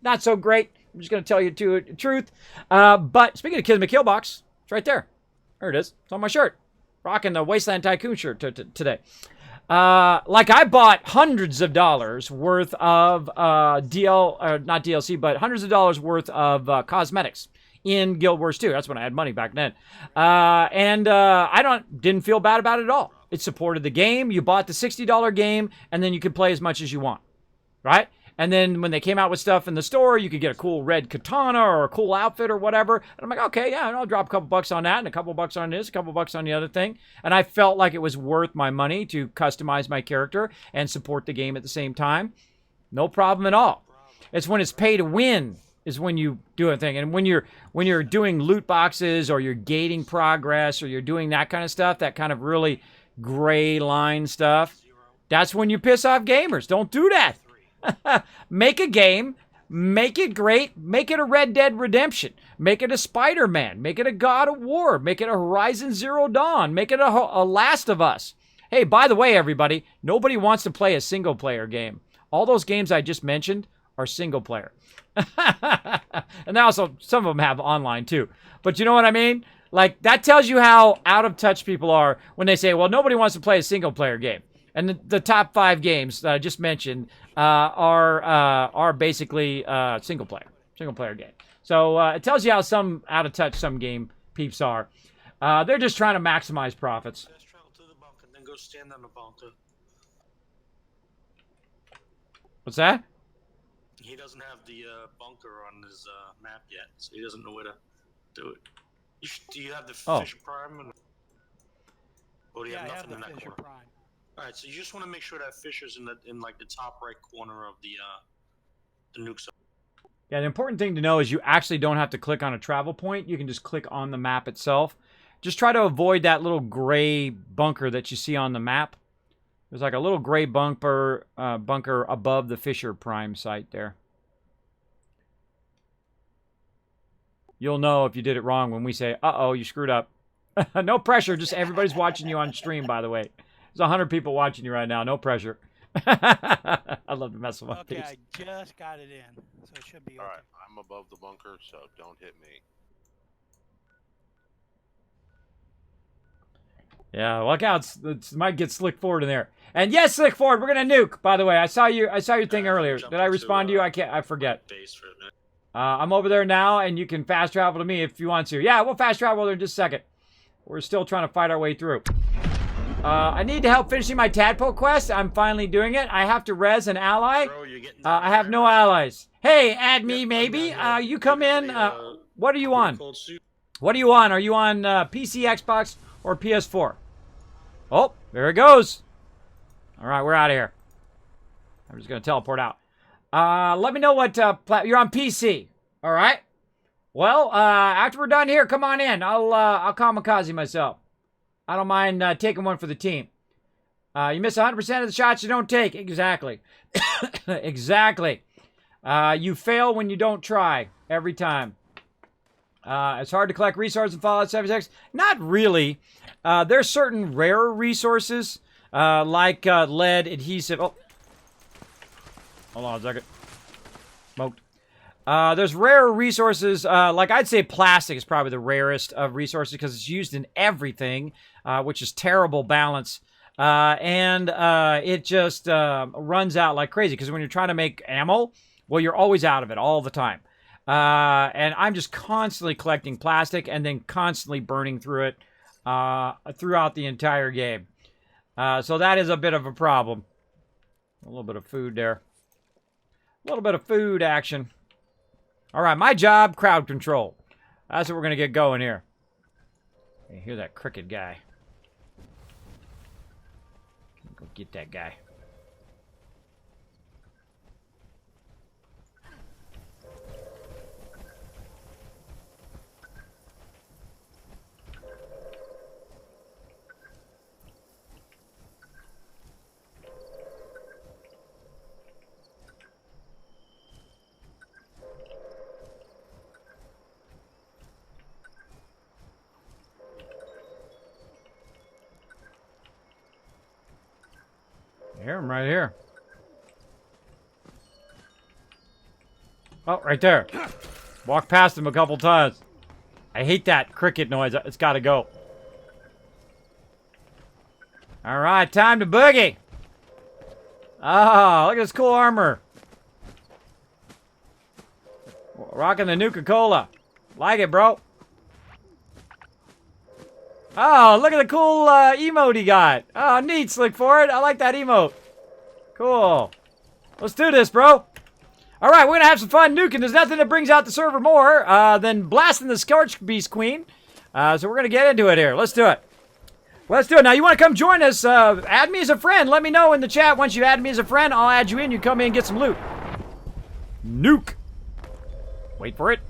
not so great. I'm just going to tell you the truth. But speaking of Kismet Killbox, it's right there. There it is. It's on my shirt. Rocking the Wasteland Tycoon shirt today. Like I bought hundreds of dollars worth of not DLC, but hundreds of dollars worth of cosmetics in Guild Wars 2. That's when I had money back then. And I didn't feel bad about it at all. It supported the game. You bought the $60 game, and then you could play as much as you want, right? And then when they came out with stuff in the store, you could get a cool red katana or a cool outfit or whatever. And I'm like, okay, yeah, I'll drop a couple bucks on that and a couple bucks on this, a couple bucks on the other thing. And I felt like it was worth my money to customize my character and support the game at the same time. No problem at all. It's when it's pay to win is when you do a thing. And when you're doing loot boxes or you're gating progress or you're doing that kind of stuff, that kind of really gray line stuff, that's when you piss off gamers. Don't do that. Make a game, make it great, make it a Red Dead Redemption, make it a Spider-Man, make it a God of War, make it a Horizon Zero Dawn, make it a Last of Us. Hey, by the way, everybody, nobody wants to play a single-player game. All those games I just mentioned are single-player. And also, some of them have online, too. But you know what I mean? Like, that tells you how out of touch people are when they say, well, nobody wants to play a single-player game. And the top 5 games that I just mentioned are basically single player game. So it tells you how out of touch some game peeps are. They're just trying to maximize profits. Let's travel to the bunker and then go stand on the bunker. What's that? He doesn't have the bunker on his map yet, so he doesn't know where to do it. Do you have the Fisher Prime? Or do you have I have nothing the in that Fisher corner? Prime. All right, so you just want to make sure that Fisher's in like the top right corner of the nuke zone. Yeah, the important thing to know is you actually don't have to click on a travel point. You can just click on the map itself. Just try to avoid that little gray bunker that you see on the map. There's like a little gray bunker above the Fisher Prime site there. You'll know if you did it wrong when we say, uh-oh, you screwed up. No pressure. Just everybody's watching you on stream, by the way. There's 100 people watching you right now. No pressure. I love to mess with my Okay, face. I just got it in, so it should be okay. All right, I'm above the bunker, so don't hit me. Yeah, look out. It might get Slick Ford in there. And yes, Slick Ford, we're going to nuke, by the way. I saw your thing earlier. jump Did I respond to into, you? I forget. Base for a minute. I'm over there now, and you can fast travel to me if you want to. Yeah, we'll fast travel there in just a second. We're still trying to fight our way through. I need to help finishing my tadpole quest. I'm finally doing it. I have to res an ally. Bro, you're getting I have no allies. Hey, add me Yep, maybe. I'm down here. You come in. What are you on? Cold soup. What are you on? Are you on PC, Xbox, or PS4? Oh, there it goes. All right, we're out of here. I'm just going to teleport out. Let me know what you're on PC. All right. Well, after we're done here, come on in. I'll kamikaze myself. I don't mind taking one for the team. You miss 100% of the shots you don't take. Exactly. Exactly. You fail when you don't try every time. It's hard to collect resources in Fallout 76. Not really. There's certain rare resources, like lead, adhesive. Oh, hold on a second. Smoked. There's rare resources, like I'd say plastic is probably the rarest of resources because it's used in everything, which is terrible balance. And it just runs out like crazy because when you're trying to make ammo, well, you're always out of it all the time. And I'm just constantly collecting plastic and then constantly burning through it throughout the entire game. So that is a bit of a problem. A little bit of food there. A little bit of food action. All right, my job, crowd control. That's what we're going to get going here. Hey, hear that cricket guy. Go get that guy. I hear him right here. Oh, right there. Walked past him a couple times. I hate that cricket noise. It's got to go. All right, time to boogie. Oh, look at this cool armor. Rocking the Nuka-Cola. Like it, bro. Oh, look at the cool emote he got. Oh, neat, Slick Ford. I like that emote. Cool. Let's do this, bro. All right, we're going to have some fun nuking. There's nothing that brings out the server more than blasting the Scorch Beast Queen. So we're going to get into it here. Let's do it. Let's do it. Now, you want to come join us? Add me as a friend. Let me know in the chat. Once you add me as a friend, I'll add you in. You come in and get some loot. Nuke. Wait for it.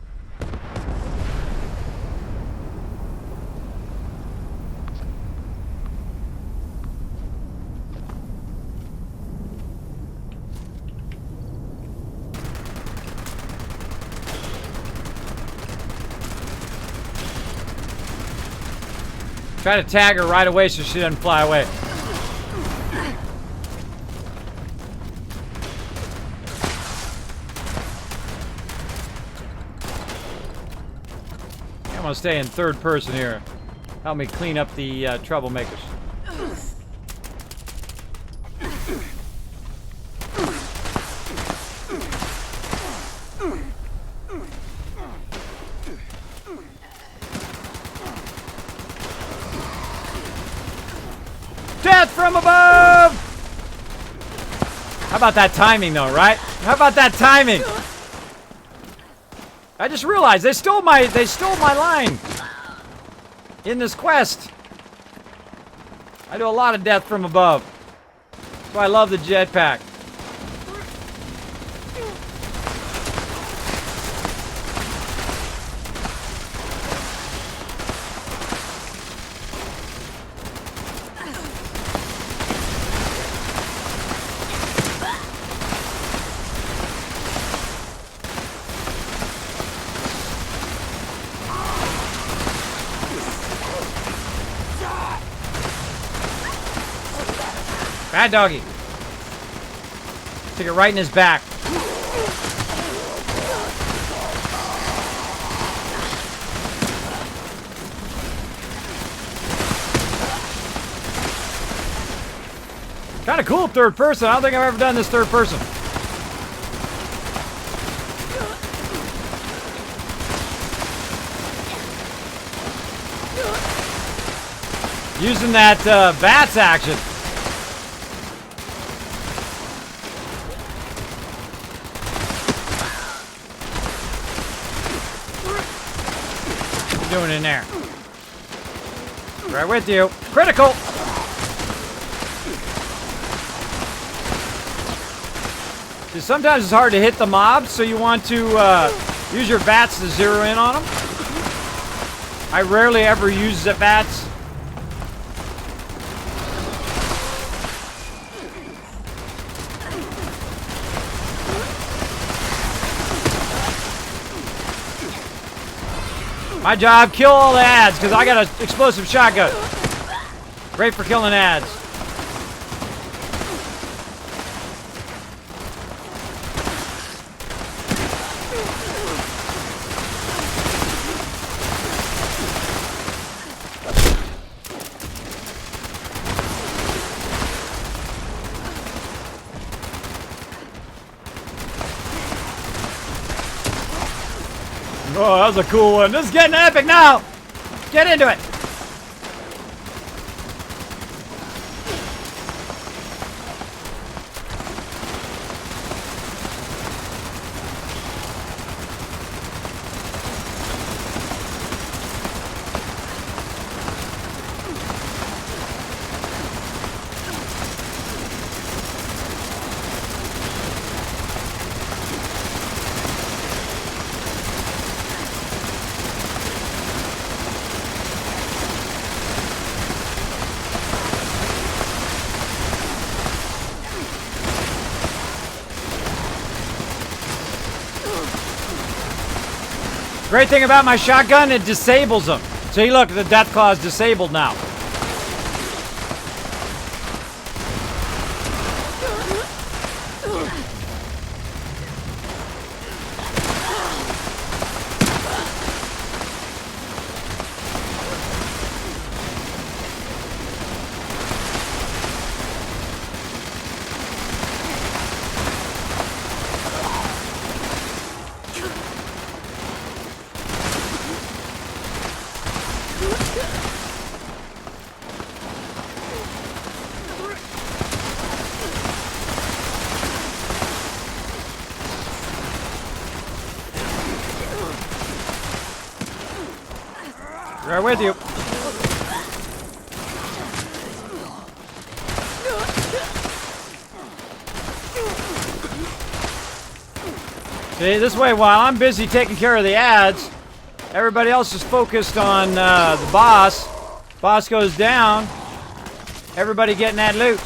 Try to tag her right away so she doesn't fly away. I'm gonna stay in third person here. Help me clean up the troublemakers. Death from above! How about that timing, though, right? How about that timing? I just realized they stole my line in this quest. I do a lot of death from above. That's why I love the jetpack. Bad doggy. Stick it right in his back. Kind of cool third person. I don't think I've ever done this third person. Using that bats action. What are you doing in there? Right with you. Critical. See, sometimes it's hard to hit the mobs, so you want to use your bats to zero in on them. I rarely ever use the bats. My job, kill all the ads, because I got an explosive shotgun. Great for killing ads. Oh, that was a cool one. This is getting epic now. Get into it. Great thing about my shotgun, it disables them. See, look, the death claw is disabled now. Right with you. See, this way, while I'm busy taking care of the ads, everybody else is focused on the boss. Boss goes down. Everybody getting that loot.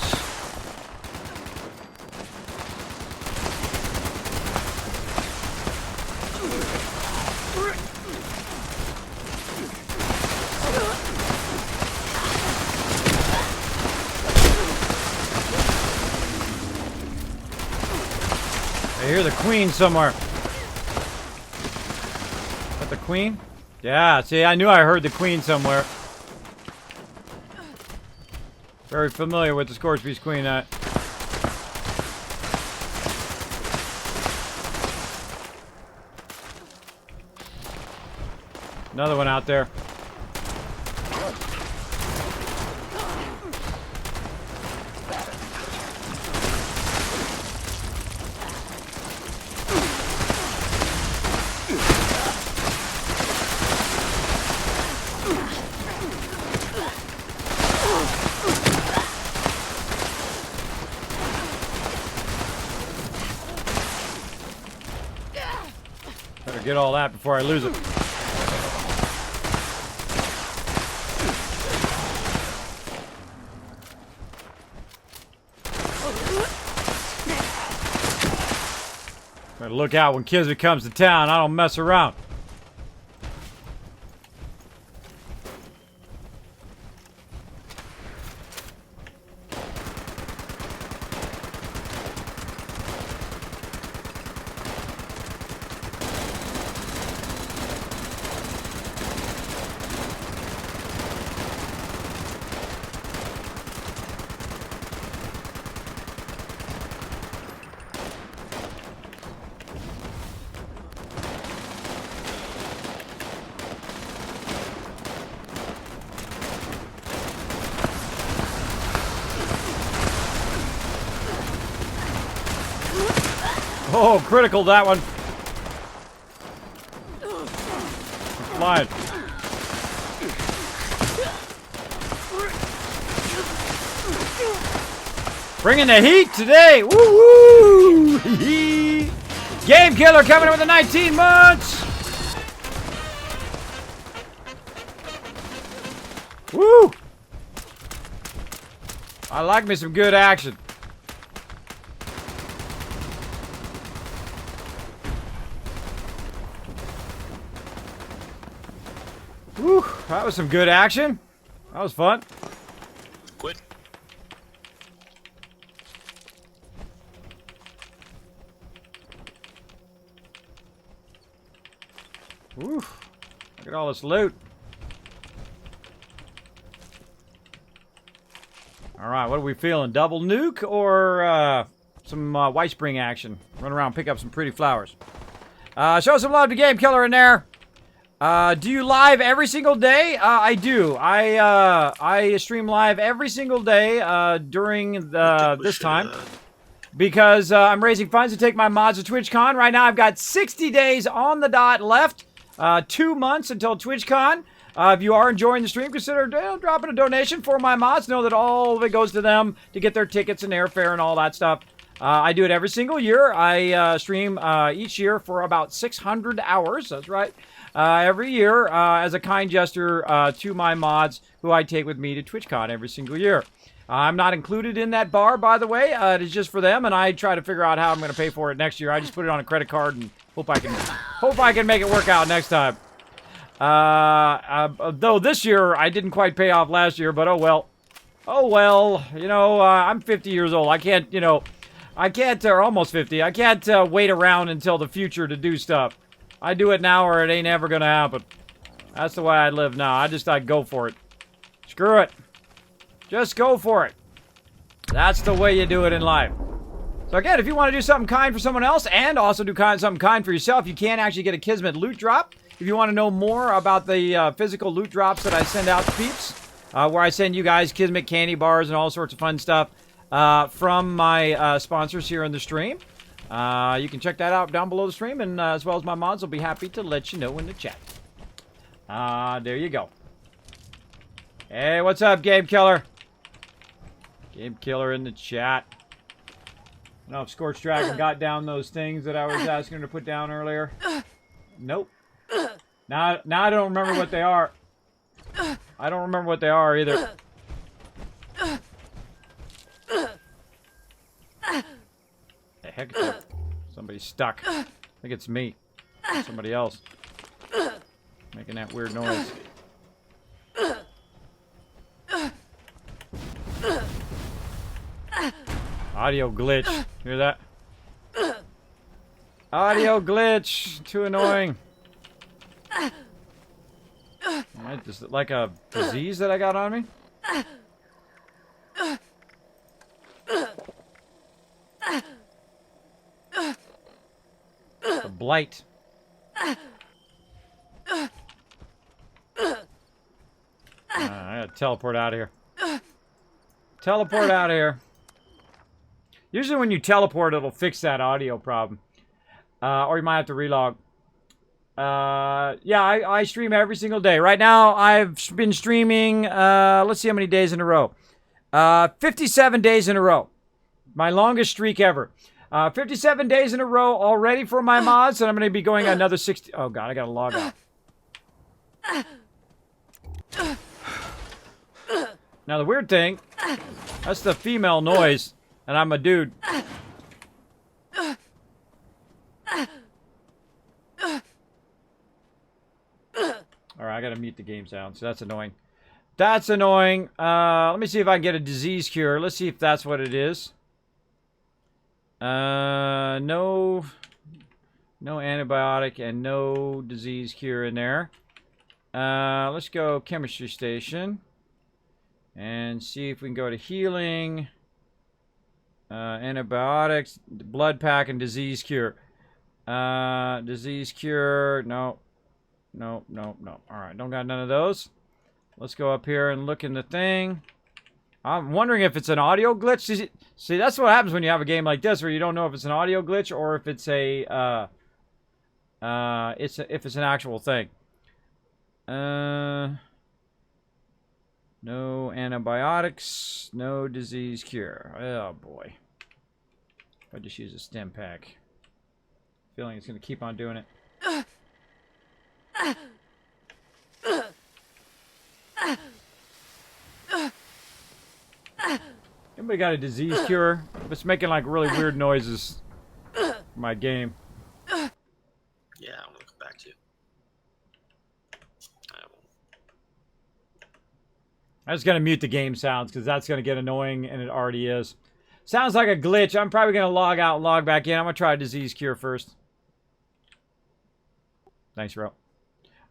I hear the queen somewhere. Is that the queen? Yeah, see, I knew I heard the queen somewhere. Very familiar with the Scorch-Beast queen. Another one out there. Better get all that before I lose it. Better look out when Kismet comes to town. I don't mess around. Oh, critical that one. Flying. Bringing the heat today. Woo woo! Game Killer coming in with the 19 months. Woo! I like me some good action. Woo! That was some good action. That was fun. Quit. Woo! Look at all this loot. All right, what are we feeling? Double nuke or some white spring action? Run around, pick up some pretty flowers. Show some love to Game Killer in there. Do you live every single day? I do. I stream live every single day during this time because I'm raising funds to take my mods to TwitchCon. Right now, I've got 60 days on the dot left. 2 months until TwitchCon. If you are enjoying the stream, consider dropping a donation for my mods. Know that all of it goes to them to get their tickets and airfare and all that stuff. I do it every single year. I stream each year for about 600 hours. That's right. Every year as a kind gesture to my mods who I take with me to TwitchCon every single year. I'm not included in that bar, by the way. It is just for them, and I try to figure out how I'm going to pay for it next year. I just put it on a credit card and hope I can make it work out next time. Though this year I didn't quite pay off last year, but oh well. Oh well. You know, I'm 50 years old. I can't, or almost 50. I can't wait around until the future to do stuff. I do it now or it ain't ever gonna happen. That's the way I live now. I go for it. Screw it. Just go for it. That's the way you do it in life. So again, if you want to do something kind for someone else and also do something kind for yourself, you can actually get a Kismet loot drop. If you want to know more about the physical loot drops that I send out to peeps, where I send you guys Kismet candy bars and all sorts of fun stuff from my sponsors here in the stream, you can check that out down below the stream, and as well as my mods will be happy to let you know in the chat. There you go. Hey, what's up, Game Killer? Game Killer in the chat. I don't know if Scorched Dragon got down those things that I was asking her to put down earlier. Nope. Now I don't remember what they are. I don't remember what they are either. The heck is that? Somebody's stuck. I think it's me. Or somebody else. Making that weird noise. Audio glitch. Hear that? Audio glitch. Too annoying. Is it like a disease that I got on me? A blight. I gotta teleport out of here. Teleport out of here. Usually when you teleport, it'll fix that audio problem. Or you might have to relog. Yeah, I stream every single day. Right now, I've been streaming, let's see how many days in a row. 57 days in a row. My longest streak ever. 57 days in a row already for my mods, and I'm going to be going another 60... Oh, God, I got to log out. Now, the weird thing, that's the female noise, and I'm a dude. Alright, I gotta mute the game sound, so that's annoying. That's annoying. Let me see if I can get a disease cure. Let's see if that's what it is. No antibiotic and no disease cure in there. Let's go chemistry station. And see if we can go to healing. Antibiotics, blood pack, and disease cure. Disease cure, no. No. Alright, don't got none of those. Let's go up here and look in the thing. I'm wondering if it's an audio glitch. See, that's what happens when you have a game like this, where you don't know if it's an audio glitch or if it's if it's an actual thing. No antibiotics, no disease cure. Oh boy. I just use a stim pack. Feeling it's gonna keep on doing it. Anybody got a disease cure? It's making like really weird noises for my game. Yeah, I'm gonna come back to you. I just gotta mute the game sounds because that's gonna get annoying, and it already is. Sounds like a glitch. I'm probably gonna log out and log back in. I'm gonna try a disease cure first. Thanks, bro.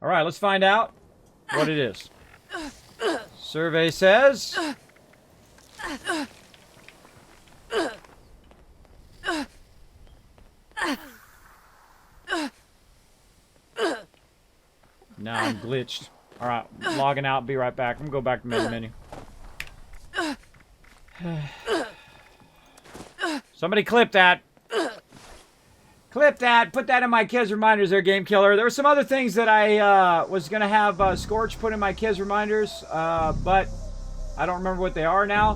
All right, let's find out what it is. Survey says. Now I'm glitched. All right, logging out. Be right back. I'm gonna go back to main menu. Somebody clip that. Clip that. Put that in my kids' reminders there, Game Killer. There were some other things that I was going to have Scorch put in my kids' reminders, but I don't remember what they are now.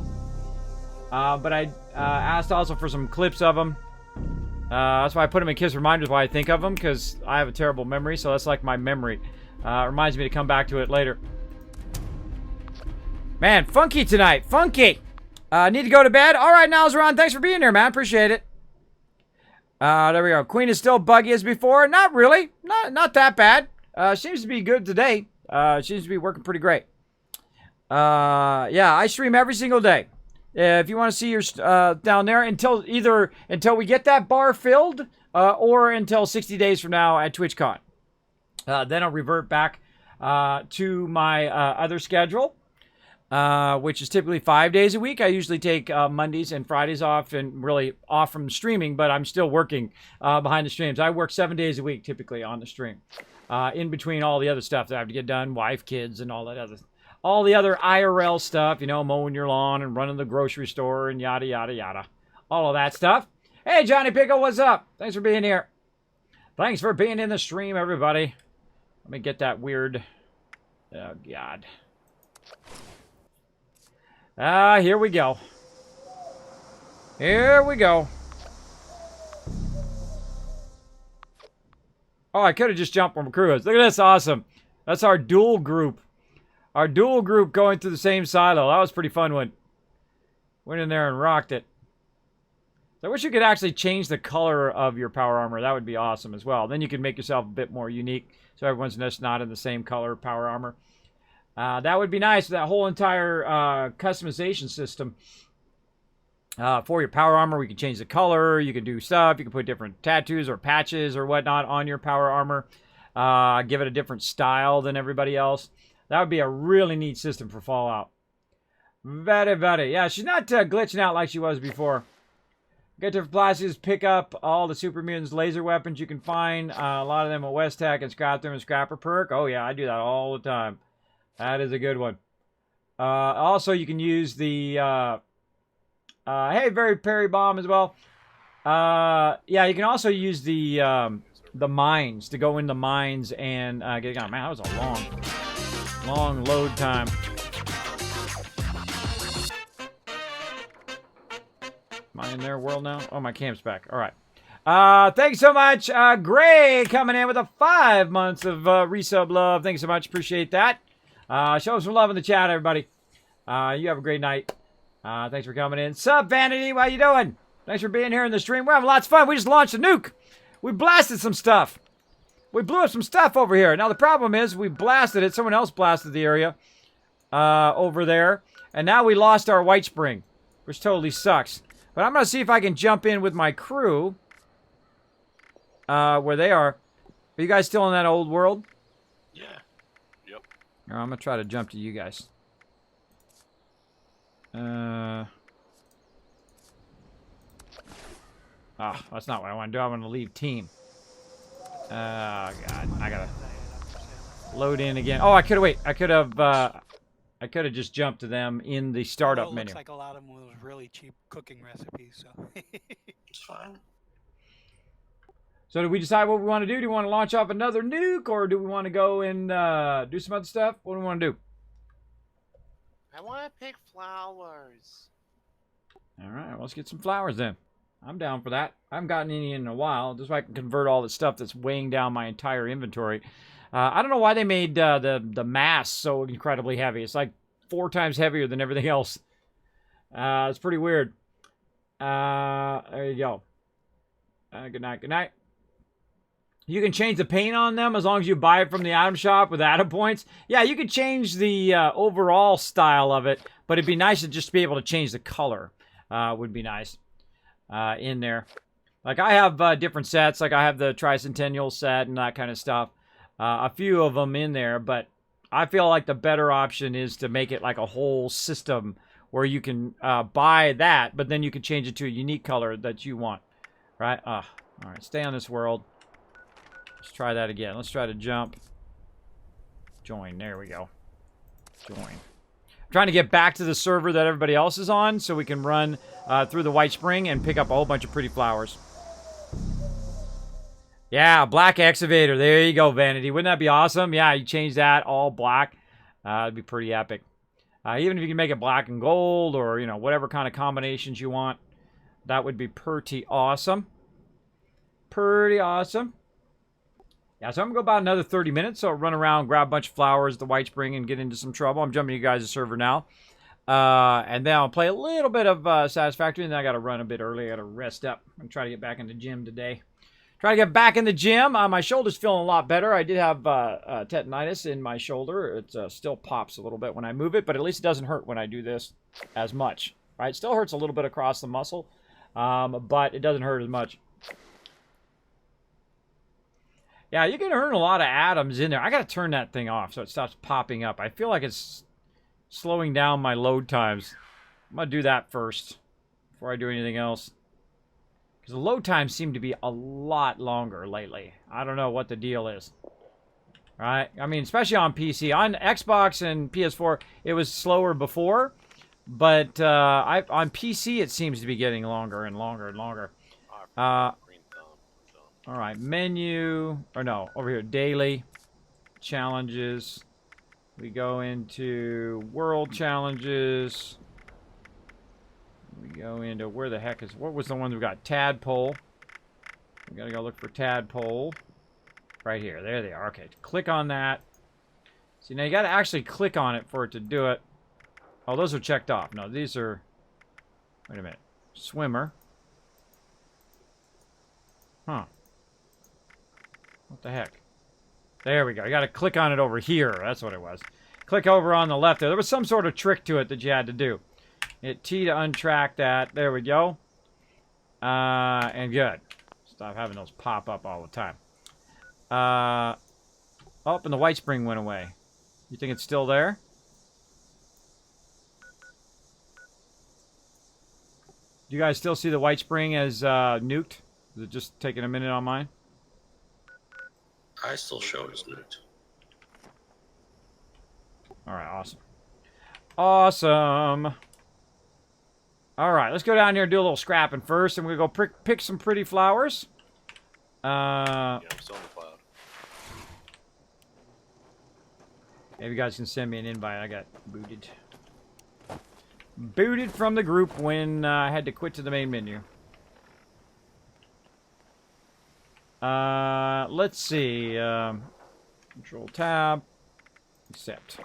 But I asked also for some clips of them. That's why I put them in kids' reminders while I think of them, because I have a terrible memory, so that's like my memory. Reminds me to come back to it later. Man, funky tonight. Funky. Need to go to bed? All right, Nalzron, thanks for being here, man. Appreciate it. There we go. Queen is still buggy as before. Not really. Not that bad. Seems to be good today. Seems to be working pretty great. Yeah, I stream every single day. If you want to see your down there until we get that bar filled, or until 60 days from now at TwitchCon. Then I'll revert back to my other schedule. Which is typically 5 days a week. I usually take Mondays and Fridays off, and really off from streaming, but I'm still working behind the streams. I work 7 days a week typically on the stream, in between all the other stuff that I have to get done, wife, kids, and all the other IRL stuff, you know, mowing your lawn and running the grocery store and yada, yada, yada. All of that stuff. Hey, Johnny Pickle, what's up? Thanks for being here. Thanks for being in the stream, everybody. Let me get that weird... Oh, God. Here we go. Here we go. Oh, I could have just jumped from Cruise. Look at this, awesome. That's our dual group. Our dual group going through the same silo. That was a pretty fun one. Went in there and rocked it. So I wish you could actually change the color of your power armor. That would be awesome as well. Then you can make yourself a bit more unique, so everyone's just not in the same color power armor. That would be nice, that whole entire customization system for your power armor. We can change the color, you can do stuff, you can put different tattoos or patches or whatnot on your power armor. Give it a different style than everybody else. That would be a really neat system for Fallout. Very, very. Yeah, she's not glitching out like she was before. Get to places, pick up all the Super Mutants laser weapons you can find. A lot of them at West Tech, and scrap them in Scrapper Perk. Oh yeah, I do that all the time. That is a good one. Also, you can use the, hey, Very Perry Bomb as well. Yeah, you can also use the mines, to go in the mines and get gun. Man, that was a long load time. Am I in their world now? Oh, my camp's back. All right. Thanks so much, Gray, coming in with 5 months of resub love. Thanks so much. Appreciate that. Show us some love in the chat, everybody. You have a great night. Thanks for coming in. Sup, Vanity? How you doing? Thanks for being here in the stream. We're having lots of fun. We just launched a nuke. We blasted some stuff. We blew up some stuff over here. Now, the problem is we blasted it. Someone else blasted the area over there. And now we lost our White Spring, which totally sucks. But I'm going to see if I can jump in with my crew where they are. Are you guys still in that old world? Yeah. Yep. I'm going to try to jump to you guys. That's not what I want to do. I want to leave team. Oh, God. I got to load in again. Oh, I could have, wait. I could have, I could have just jumped to them in the startup Although it menu. looks like a lot of them was really cheap cooking recipes. So It's fine. So did we decide what we want to do? Do we want to launch off another nuke, or do we want to go and do some other stuff? What do we want to do? I want to pick flowers. All right, well, let's get some flowers then. I'm down for that. I haven't gotten any in a while, just so I can convert all the stuff that's weighing down my entire inventory. I don't know why they made the mass so incredibly heavy. It's like 4 times heavier than everything else. It's pretty weird. There you go. Good night, good night. You can change the paint on them as long as you buy it from the item shop with item points. Yeah, you could change the overall style of it, but it'd be nice to just be able to change the color. Would be nice in there. Like I have different sets. Like I have the Tricentennial set and that kind of stuff. A few of them in there, but I feel like the better option is to make it like a whole system where you can buy that, but then you can change it to a unique color that you want. Right? All right, stay on this world. Let's try that again. Let's try to jump. Join. There we go. Join. I'm trying to get back to the server that everybody else is on so we can run through the White Spring and pick up a whole bunch of pretty flowers. Yeah, black excavator. There you go, Vanity. Wouldn't that be awesome? Yeah, you change that all black. It'd be pretty epic. Even if you can make it black and gold or, you know, whatever kind of combinations you want, that would be pretty awesome. Pretty awesome. Yeah, so I'm going to go about another 30 minutes. So I'll run around, grab a bunch of flowers at the White Spring, and get into some trouble. I'm jumping you guys' server now. And then I'll play a little bit of Satisfactory, and then I got to run a bit early. I got to rest up and try to get back in the gym today. Try to get back in the gym. My shoulder's feeling a lot better. I did have tendinitis in my shoulder. It still pops a little bit when I move it, but at least it doesn't hurt when I do this as much. Right? It still hurts a little bit across the muscle, but it doesn't hurt as much. Yeah, you can earn a lot of atoms in there. I got to turn that thing off so it stops popping up. I feel like it's slowing down my load times. I'm going to do that first before I do anything else. Because the load times seem to be a lot longer lately. I don't know what the deal is. Right? I mean, especially on PC. On Xbox and PS4, it was slower before. But on PC, it seems to be getting longer and longer and longer. All right, menu, or no, over here, daily challenges. We go into world challenges. We go into, where the heck is, what was the one we got? Tadpole. We gotta go look for Tadpole. Right here, there they are. Okay, click on that. See, now you gotta actually click on it for it to do it. Oh, those are checked off. No, these are, wait a minute. Swimmer. Huh. What the heck? There we go. You got to click on it over here. That's what it was. Click over on the left there. There was some sort of trick to it that you had to do. Hit T to untrack that. There we go. And good. Stop having those pop up all the time. Oh, and the White Spring went away. You think it's still there? Do you guys still see the White Spring as nuked? Is it just taking a minute on mine? I still show it as nuked. Alright, awesome. Awesome! Alright, let's go down here and do a little scrapping first, and we're going to go pick some pretty flowers. Yeah, I'm still on the cloud. Maybe you guys can send me an invite. I got booted. Booted from the group when I had to quit to the main menu. Let's see. Control tab. Accept.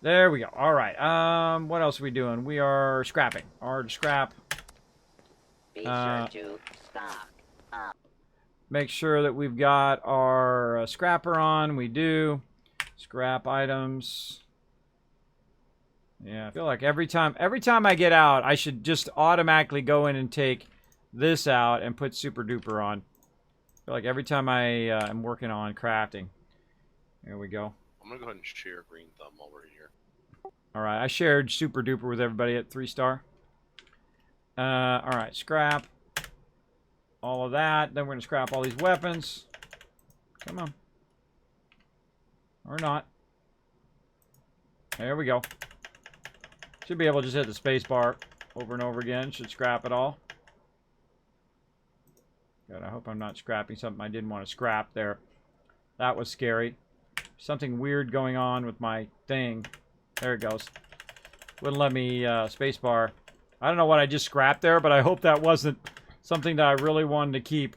There we go. All right. What else are we doing? We are scrapping. R scrap. Be sure to stock up. Make sure that we've got our scrapper on. We do. Scrap items. Yeah, I feel like every time I get out, I should just automatically go in and take this out and put Super Duper on. I feel like every time I am working on crafting. There we go. I'm gonna go ahead and share Green Thumb while we're here. Alright, I shared Super Duper with everybody at 3-star. Alright, scrap. All of that. Then we're going to scrap all these weapons. Come on. Or not. There we go. Should be able to just hit the space bar over and over again. Should scrap it all. God, I hope I'm not scrapping something I didn't want to scrap there. That was scary. Something weird going on with my thing. There it goes. Wouldn't let me space bar. I don't know what I just scrapped there, but I hope that wasn't something that I really wanted to keep.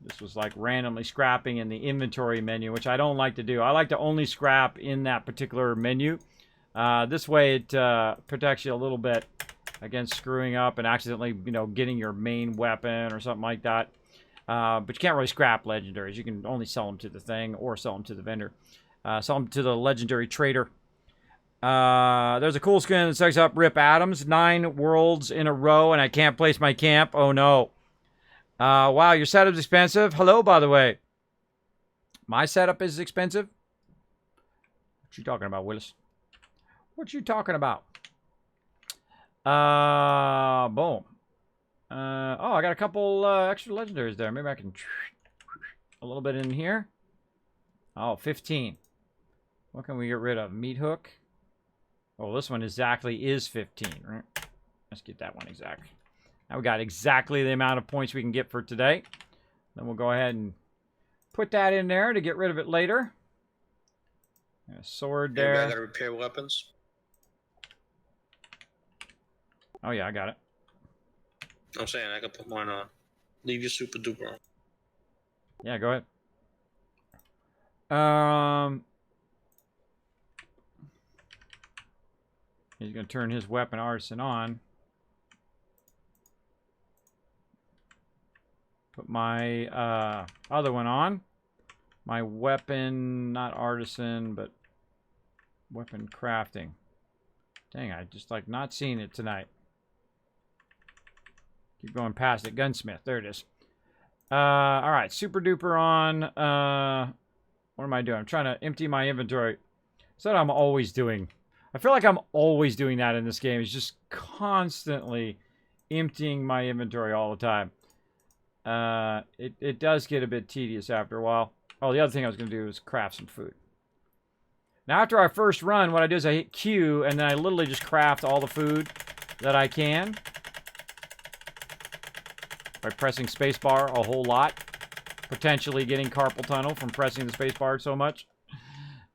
This was like randomly scrapping in the inventory menu, which I don't like to do. I like to only scrap in that particular menu. This way it protects you a little bit against screwing up and accidentally, you know, getting your main weapon or something like that. But you can't really scrap legendaries. You can only sell them to the thing or sell them to the vendor. Sell them to the legendary trader. There's a cool skin that sucks up Rip Adams. 9 worlds in a row and I can't place my camp. Oh no. Wow, your setup's expensive. Hello, by the way. My setup is expensive? What you talking about, Willis? What you talking about? Boom. Oh, I got a couple extra legendaries there. Maybe I can a little bit in here. Oh, 15. What can we get rid of? Meat hook. Oh, this one exactly is 15, right? Let's get that one exact. Now we got exactly the amount of points we can get for today. Then we'll go ahead and put that in there to get rid of it later. A sword there. I gotta repair weapons. Oh yeah, I got it. I'm saying I can put mine on. Leave your super duper on. Yeah, go ahead. He's gonna turn his weapon artisan on. Put my other one on. My weapon, not artisan, but weapon crafting. Dang, I just like not seeing it tonight. Keep going past it. Gunsmith, there it is. Alright, super duper on. What am I doing? I'm trying to empty my inventory. That's what I'm always doing. I feel like I'm always doing that in this game. It's just constantly emptying my inventory all the time. It does get a bit tedious after a while. Oh, the other thing I was going to do is craft some food. Now, after our first run, what I do is I hit Q, and then I literally just craft all the food that I can. By pressing spacebar a whole lot. Potentially getting carpal tunnel from pressing the spacebar so much.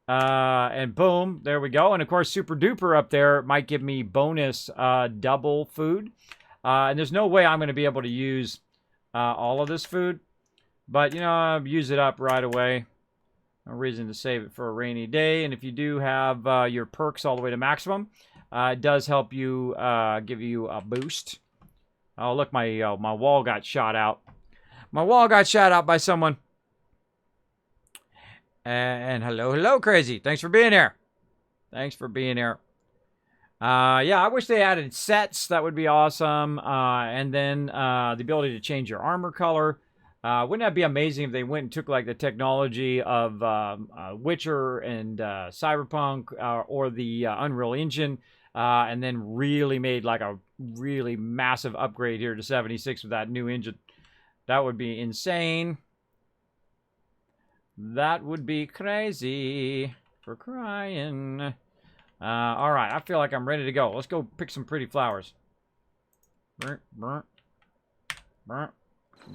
And boom, there we go. And of course, super duper up there might give me bonus double food. And there's no way I'm going to be able to use all of this food. But, you know, I'll use it up right away. No reason to save it for a rainy day. And if you do have your perks all the way to maximum, it does help you give you a boost. Oh, look, my wall got shot out. My wall got shot out by someone. And hello, Crazy. Thanks for being here. Thanks for being here. Yeah, I wish they added sets. That would be awesome. And then the ability to change your armor color. Wouldn't that be amazing if they went and took like the technology of Witcher and Cyberpunk or the Unreal Engine and then really made like a really massive upgrade here to 76 with that new engine. That would be insane. That would be crazy for crying. All right, I feel like I'm ready to go. Let's go pick some pretty flowers. My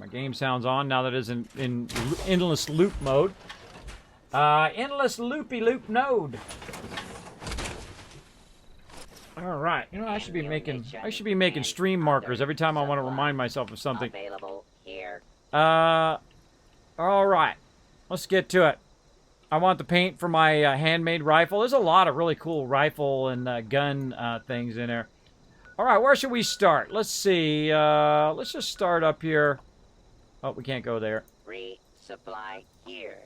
game sounds on now that it's in endless loop mode. Endless loopy loop node. All right, you know I should be making stream markers every time I want to remind myself of something. Available here. All right, let's get to it. I want the paint for my handmade rifle. There's a lot of really cool rifle and gun things in there. All right, where should we start? Let's see. Let's just start up here. Oh, we can't go there. Resupply here,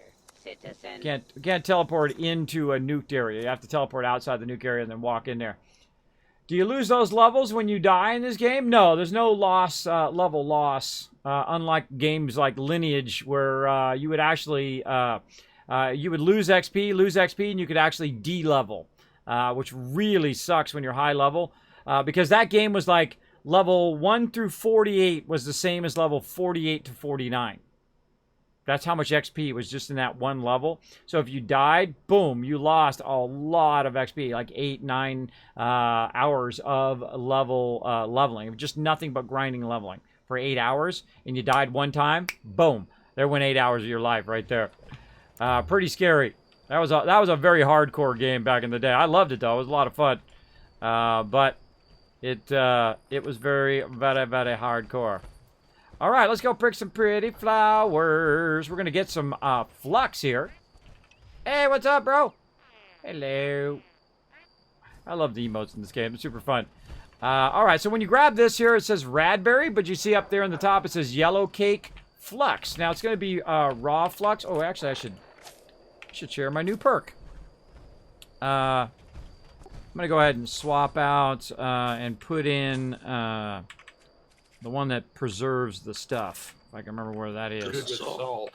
citizen. Can't teleport into a nuked area. You have to teleport outside the nuke area and then walk in there. Do you lose those levels when you die in this game? No, there's no loss, level loss. Unlike games like Lineage, where you would actually you would lose XP, and you could actually de-level, which really sucks when you're high level, because that game was like level 1 through 48 was the same as level 48 to 49. That's how much XP was just in that one level. So if you died, boom, you lost a lot of XP, like 8, 9 hours of leveling. Just nothing but grinding and leveling for 8 hours, and you died one time, boom, there went 8 hours of your life right there. Pretty scary. That was a very hardcore game back in the day. I loved it though. It was a lot of fun. But it was very, very, very hardcore. All right, let's go pick some pretty flowers. We're gonna get some flux here. Hey, what's up, bro? Hello. I love the emotes in this game. It's super fun. All right, so when you grab this here, it says Radberry, but you see up there in the top, it says Yellow Cake Flux. Now, it's going to be raw flux. Oh, actually, I should share my new perk. I'm going to go ahead and swap out and put in the one that preserves the stuff. If I can remember where that is. Good salt.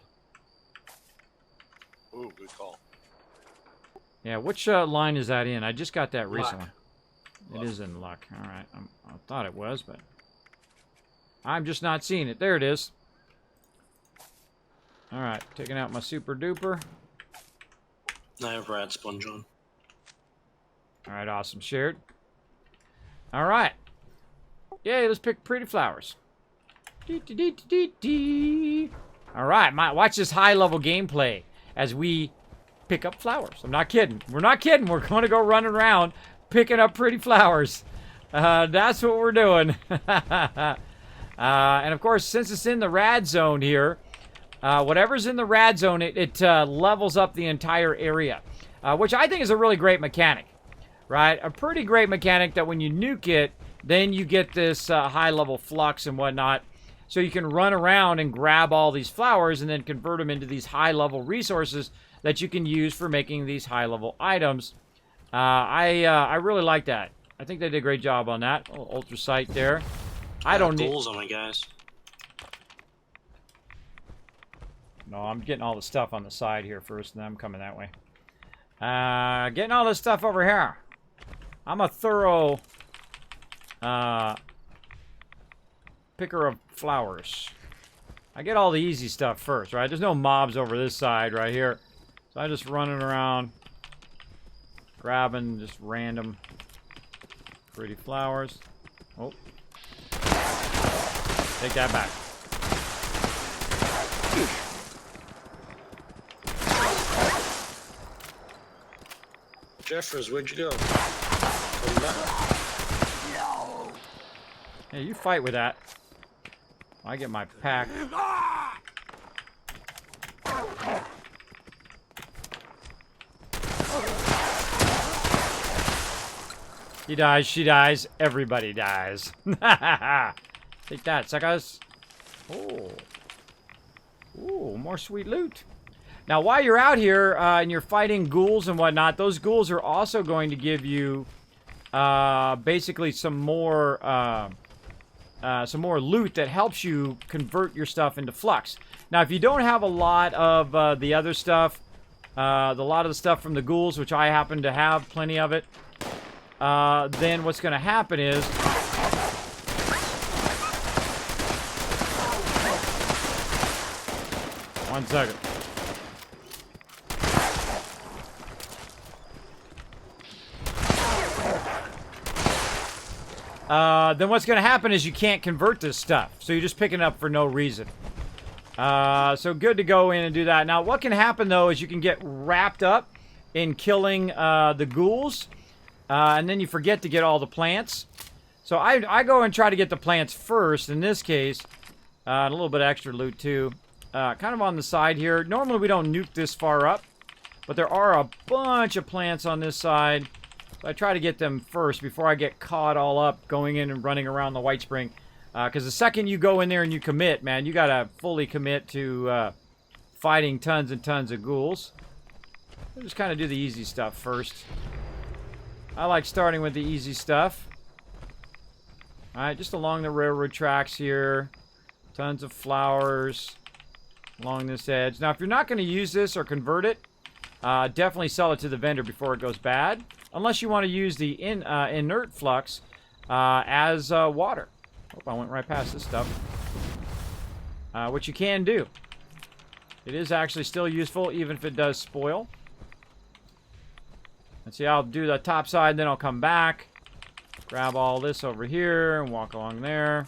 Ooh, good call. Yeah, which line is that in? I just got that Luck. recently. It is in luck. All right. I thought it was, but I'm just not seeing it. There it is. All right. Taking out my super duper. I have rat sponge on. All right. Awesome. Shared. All right. Yay, let's pick pretty flowers. All right. Watch this high-level gameplay as we pick up flowers. I'm not kidding. We're not kidding. We're going to go running around picking up pretty flowers. That's what we're doing. And of course, since it's in the rad zone here, whatever's in the rad zone, it levels up the entire area, which I think is a really great mechanic, right? A pretty great mechanic that when you nuke it, then you get this high-level flux and whatnot, so you can run around and grab all these flowers and then convert them into these high-level resources that you can use for making these high-level items. I really like that. I think they did a great job on that. Oh, ultra sight there. I don't need goals on it, guys. No, I'm getting all the stuff on the side here first, and then I'm coming that way. Getting all this stuff over here. I'm a thorough picker of flowers. I get all the easy stuff first, right? There's no mobs over this side right here. So I'm just running around, grabbing just random pretty flowers. Oh. Take that back. Jeffers, where'd you go? Come back. Hey, you fight with that. I get my pack. He dies, she dies, everybody dies. Take that, suckers. Oh. Ooh, more sweet loot. Now, while you're out here and you're fighting ghouls and whatnot, those ghouls are also going to give you basically some more loot that helps you convert your stuff into flux. Now, if you don't have a lot of the other stuff, a lot of the stuff from the ghouls, which I happen to have plenty of it, then what's going to happen is... One second. Then what's going to happen is you can't convert this stuff. So you're just picking it up for no reason. So good to go in and do that. Now, what can happen, though, is you can get wrapped up in killing the ghouls. And then you forget to get all the plants. So I go and try to get the plants first. In this case, a little bit of extra loot, too. Kind of on the side here. Normally, we don't nuke this far up. But there are a bunch of plants on this side. So I try to get them first before I get caught all up going in and running around the White Spring. Because the second you go in there and you commit, man, you got to fully commit to fighting tons and tons of ghouls. We'll just kind of do the easy stuff first. I like starting with the easy stuff. Alright, just along the railroad tracks here. Tons of flowers along this edge. Now, if you're not going to use this or convert it, definitely sell it to the vendor before it goes bad. Unless you want to use the inert flux as water. Oh, I went right past this stuff. Which you can do. It is actually still useful, even if it does spoil. Let's see, I'll do the top side, then I'll come back. Grab all this over here and walk along there.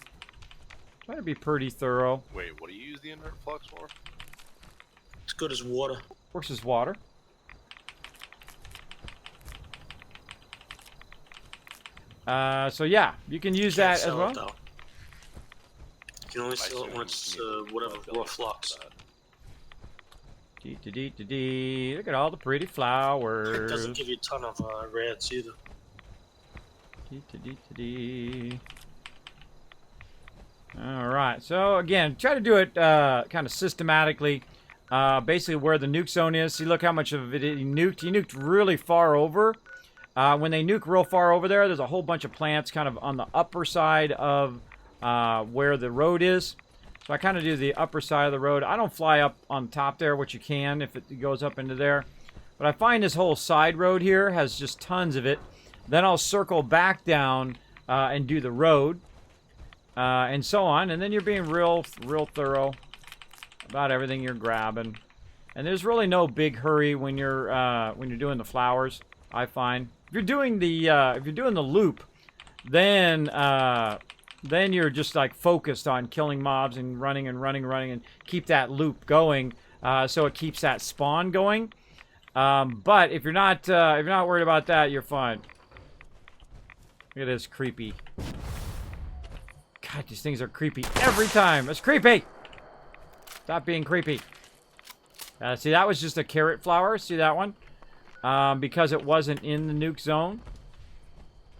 Try to be pretty thorough. Wait, what do you use the inert flux for? It's good as water. Works as water. So yeah, you can use that as Sell well. it, though. You can only sell it when it's whatever raw flux. Dee. Look at all the pretty It flowers. doesn't give you a ton of reds either. Dee. All right. So again, try to do it kind of systematically. Basically, where the nuke zone is. See, look how much of it he nuked. He nuked really far over. When they nuke real far over there, there's a whole bunch of plants kind of on the upper side of where the road is. So I kind of do the upper side of the road. I don't fly up on top there, which you can if it goes up into there. But I find this whole side road here has just tons of it. Then I'll circle back down and do the road and so on. And then you're being real thorough about everything you're grabbing. And there's really no big hurry when you're doing the flowers, I find. If you're doing the loop, then you're just like focused on killing mobs and running and keep that loop going, so it keeps that spawn going. But if you're not worried about that, you're fine. Look at this creepy. God, these things are creepy every time. It's creepy. Stop being creepy. See, that was just a carrot flower. See that one? Because it wasn't in the nuke zone.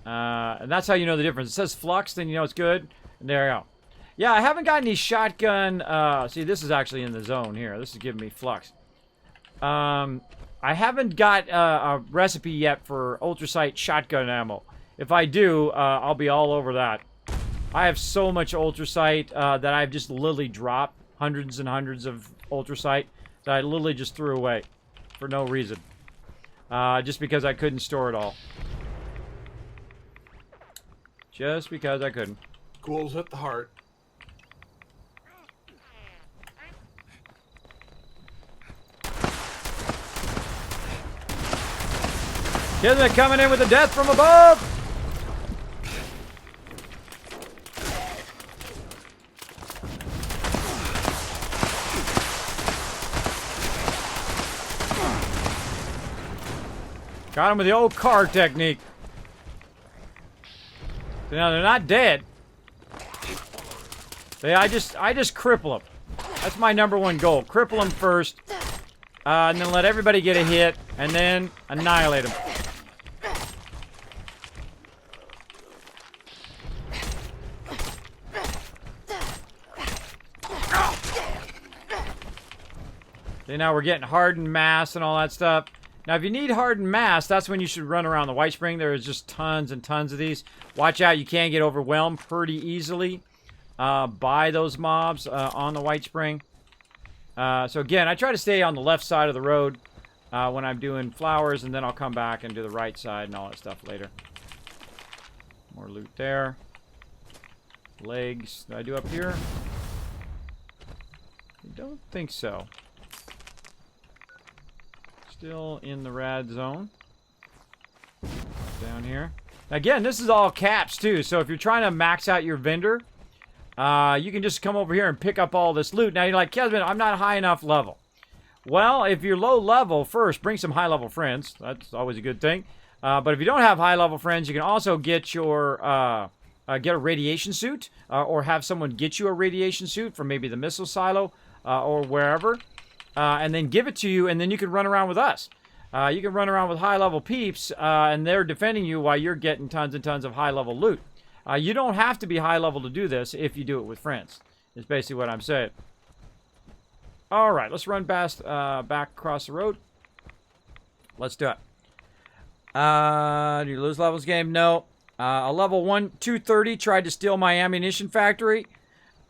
And that's how you know the difference. It says flux, then you know it's good. And there you go. Yeah, I haven't gotten any shotgun. See, this is actually in the zone here. This is giving me flux. I haven't got a recipe yet for ultrasight shotgun ammo. If I do, I'll be all over that. I have so much ultrasight that I've just literally dropped hundreds and hundreds of ultrasight that I literally just threw away for no reason. Just because I couldn't store it all. Just because I couldn't. Ghouls at the heart. Kismet coming in with a death from above! Got him with the old car technique. Now they're not dead. I just cripple them. That's my #1 goal. Cripple them first, and then let everybody get a hit, and then annihilate them. See, now we're getting hardened mass and all that stuff. Now, if you need hardened mass, that's when you should run around the White Spring. There is just tons and tons of these. Watch out, you can get overwhelmed pretty easily by those mobs on the White Spring. So again, I try to stay on the left side of the road when I'm doing flowers, and then I'll come back and do the right side and all that stuff later. More loot there. Legs. Did I do up here? I don't think so. Still in the rad zone. Down here. Again, this is all caps too, so if you're trying to max out your vendor, you can just come over here and pick up all this loot. Now you're like, Kismet, I'm not high enough level. Well, if you're low level, first, bring some high level friends. That's always a good thing. But if you don't have high level friends, you can also get your get a radiation suit, or have someone get you a radiation suit from maybe the missile silo or wherever. And then give it to you, and then you can run around with us. You can run around with high-level peeps, and they're defending you while you're getting tons and tons of high-level loot. You don't have to be high-level to do this if you do it with friends. Is basically what I'm saying. All right, let's run past, back across the road. Let's do it. Do you lose levels game? No. A level 230 tried to steal my ammunition factory.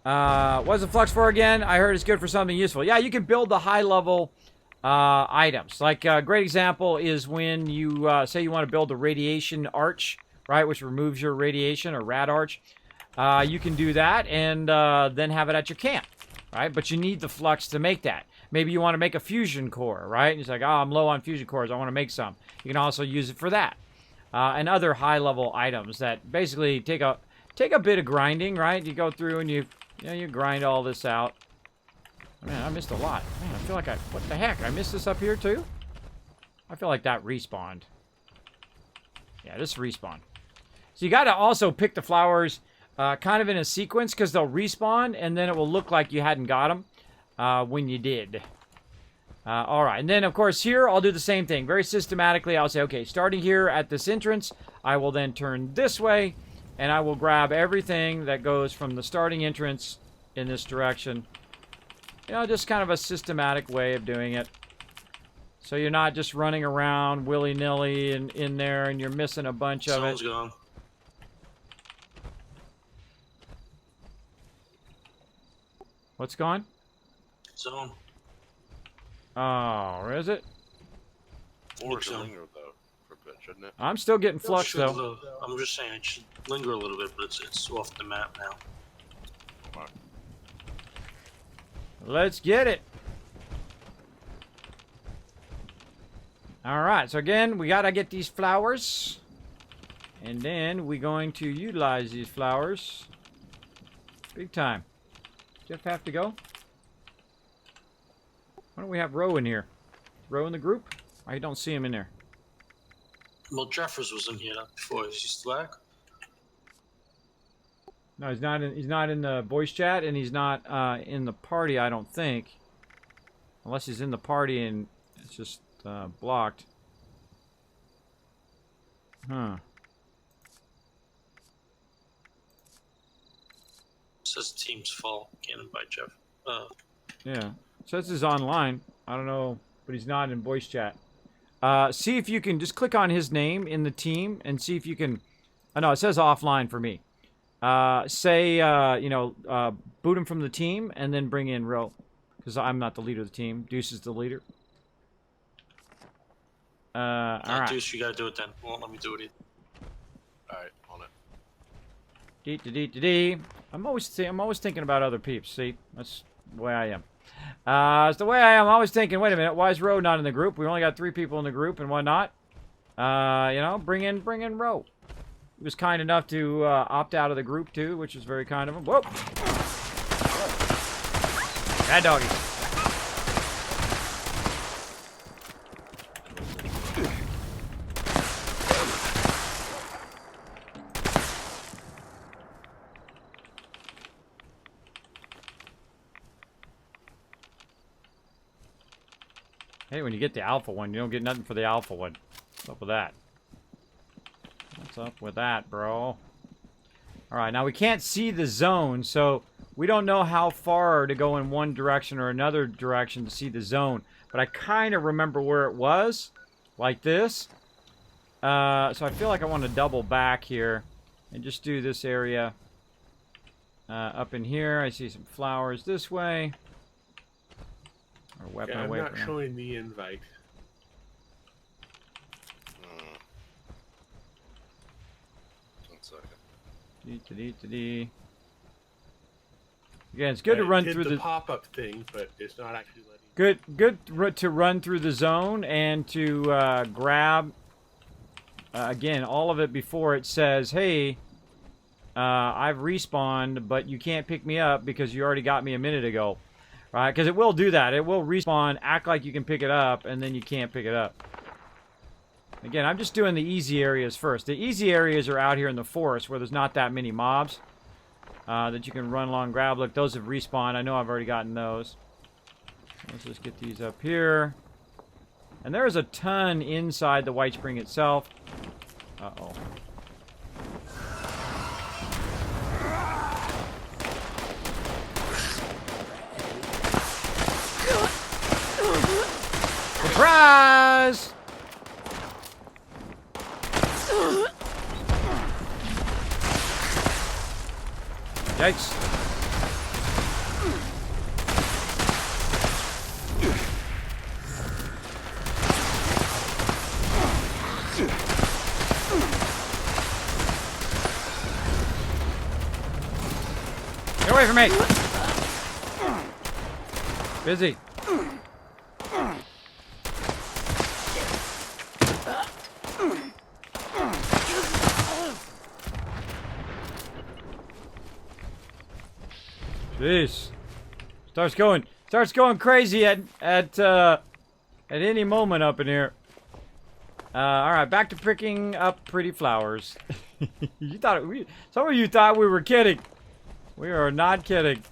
What's the flux for again? I heard it's good for something useful. Yeah, you can build the high-level items. Like a great example is when you say you want to build a radiation arch, right, which removes your radiation, or rad arch. You can do that and then have it at your camp, right? But you need the flux to make that. Maybe you want to make a fusion core, right? And it's like, oh, I'm low on fusion cores. I want to make some. You can also use it for that. And other high-level items that basically take a bit of grinding, right? You go through and you grind all this out. Man, I missed a lot. Man, I feel like what the heck? I missed this up here too? I feel like that respawned. Yeah, this respawned. So you got to also pick the flowers kind of in a sequence because they'll respawn and then it will look like you hadn't got them when you did. All right, and then of course here I'll do the same thing. Very systematically, I'll say, okay, starting here at this entrance, I will then turn this way and I will grab everything that goes from the starting entrance in this direction. You know, just kind of a systematic way of doing it. So you're not just running around willy-nilly in there and you're missing a bunch of it. Someone's gone. What's gone? Zone. Oh, is it? Or should so. linger though for a bit, shouldn't it? I'm still getting flux Should, though. I'm just saying it should linger a little bit, but it's off the map now. Come on. Let's get it. All right, so again, we gotta get these flowers. And then we're going to utilize these flowers. Big time. Jeff have to go? Why don't we have Ro in here? Ro in the group? I don't see him in there. Well, Jeffers was in here before. Is he still back? No, he's not in. He's not in the voice chat, and he's not in the party. I don't think, unless he's in the party and it's just blocked. Huh. It says team's fault. Can't invite Jeff. Yeah. Says he's online. I don't know, but he's not in voice chat. See if you can just click on his name in the team and see if you can. Oh no, it says offline for me. Boot him from the team and then bring in Ro, because I'm not the leader of the team. Deuce is the leader. All right. Deuce, you gotta do it then. Won't let me do it either. Alright, on it. I'm always thinking about other peeps. See, that's the way I am. It's the way I am. I'm always thinking, wait a minute, why is Ro not in the group? We only got 3 people in the group and whatnot. Bring in Ro. He was kind enough to opt out of the group too, which is very kind of him. Whoa! Bad doggy. Hey, when you get the alpha one, you don't get nothing for the alpha one. What's up with that? What's up with that, bro? Alright, now we can't see the zone, so we don't know how far to go in one direction or another direction to see the zone. But I kind of remember where it was, like this. So I feel like I want to double back here and just do this area up in here. I see some flowers this way. Or weapon Yeah, I'm away not from showing the invite. One second. Again, it's good to run through the the pop-up thing, but it's not actually letting. good to run through the zone and to grab again all of it before it says, "Hey, I've respawned, but you can't pick me up because you already got me a minute ago." Right? Because it will do that. It will respawn, act like you can pick it up, and then you can't pick it up. Again, I'm just doing the easy areas first. The easy areas are out here in the forest where there's not that many mobs that you can run along and grab. Look, those have respawned. I know I've already gotten those. Let's just get these up here. And there's a ton inside the White Spring itself. Uh-oh. Surprise! Yikes. Get away from me! Busy. Jeez. Starts going crazy at any moment up in here. All right, back to picking up pretty flowers. Some of you thought we were kidding. We are not kidding.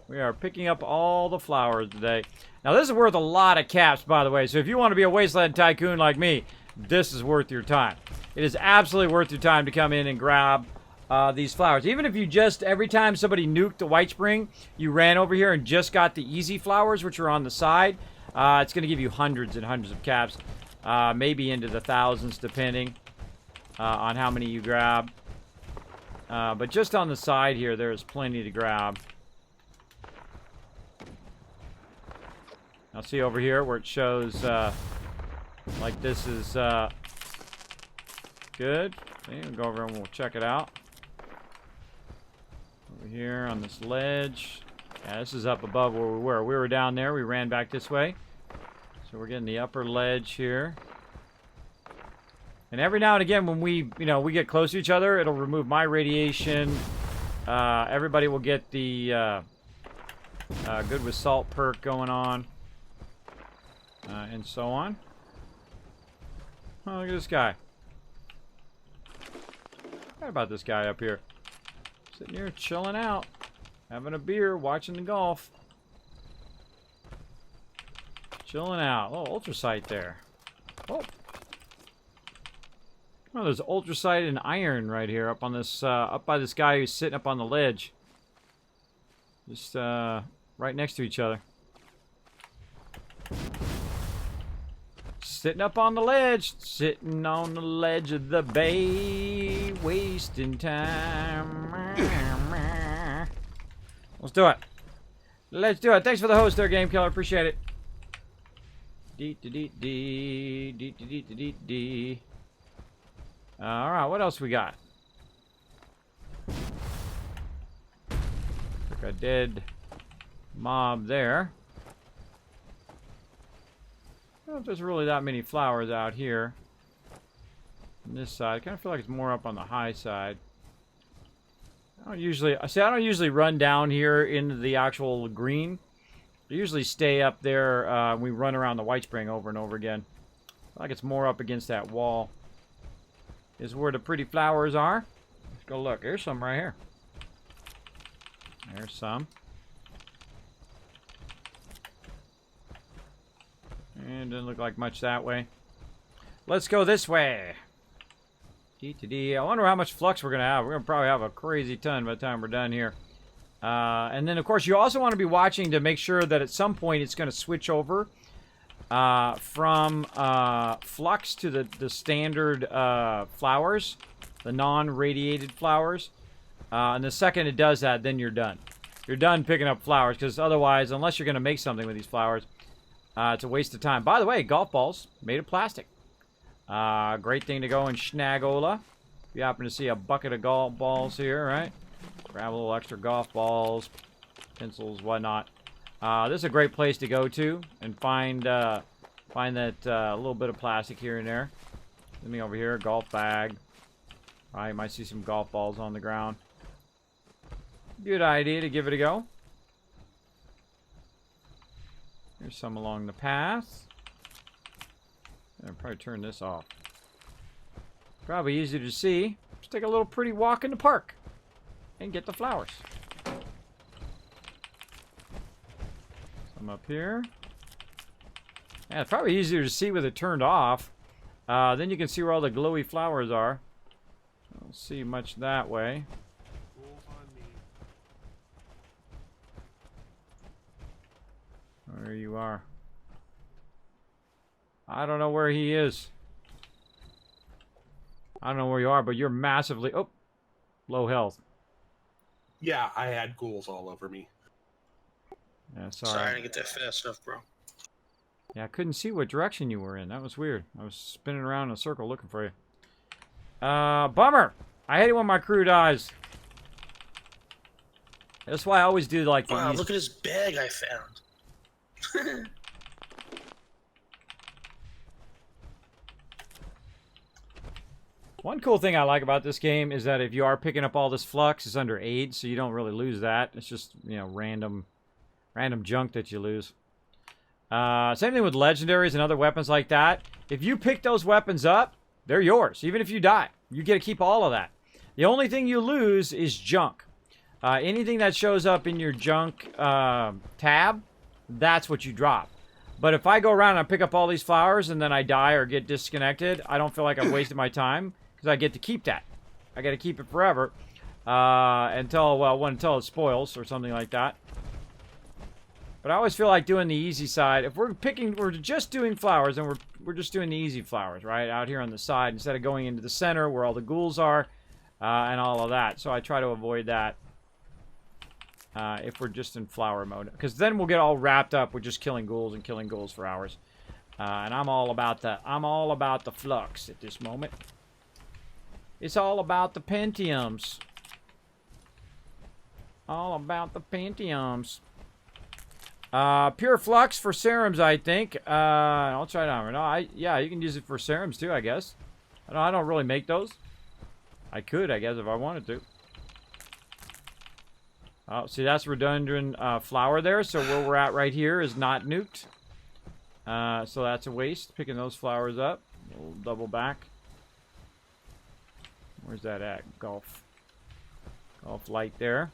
We are picking up all the flowers today. Now, this is worth a lot of caps, by the way. So if you want to be a wasteland tycoon like me, this is worth your time. It is absolutely worth your time to come in and grab these flowers. Even if you just, every time somebody nuked the White Spring, you ran over here and just got the easy flowers, which are on the side, it's going to give you hundreds and hundreds of caps. Maybe into the thousands, depending on how many you grab. But just on the side here, there's plenty to grab. Now see over here where it shows like this is good. Okay, we'll go over and we'll check it out. Over here on this ledge. Yeah, this is up above where we were. We were down there. We ran back this way. So we're getting the upper ledge here. And every now and again when we get close to each other, it'll remove my radiation. Everybody will get the good with salt perk going on. And so on. Oh, look at this guy. What about this guy up here? Sitting here chilling out. Having a beer, watching the golf. Chilling out. A little ultrasight there. Oh. Oh, there's ultrasight and iron right here up on this, up by this guy who's sitting up on the ledge. Just, right next to each other. Sitting up on the ledge. Sitting on the ledge of the bay. Wasting time. Let's do it. Let's do it. Thanks for the host there, Game Killer. Appreciate it. Alright, what else we got? Took a dead mob there. I don't know if there's really that many flowers out here. On this side. I kind of feel like it's more up on the high side. I don't usually run down here into the actual green. I usually stay up there. We run around the White Spring over and over again. I feel like it's more up against that wall. Is where the pretty flowers are. Let's go look. There's some right here. There's some. And doesn't look like much that way. Let's go this way. I wonder how much flux we're going to have. We're going to probably have a crazy ton by the time we're done here. And then, of course, you also want to be watching to make sure that at some point it's going to switch over from flux to the standard flowers, the non-radiated flowers. And the second it does that, then you're done. You're done picking up flowers, because otherwise, unless you're going to make something with these flowers, it's a waste of time. By the way, golf balls made of plastic. Great thing to go in Schnagola. If you happen to see a bucket of golf balls here, right? Grab a little extra golf balls, pencils, whatnot. This is a great place to go to and find that little bit of plastic here and there. Let me over here, golf bag. You might see some golf balls on the ground. Good idea to give it a go. There's some along the path. I'll probably turn this off. Probably easier to see. Just take a little pretty walk in the park and get the flowers. Some up here. Yeah, it's probably easier to see with it turned off. Then you can see where all the glowy flowers are. I don't see much that way. There you are. I don't know where he is. I don't know where you are, but you're massively... Oh! Low health. Yeah, I had ghouls all over me. Yeah, Sorry, I didn't get that fast enough, bro. Yeah, I couldn't see what direction you were in. That was weird. I was spinning around in a circle looking for you. Bummer! I hate it when my crew dies. That's why I always do like the Wow, look at this bag I found. One cool thing I like about this game is that if you are picking up all this flux, it's under aid, so you don't really lose that. It's just, you know, random junk that you lose. Same thing with legendaries and other weapons like that. If you pick those weapons up, they're yours. Even if you die, you get to keep all of that. The only thing you lose is junk. Anything that shows up in your junk tab, that's what you drop. But if I go around and I pick up all these flowers and then I die or get disconnected, I don't feel like I've wasted my time because I get to keep that. I get to keep it forever until it spoils or something like that. But I always feel like doing the easy side. If we're just doing flowers, and we're just doing the easy flowers, right? Out here on the side instead of going into the center where all the ghouls are and all of that. So I try to avoid that. If we're just in flower mode, because then we'll get all wrapped up with just killing ghouls and killing ghouls for hours. And I'm all about the flux at this moment. It's all about the Pentiums. All about the Pentiums. Pure flux for serums, I think. I'll try it out. No, yeah, you can use it for serums too, I guess. I don't really make those. I could, I guess, if I wanted to. Oh, see, that's redundant flower there. So where we're at right here is not nuked. So that's a waste. Picking those flowers up. We'll double back. Where's that at? Golf light there.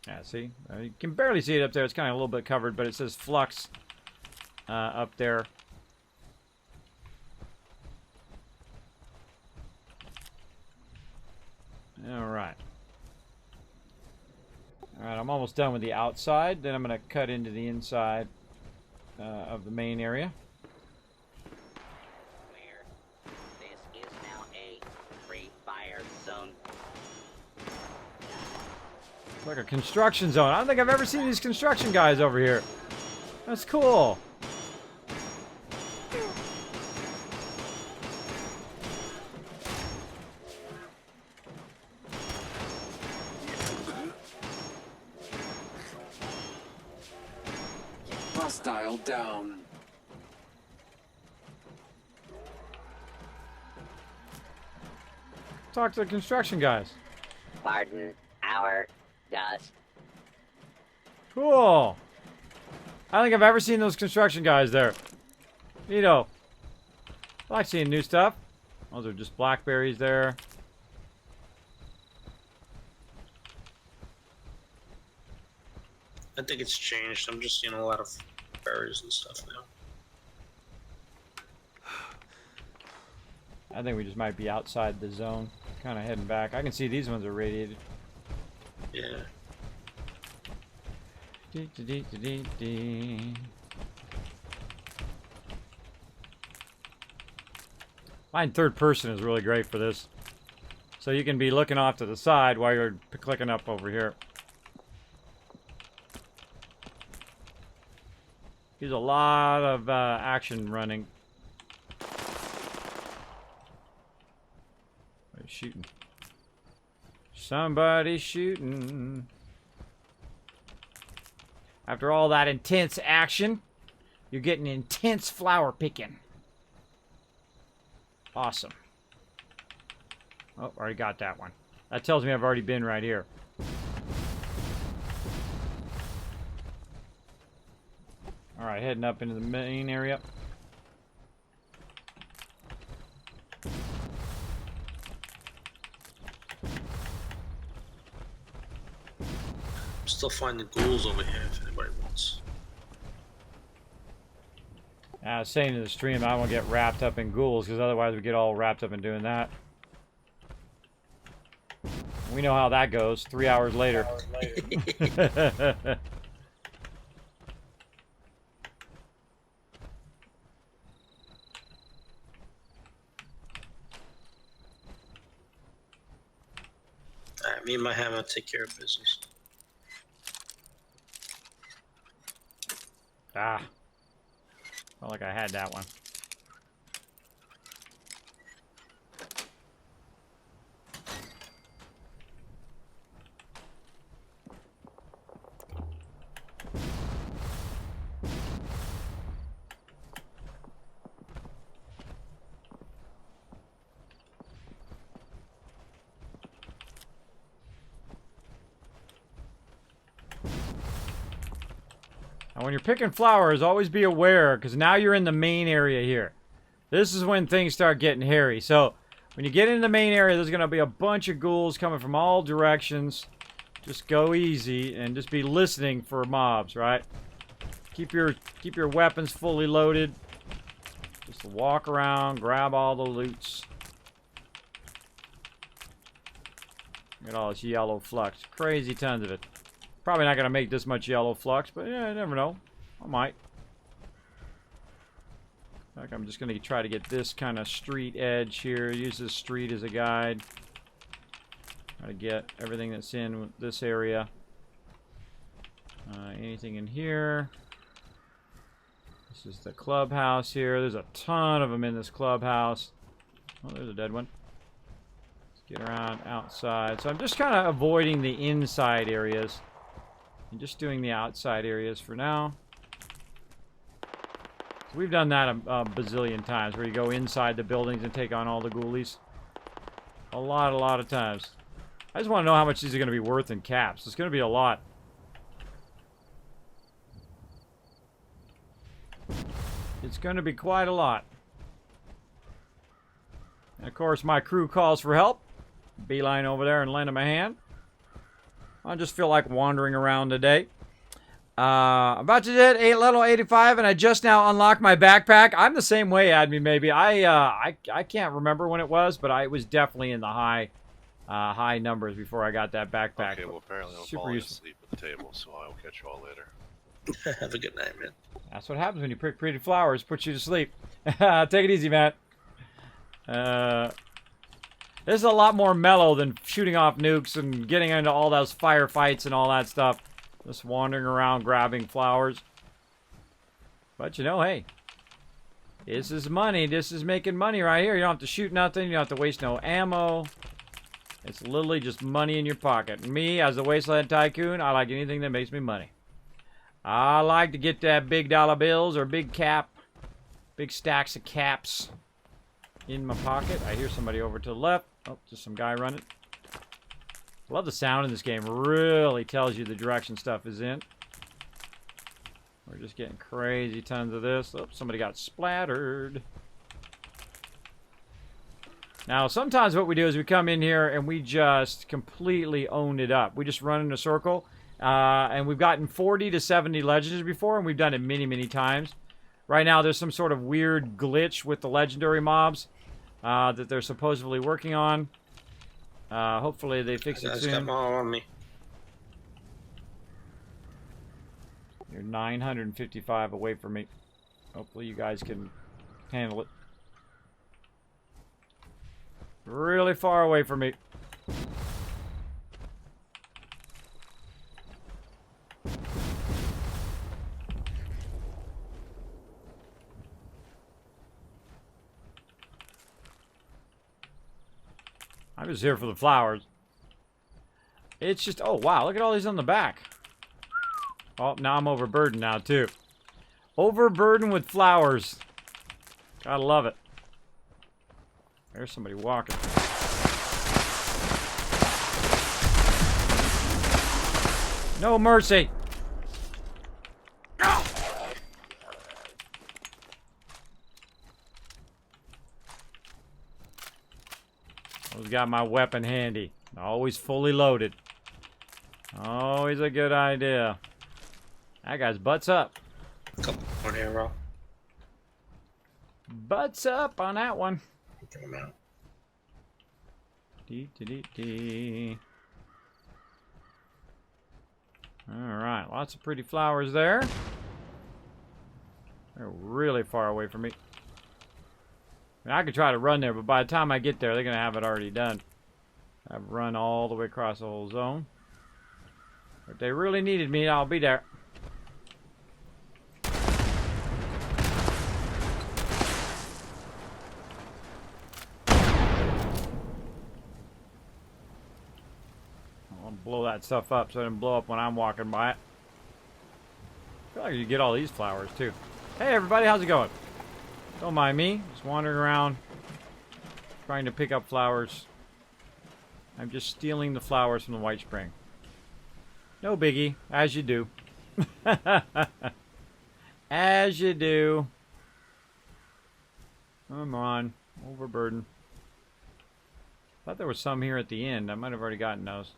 Yeah, see? You can barely see it up there. It's kind of a little bit covered, but it says flux up there. Alright. Alright, I'm almost done with the outside. Then I'm going to cut into the inside of the main area. This is now a free fire zone. It's like a construction zone. I don't think I've ever seen these construction guys over here. That's cool. Hostile down. Talk to the construction guys. Pardon our dust. Cool. I don't think I've ever seen those construction guys there. Neato. I like seeing new stuff. Those are just blackberries there. I think it's changed. I'm just seeing a lot of berries and stuff now. I think we just might be outside the zone. Kind of heading back. I can see these ones are radiated. Yeah. Mine third person is really great for this. So you can be looking off to the side while you're clicking up over here. There's a lot of action running. Somebody's shooting. Somebody's shooting. After all that intense action, you're getting intense flower picking. Awesome. Oh, already got that one. That tells me I've already been right here. Alright, heading up into the main area. I'm still finding ghouls over here if anybody wants. I was saying to the stream, I won't get wrapped up in ghouls, because otherwise we get all wrapped up in doing that. We know how that goes. 3 hours later. Alright, me and my hammer take care of business. Ah. Felt like I had that one. Now, when you're picking flowers, always be aware, because now you're in the main area here. This is when things start getting hairy. So, when you get in the main area, there's going to be a bunch of ghouls coming from all directions. Just go easy and just be listening for mobs, right? Keep your weapons fully loaded. Just walk around, grab all the loots. Look at all this yellow flux. Crazy tons of it. Probably not going to make this much yellow flux, but yeah, you never know. I might. Like, I'm just going to try to get this kind of street edge here. Use this street as a guide. Try to get everything that's in this area. Anything in here? This is the clubhouse here. There's a ton of them in this clubhouse. Oh, there's a dead one. Let's get around outside. So I'm just kind of avoiding the inside areas. And just doing the outside areas for now. So we've done that a bazillion times, where you go inside the buildings and take on all the ghoulies. A lot of times. I just want to know how much these are going to be worth in caps. It's going to be a lot. It's going to be quite a lot. And of course, my crew calls for help. Beeline over there and lend him a hand. I just feel like wandering around today. About to hit level 85, and I just now unlocked my backpack. I'm the same way, Admi, maybe. I can't remember when it was, but I was definitely in the high numbers before I got that backpack. Okay, well, apparently I'm Super falling useful. asleep at the table, so I will catch you all later. Have a good night, man. That's what happens when you pick pretty flowers, put you to sleep. Take it easy, Matt. This is a lot more mellow than shooting off nukes and getting into all those firefights and all that stuff. Just wandering around grabbing flowers. But you know, hey. This is money. This is making money right here. You don't have to shoot nothing. You don't have to waste no ammo. It's literally just money in your pocket. And me, as the Wasteland Tycoon, I like anything that makes me money. I like to get that big dollar bills or big stacks of caps in my pocket. I hear somebody over to the left. Oh, just some guy running. Love the sound in this game. Really tells you the direction stuff is in. We're just getting crazy tons of this. Oh, somebody got splattered. Now, sometimes what we do is we come in here and we just completely own it up. We just run in a circle. And we've gotten 40 to 70 legendaries before, and we've done it many, many times. Right now, there's some sort of weird glitch with the legendary mobs that they're supposedly working on. Hopefully, they fix it soon. On me. You're 955 away from me. Hopefully, you guys can handle it. Really far away from me. I was here for the flowers. It's just, oh wow, look at all these on the back. Oh, now I'm overburdened now too. Overburdened with flowers. Gotta love it. There's somebody walking. No mercy. Always got my weapon handy. Always fully loaded. Always a good idea. That guy's butts up. Couple more arrow. Butts up on that one. Get him out. Dee. Alright, lots of pretty flowers there. They're really far away from me. I mean, I could try to run there, but by the time I get there, they're going to have it already done. I've run all the way across the whole zone. If they really needed me, I'll be there. I'll blow that stuff up so it doesn't blow up when I'm walking by it. I feel like you get all these flowers, too. Hey, everybody, how's it going? Don't mind me. Just wandering around, trying to pick up flowers. I'm just stealing the flowers from the White Spring. No biggie, as you do. As you do. Come on. Overburden. Thought there was some here at the end. I might have already gotten those.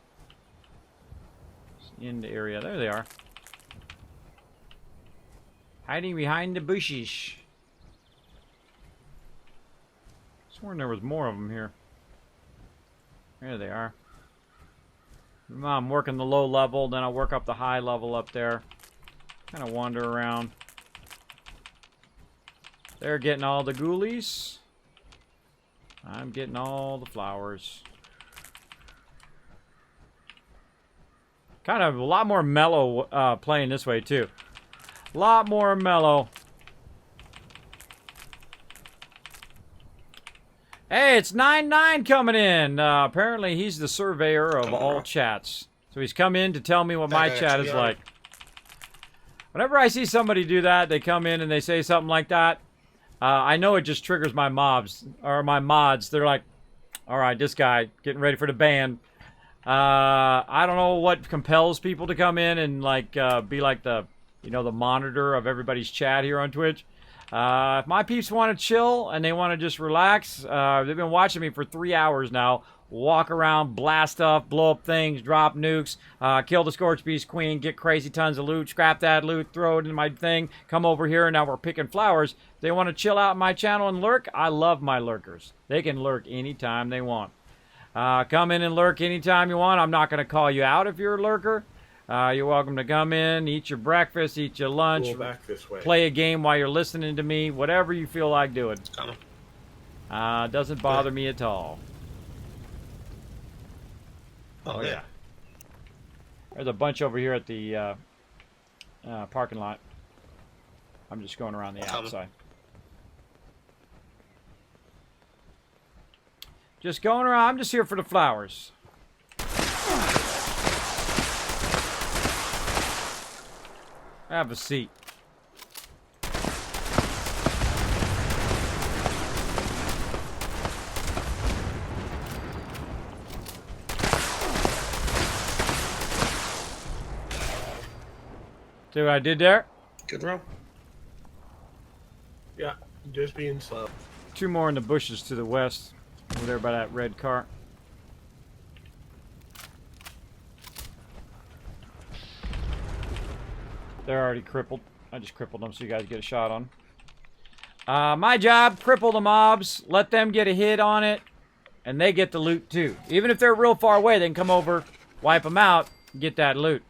End area. There they are. Hiding behind the bushes. Sworn there was more of them here. There they are. I'm working the low level, then I'll work up the high level up there. Kind of wander around. They're getting all the ghoulies. I'm getting all the flowers. Kind of a lot more mellow playing this way too. A lot more mellow. Hey, it's 9-9 coming in. Apparently he's the surveyor of all chats. So he's come in to tell me what my chat is like. Whenever I see somebody do that, they come in and they say something like that, I know it just triggers my mobs, or my mods. They're like, alright, this guy, getting ready for the ban. I don't know what compels people to come in and like be like the, you know, the monitor of everybody's chat here on Twitch. If my peeps want to chill and they want to just relax, they've been watching me for 3 hours now. Walk around, blast stuff, blow up things, drop nukes, kill the Scorch Beast Queen, get crazy tons of loot, scrap that loot, throw it in my thing, come over here, and now we're picking flowers. They want to chill out in my channel and lurk? I love my lurkers. They can lurk anytime they want. Come in and lurk anytime you want. I'm not going to call you out if you're a lurker. You're welcome to come in, eat your breakfast, eat your lunch, play a game while you're listening to me, whatever you feel like doing. Doesn't bother me at all. Oh, yeah. There's a bunch over here at the parking lot. I'm just going around the outside. Just going around. I'm just here for the flowers. Have a seat. See what I did there? Good roll. Yeah, just being slow. 2 more in the bushes to the west. Over there by that red car. They're already crippled. I just crippled them so you guys get a shot on. My job, cripple the mobs, let them get a hit on it, and they get the loot too. Even if they're real far away, they can come over, wipe them out, and get that loot.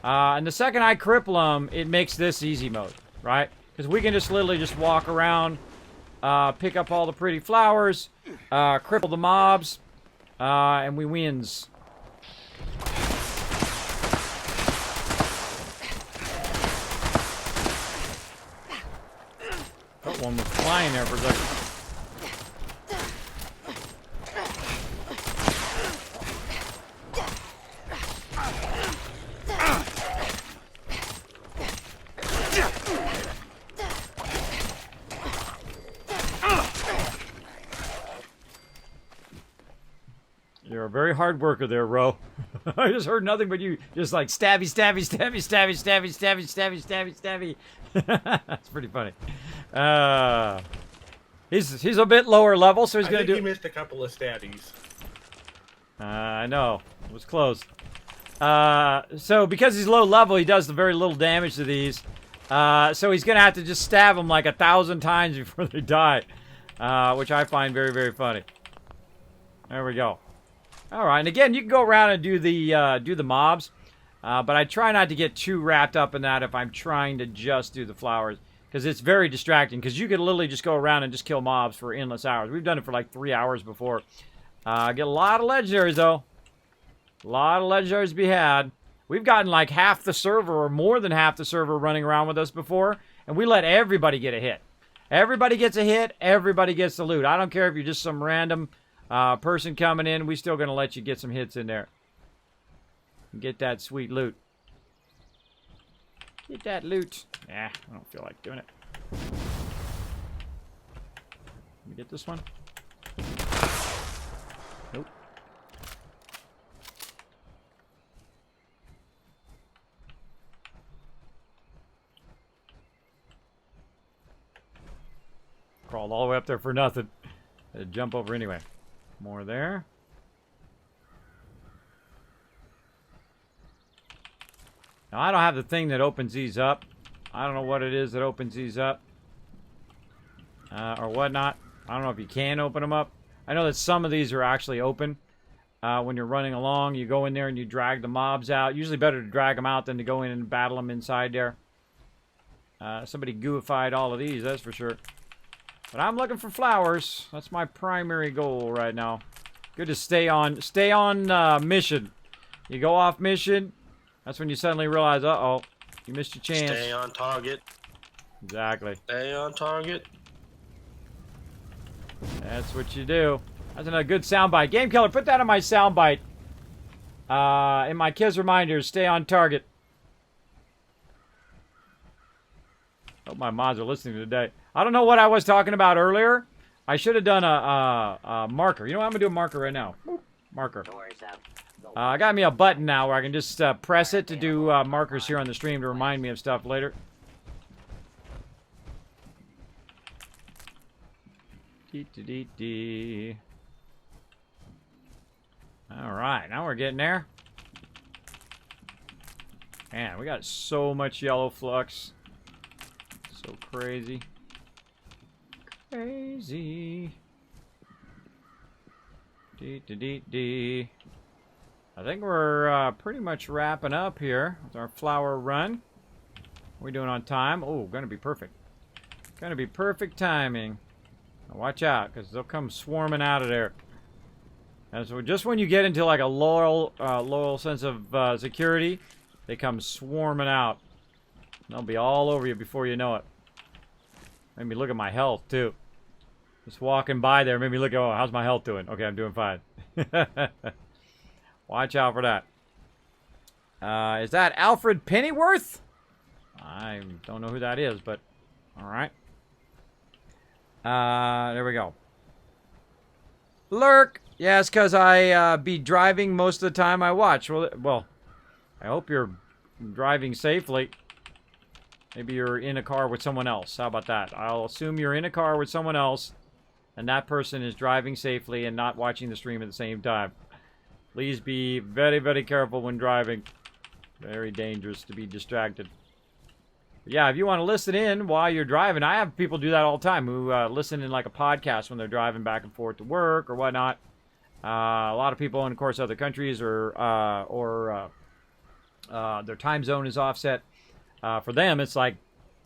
And the second I cripple them, it makes this easy mode, right? Because we can just literally just walk around, pick up all the pretty flowers, cripple the mobs, and we wins. That one was flying there for a second. You're a very hard worker there, Ro. I just heard nothing but you just like stabby, stabby, stabby, stabby, stabby, stabby, stabby, stabby, stabby. That's pretty funny. He's a bit lower level, so he's gonna do. He missed a couple of stabbies. I know it was close. So because he's low level, he does very little damage to these. So he's gonna have to just stab them like 1,000 times before they die, which I find very, very funny. There we go. All right, and again, you can go around and do the mobs, but I try not to get too wrapped up in that if I'm trying to just do the flowers, because it's very distracting. Because you could literally just go around and just kill mobs for endless hours. We've done it for like 3 hours before. Get a lot of legendaries though. A lot of legendaries to be had. We've gotten like half the server or more than half the server running around with us before, and we let everybody get a hit. Everybody gets a hit. Everybody gets the loot. I don't care if you're just some random person coming in, we still gonna let you get some hits in there. Get that sweet loot. Get that loot. I don't feel like doing it. Let me get this one. Nope. Crawled all the way up there for nothing. Had to jump over anyway. More there. Now, I don't have the thing that opens these up. I don't know what it is that opens these up. Or whatnot. I don't know if you can open them up. I know that some of these are actually open. When you're running along, you go in there and you drag the mobs out. Usually better to drag them out than to go in and battle them inside there. Somebody goofied all of these, that's for sure. But I'm looking for flowers. That's my primary goal right now. Good to stay on mission. You go off mission, that's when you suddenly realize, uh-oh, you missed your chance. Stay on target. Exactly. Stay on target. That's what you do. That's another good soundbite. Game Killer, put that in my soundbite. In my kids' reminders, stay on target. Hope my mods are listening today. I don't know what I was talking about earlier. I should have done a marker. You know what? I'm going to do a marker right now. Boop. Marker. I got me a button now where I can just press it to do markers here on the stream to remind me of stuff later. Dee. Alright, now we're getting there. Man, we got so much yellow flux. So crazy. Crazy. Dee. I think we're pretty much wrapping up here with our flower run. What are we doing on time? Oh, gonna be perfect. Gonna be perfect timing. Now watch out, because they'll come swarming out of there. And so just when you get into like a loyal sense of security, they come swarming out. They'll be all over you before you know it. Made me look at my health, too. Just walking by there made me look at, oh, how's my health doing? Okay, I'm doing fine. Watch out for that. Is that Alfred Pennyworth? I don't know who that is, but alright. There we go. Lurk! Yes, because I be driving most of the time I watch. Well, I hope you're driving safely. Maybe you're in a car with someone else. How about that? I'll assume you're in a car with someone else, and that person is driving safely and not watching the stream at the same time. Please be very, very careful when driving. Very dangerous to be distracted. But yeah, if you want to listen in while you're driving, I have people do that all the time who listen in like a podcast when they're driving back and forth to work or whatnot. A lot of people in, of course, other countries or their time zone is offset. For them, it's like,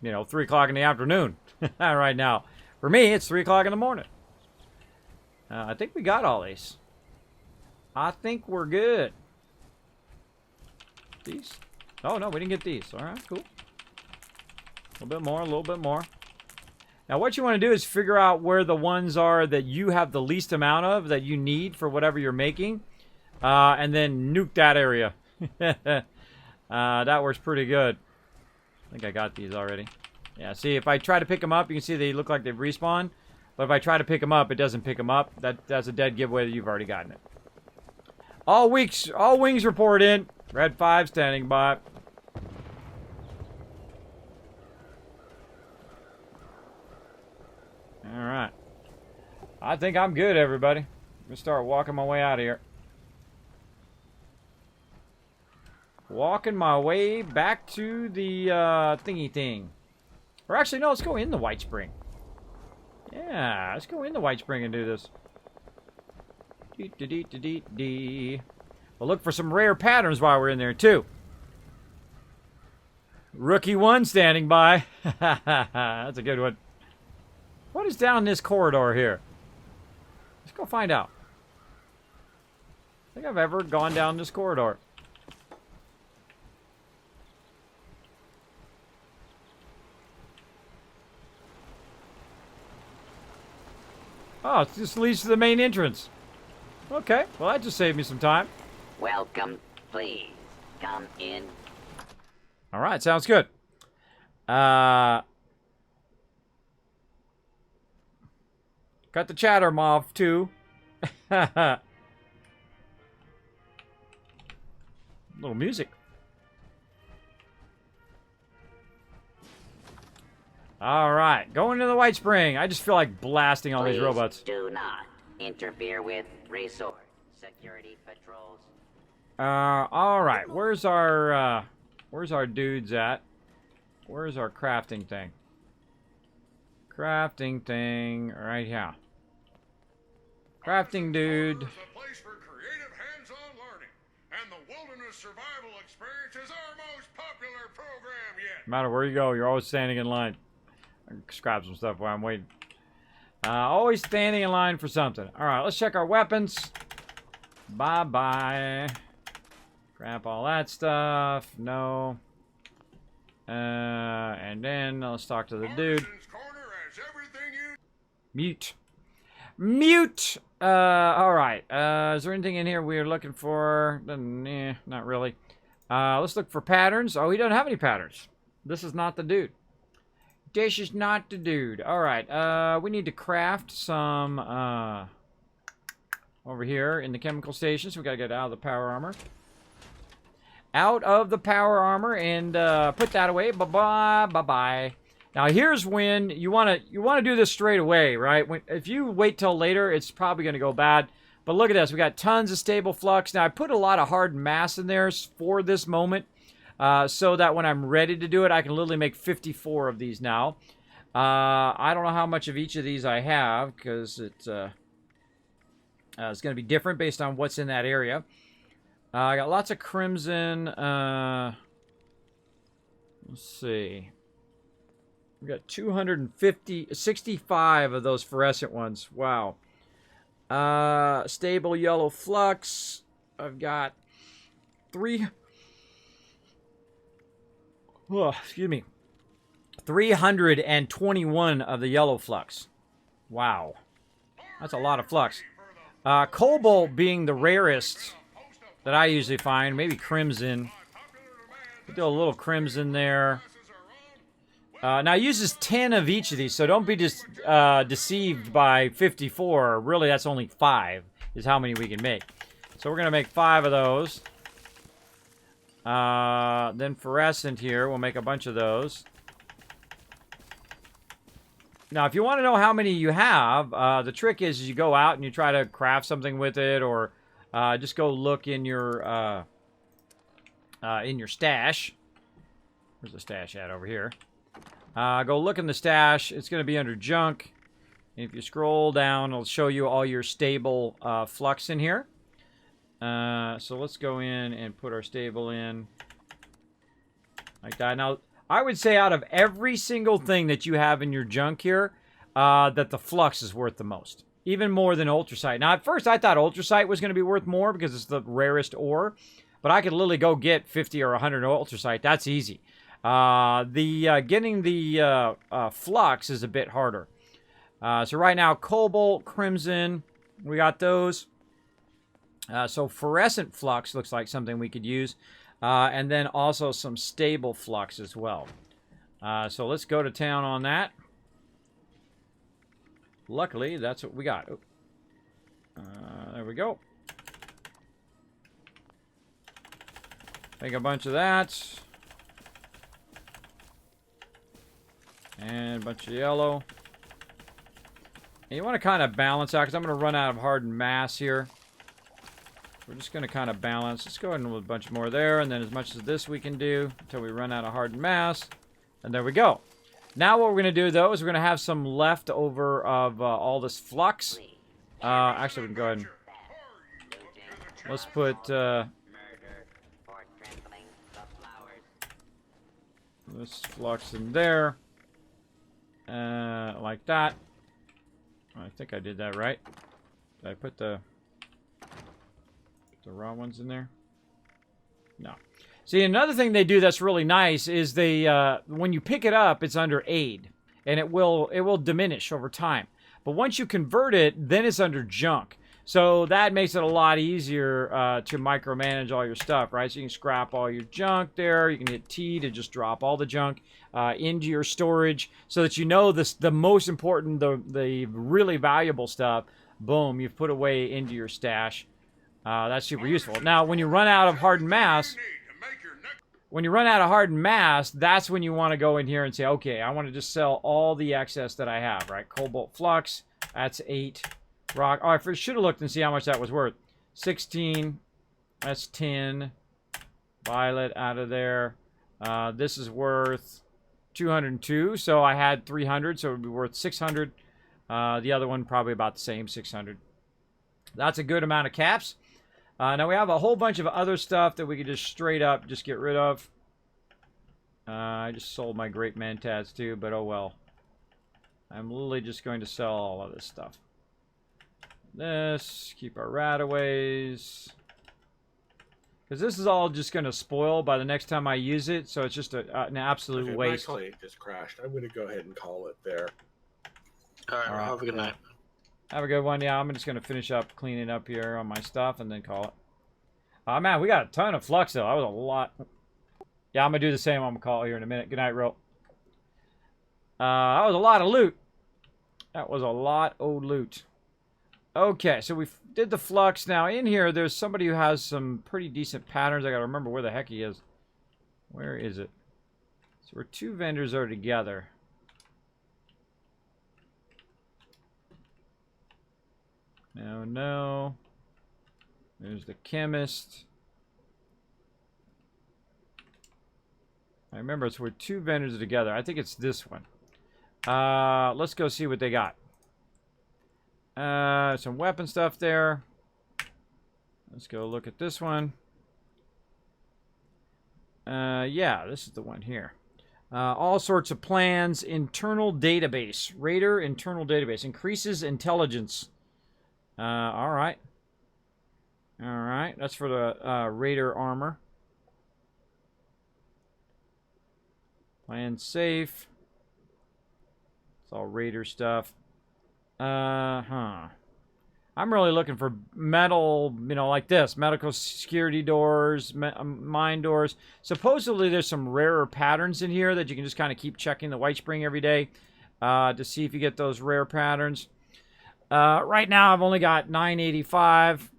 3 o'clock in the afternoon right now. For me, it's 3 o'clock in the morning. I think we got all these. I think we're good. These? Oh, no, we didn't get these. All right, cool. A little bit more. Now, what you want to do is figure out where the ones are that you have the least amount of that you need for whatever you're making. And then nuke that area. That works pretty good. I think I got these already. Yeah, see, if I try to pick them up, you can see they look like they've respawned. But if I try to pick them up, it doesn't pick them up. That's a dead giveaway that you've already gotten it. All wings report in. Red 5 standing by. Alright. I think I'm good, everybody. I'm going to start walking my way out of here. Walking my way back to the thingy thing. Or actually, no, let's go in the White Spring. Yeah, let's go in the White Spring and do this. We'll look for some rare patterns while we're in there, too. Rookie 1 standing by. That's a good one. What is down this corridor here? Let's go find out. I think I've ever gone down this corridor. Oh, it just leads to the main entrance. Okay, well that just saved me some time. Welcome, please. Come in. Alright, sounds good. Got the chatter moth too. Little music. All right, going to the White Spring. I just feel like blasting all these Please robots. do not interfere with resort security patrols. All right. Where's our dudes at? Where's our crafting thing? Crafting thing right here. Crafting dude. A place for creative hands-on learning, and the Wilderness Survival Experience is our most popular program yet. No matter where you go, you're always standing in line. I can scrap some stuff while I'm waiting. Always standing in line for something. All right, let's check our weapons. Bye-bye. Grab all that stuff. No. And then let's talk to the dude. Corner has everything you... Mute. Mute! Alright. Is there anything in here we're looking for? Nah, not really. Let's look for patterns. Oh, he doesn't have any patterns. This is not the dude. This is not the dude. Alright, we need to craft some, over here in the chemical station. So we gotta get out of the power armor. Out of the power armor and put that away. Bye-bye. Bye-bye. Now here's when you want to do this straight away, right? If you wait till later, it's probably going to go bad. But look at this. We got tons of stable flux. Now I put a lot of hard mass in there for this moment so that when I'm ready to do it, I can literally make 54 of these now. I don't know how much of each of these I have because it's going to be different based on what's in that area. I got lots of crimson. Let's see. We got 65 of those fluorescent ones. Wow. Stable yellow flux. I've got excuse me. 321 of the yellow flux. Wow. That's a lot of flux. Cobalt being the rarest that I usually find. Maybe crimson. We do a little crimson there. Now it uses 10 of each of these, so don't be deceived by 54. Really, that's only 5 is how many we can make. So we're going to make 5 of those. Then fluorescent here, we'll make a bunch of those. Now, if you want to know how many you have, the trick is you go out and you try to craft something with it, or just go look in your stash. Where's the stash at? Over here. Go look in the stash. It's going to be under junk. And if you scroll down, it'll show you all your stable flux in here. So let's go in and put our stable in. Like that. Now, I would say out of every single thing that you have in your junk here, that the flux is worth the most. Even more than ultracite. Now, at first, I thought ultracite was going to be worth more because it's the rarest ore. But I could literally go get 50 or 100 ultracite. That's easy. Getting the flux is a bit harder. So right now, cobalt, crimson, we got those. So fluorescent flux looks like something we could use. And then also some stable flux as well. So let's go to town on that. Luckily, that's what we got. There we go. Make a bunch of that. And a bunch of yellow. And you want to kind of balance out, because I'm going to run out of hardened mass here. We're just going to kind of balance. Let's go ahead and with a bunch more there, and then as much as this we can do until we run out of hardened mass. And there we go. Now what we're going to do, though, is we're going to have some leftover of all this flux. Actually, we can go ahead and... Let's put... this flux in there. Like that. I think I did that right. Did I put the raw ones in there? No. See, another thing they do that's really nice is they when you pick it up, it's under aid, and it will diminish over time. But once you convert it, then it's under junk. So that makes it a lot easier to micromanage all your stuff, right? So you can scrap all your junk there. You can hit T to just drop all the junk into your storage so that you know the most important, the really valuable stuff, boom, you've put away into your stash. That's super useful. Now, when you run out of hardened mass, when you run out of hardened mass, that's when you want to go in here and say, okay, I want to just sell all the excess that I have, right? Cobalt flux, that's 8. Rock, oh, I should have looked and see how much that was worth. 16, that's 10. Violet out of there. This is worth 202, so I had 300, so it would be worth 600. The other one probably about the same, 600. That's a good amount of caps. Now we have a whole bunch of other stuff that we could just straight up just get rid of. I just sold my great mentats too, but oh well. I'm literally just going to sell all of this stuff. This, keep our rataways. Because this is all just going to spoil by the next time I use it, so it's just an absolute Okay, waste. my claim just crashed. I'm going to go ahead and call it there. All right, All right, have a good night. Have a good one. Yeah, I'm just going to finish up cleaning up here on my stuff and then call it. Oh, man, we got a ton of flux, though. That was a lot. Yeah, I'm going to do the same. I'm going to call it here in a minute. Good night, Ro. That was a lot of loot. That was a lot of loot. Okay, so we did the flux. Now, in here, there's somebody who has some pretty decent patterns. I got to remember where the heck he is. Where is it? So we're 2 vendors are together. No. There's the chemist. I remember it's we're 2 vendors together. I think it's this one. Let's go see what they got. Some weapon stuff there. Let's go look at this one. Yeah, this is the one here. All sorts of plans. Internal database. Raider internal database. Increases intelligence. Alright. Alright. That's for the Raider armor. Plan safe. It's all Raider stuff. I'm really looking for metal, you know, like this. Medical security doors, mine doors. Supposedly there's some rarer patterns in here that you can just kind of keep checking the white spring every day to see if you get those rare patterns. Right now I've only got 985.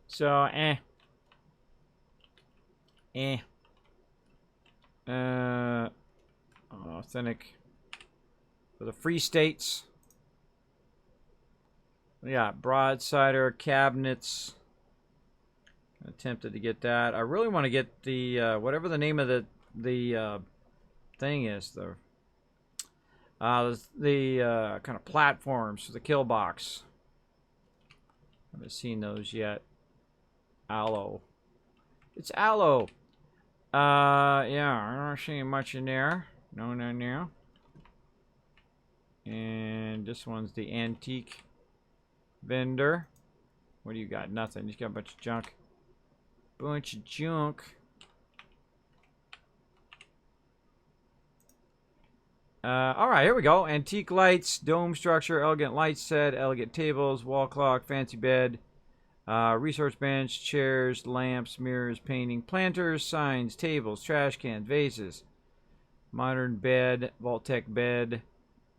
So, authentic for the free states. Yeah, broadsider cabinets. Attempted to get that. I really want to get the whatever the name of the thing is, the kind of platforms for the kill box. I haven't seen those yet. Aloe. It's aloe. Yeah, I'm not seeing much in there. No. And this one's the antique vendor. What do you got? Nothing. You got a bunch of junk. Bunch of junk. Alright, here we go. Antique lights, dome structure, elegant light set, elegant tables, wall clock, fancy bed, resource bench, chairs, lamps, mirrors, painting, planters, signs, tables, trash cans, vases, modern bed, Vault-Tec bed,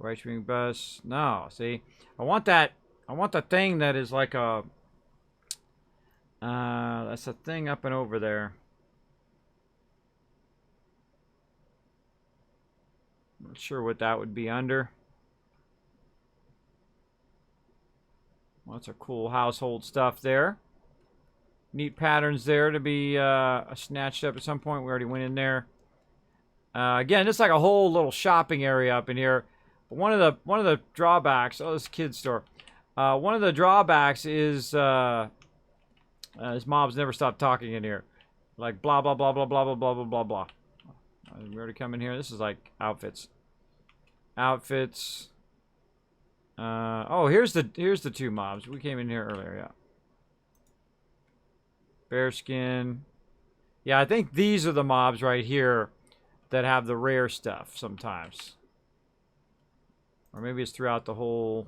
right spring bus. No, see? I want that. I want the thing that is like a... that's a thing up and over there. Not sure what that would be under. Lots of cool household stuff there. Neat patterns there to be snatched up at some point. We already went in there. Again, it's like a whole little shopping area up in here. But one of the drawbacks... Oh, this is a kid's store. One of the drawbacks is his mobs never stop talking in here. Like blah blah blah blah blah blah blah blah blah blah. We already come in here. This is like outfits. Outfits. Oh, here's the 2 mobs. We came in here earlier, yeah. Bearskin. Yeah, I think these are the mobs right here that have the rare stuff sometimes. Or maybe it's throughout the whole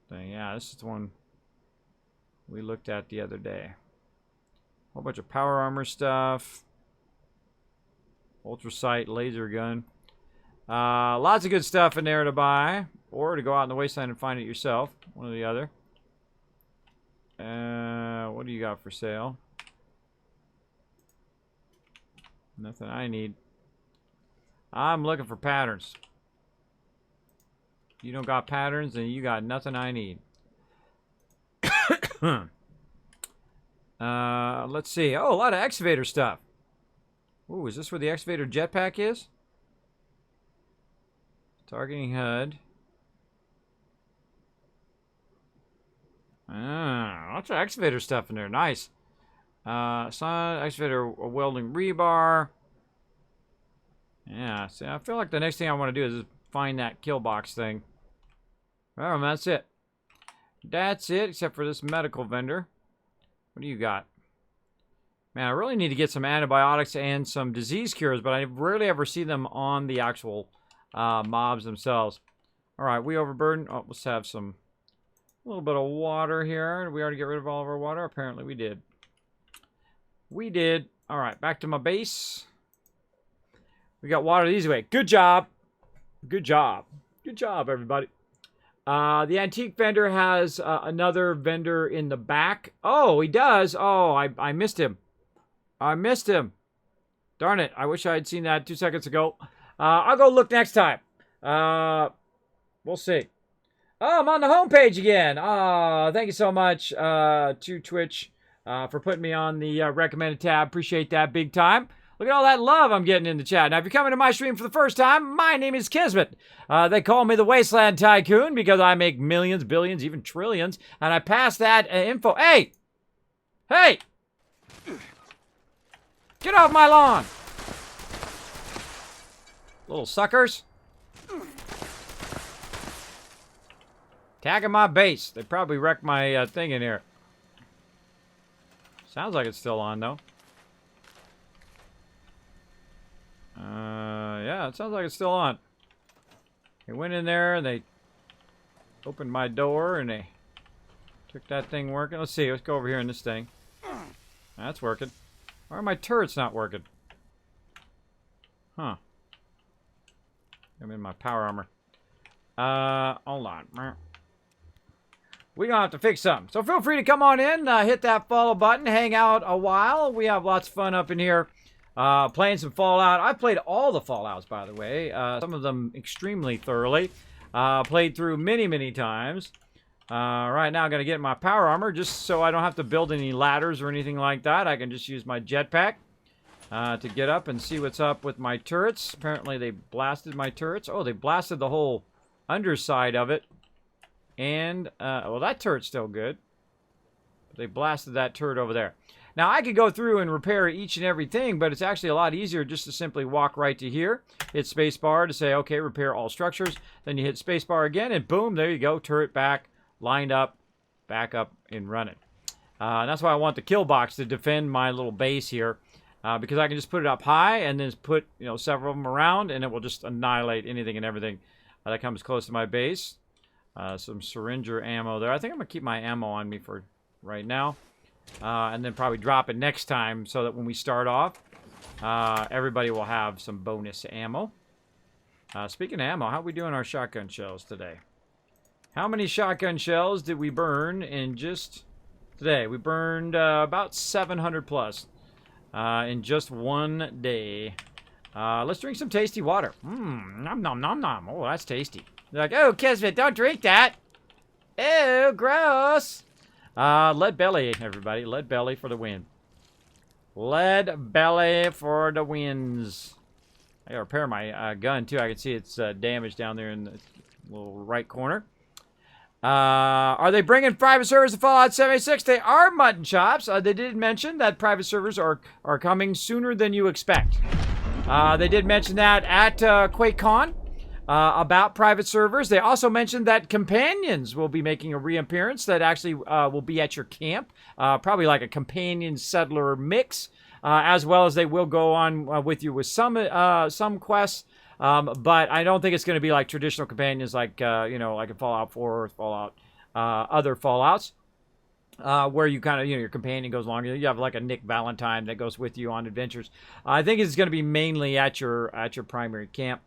thing. Yeah, this is the one we looked at the other day. Whole bunch of power armor stuff. Ultrasight laser gun. Lots of good stuff in there to buy. Or to go out in the wasteland and find it yourself. One or the other. What do you got for sale? Nothing I need. I'm looking for patterns. You don't got patterns, and you got nothing I need. Let's see. Oh, a lot of excavator stuff. Ooh, is this where the excavator jetpack is? Targeting HUD. Lots of excavator stuff in there. Nice. Excavator welding rebar. Yeah, see, I feel like the next thing I want to do is just find that kill box thing. Well, that's it. That's it, except for this medical vendor. What do you got? Man, I really need to get some antibiotics and some disease cures, but I rarely ever see them on the actual mobs themselves. All right, we overburdened. Oh, let's have a little bit of water here. Did we already get rid of all of our water? Apparently we did. We did. All right, back to my base. We got water the easy way. Good job. Good job. Good job, everybody. The antique vendor has another vendor in the back. Oh, he does. Oh, I missed him. I missed him. Darn it. I wish I had seen that 2 seconds ago. I'll go look next time. We'll see. Oh, I'm on the homepage again. Thank you so much to Twitch for putting me on the recommended tab. Appreciate that big time. Look at all that love I'm getting in the chat. Now, if you're coming to my stream for the first time, my name is Kismet. They call me the Wasteland Tycoon because I make millions, billions, even trillions, and I pass that info. Hey! Hey! Get off my lawn! Little suckers. Tagging my base. They probably wrecked my thing in here. Sounds like it's still on, though. Yeah, it sounds like it's still on. They went in there and they opened my door and they took that thing working. Let's see. Let's go over here in this thing. That's working. Why are my turrets not working? Huh. I'm in my power armor. Hold on. We're gonna have to fix something. So feel free to come on in, hit that follow button, hang out a while. We have lots of fun up in here. Playing some Fallout. I played all the Fallouts, by the way. Some of them extremely thoroughly. Played through many, many times. Right now I'm going to get my power armor just so I don't have to build any ladders or anything like that. I can just use my jetpack to get up and see what's up with my turrets. Apparently they blasted my turrets. Oh, they blasted the whole underside of it. And, well, that turret's still good. They blasted that turret over there. Now, I could go through and repair each and everything, but it's actually a lot easier just to simply walk right to here, hit spacebar to say, okay, repair all structures. Then you hit spacebar again, and boom, there you go, turret back, lined up, back up and running. And that's why I want the kill box to defend my little base here, because I can just put it up high and then put, you know, several of them around, and it will just annihilate anything and everything that comes close to my base. Some syringer ammo there. I think I'm going to keep my ammo on me for right now. And then probably drop it next time so that when we start off, everybody will have some bonus ammo. Speaking of ammo, how are we doing our shotgun shells today? How many shotgun shells did we burn in just today? We burned about 700 plus in just one day. Let's drink some tasty water. Nom nom nom nom. Oh, that's tasty. They're like, oh, Kismet, don't drink that. Ew, gross. Lead belly, everybody. Lead belly for the win. Lead belly for the wins. I gotta repair my gun, too. I can see it's damaged down there in the little right corner. Are they bringing private servers to Fallout 76? They are, mutton chops. They did mention that private servers are coming sooner than you expect. They did mention that at QuakeCon. About private servers. They also mentioned that companions will be making a reappearance that actually will be at your camp. Probably like a companion settler mix, as well as they will go on with you with some quests. But I don't think it's going to be like traditional companions like, you know, like in Fallout 4 or Fallout, other Fallouts. Where you kind of, you know, your companion goes along. You have like a Nick Valentine that goes with you on adventures. I think it's going to be mainly at your primary camp.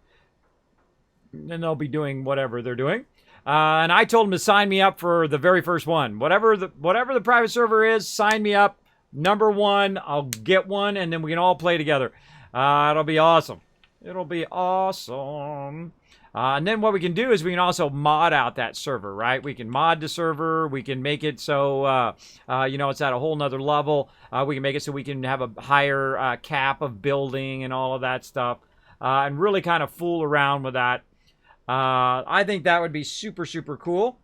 And they'll be doing whatever they're doing. And I told them to sign me up for the very first one. Whatever the private server is, sign me up. Number one, I'll get one, and then we can all play together. It'll be awesome. It'll be awesome. And then what we can do is we can also mod out that server, right? We can mod the server. We can make it so, you know, it's at a whole nother level. We can make it so we can have a higher cap of building and all of that stuff. And really kind of fool around with that. I think that would be super, super cool.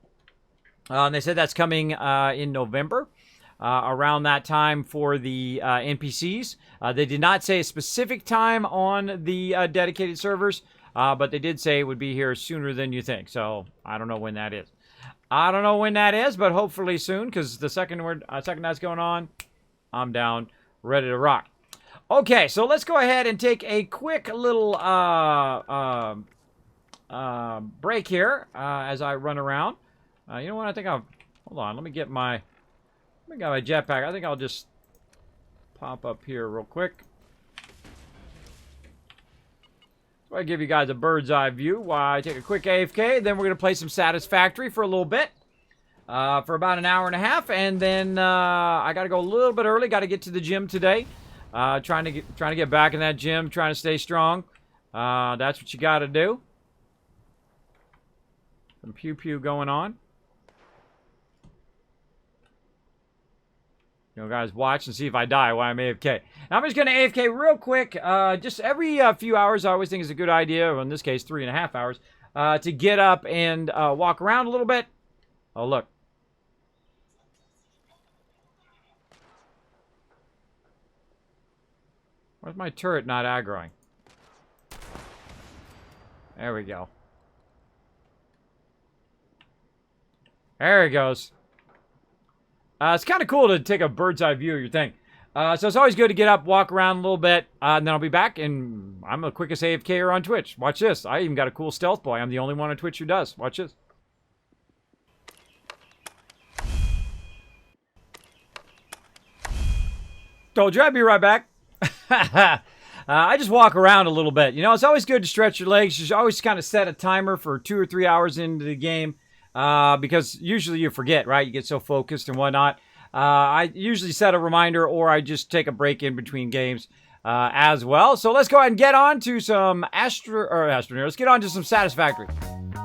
And they said that's coming in November. Around that time for the NPCs. They did not say a specific time on the dedicated servers. But they did say it would be here sooner than you think. So, I don't know when that is. I don't know when that is, but hopefully soon. Because the second that's going on, I'm down, ready to rock. Okay, so let's go ahead and take a quick little break here as I run around. You know what? I think I'll... Hold on, let me get my jetpack. I think I'll just pop up here real quick. I give you guys a bird's eye view while I take a quick AFK. Then we're going to play some Satisfactory for a little bit. For about an hour and a half. And then I got to go a little bit early. Got to get to the gym today. Trying to get back in that gym. Trying to stay strong. That's what you got to do. Some pew-pew going on. You know, guys, watch and see if I die while I'm AFK. Now, I'm just going to AFK real quick. Just every few hours, I always think is a good idea, or in this case, 3.5 hours, to get up and walk around a little bit. Oh, look. Where's my turret not aggroing? There we go. There it goes. It's kind of cool to take a bird's eye view of your thing. So it's always good to get up, walk around a little bit, and then I'll be back, and I'm the quickest AFKer on Twitch. Watch this. I even got a cool stealth boy. I'm the only one on Twitch who does. Watch this. Told you I'd be right back. I just walk around a little bit. You know, it's always good to stretch your legs. You should always kind of set a timer for 2 or 3 hours into the game. Because usually you forget, right? You get so focused and whatnot. I usually set a reminder or I just take a break in between games as well. So let's go ahead and get on to some Let's get on to some Satisfactory.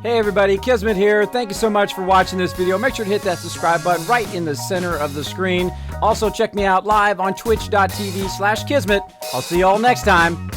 Hey everybody, Kismet here. Thank you so much for watching this video. Make sure to hit that subscribe button right in the center of the screen. Also check me out live on twitch.tv/Kismet. I'll see you all next time.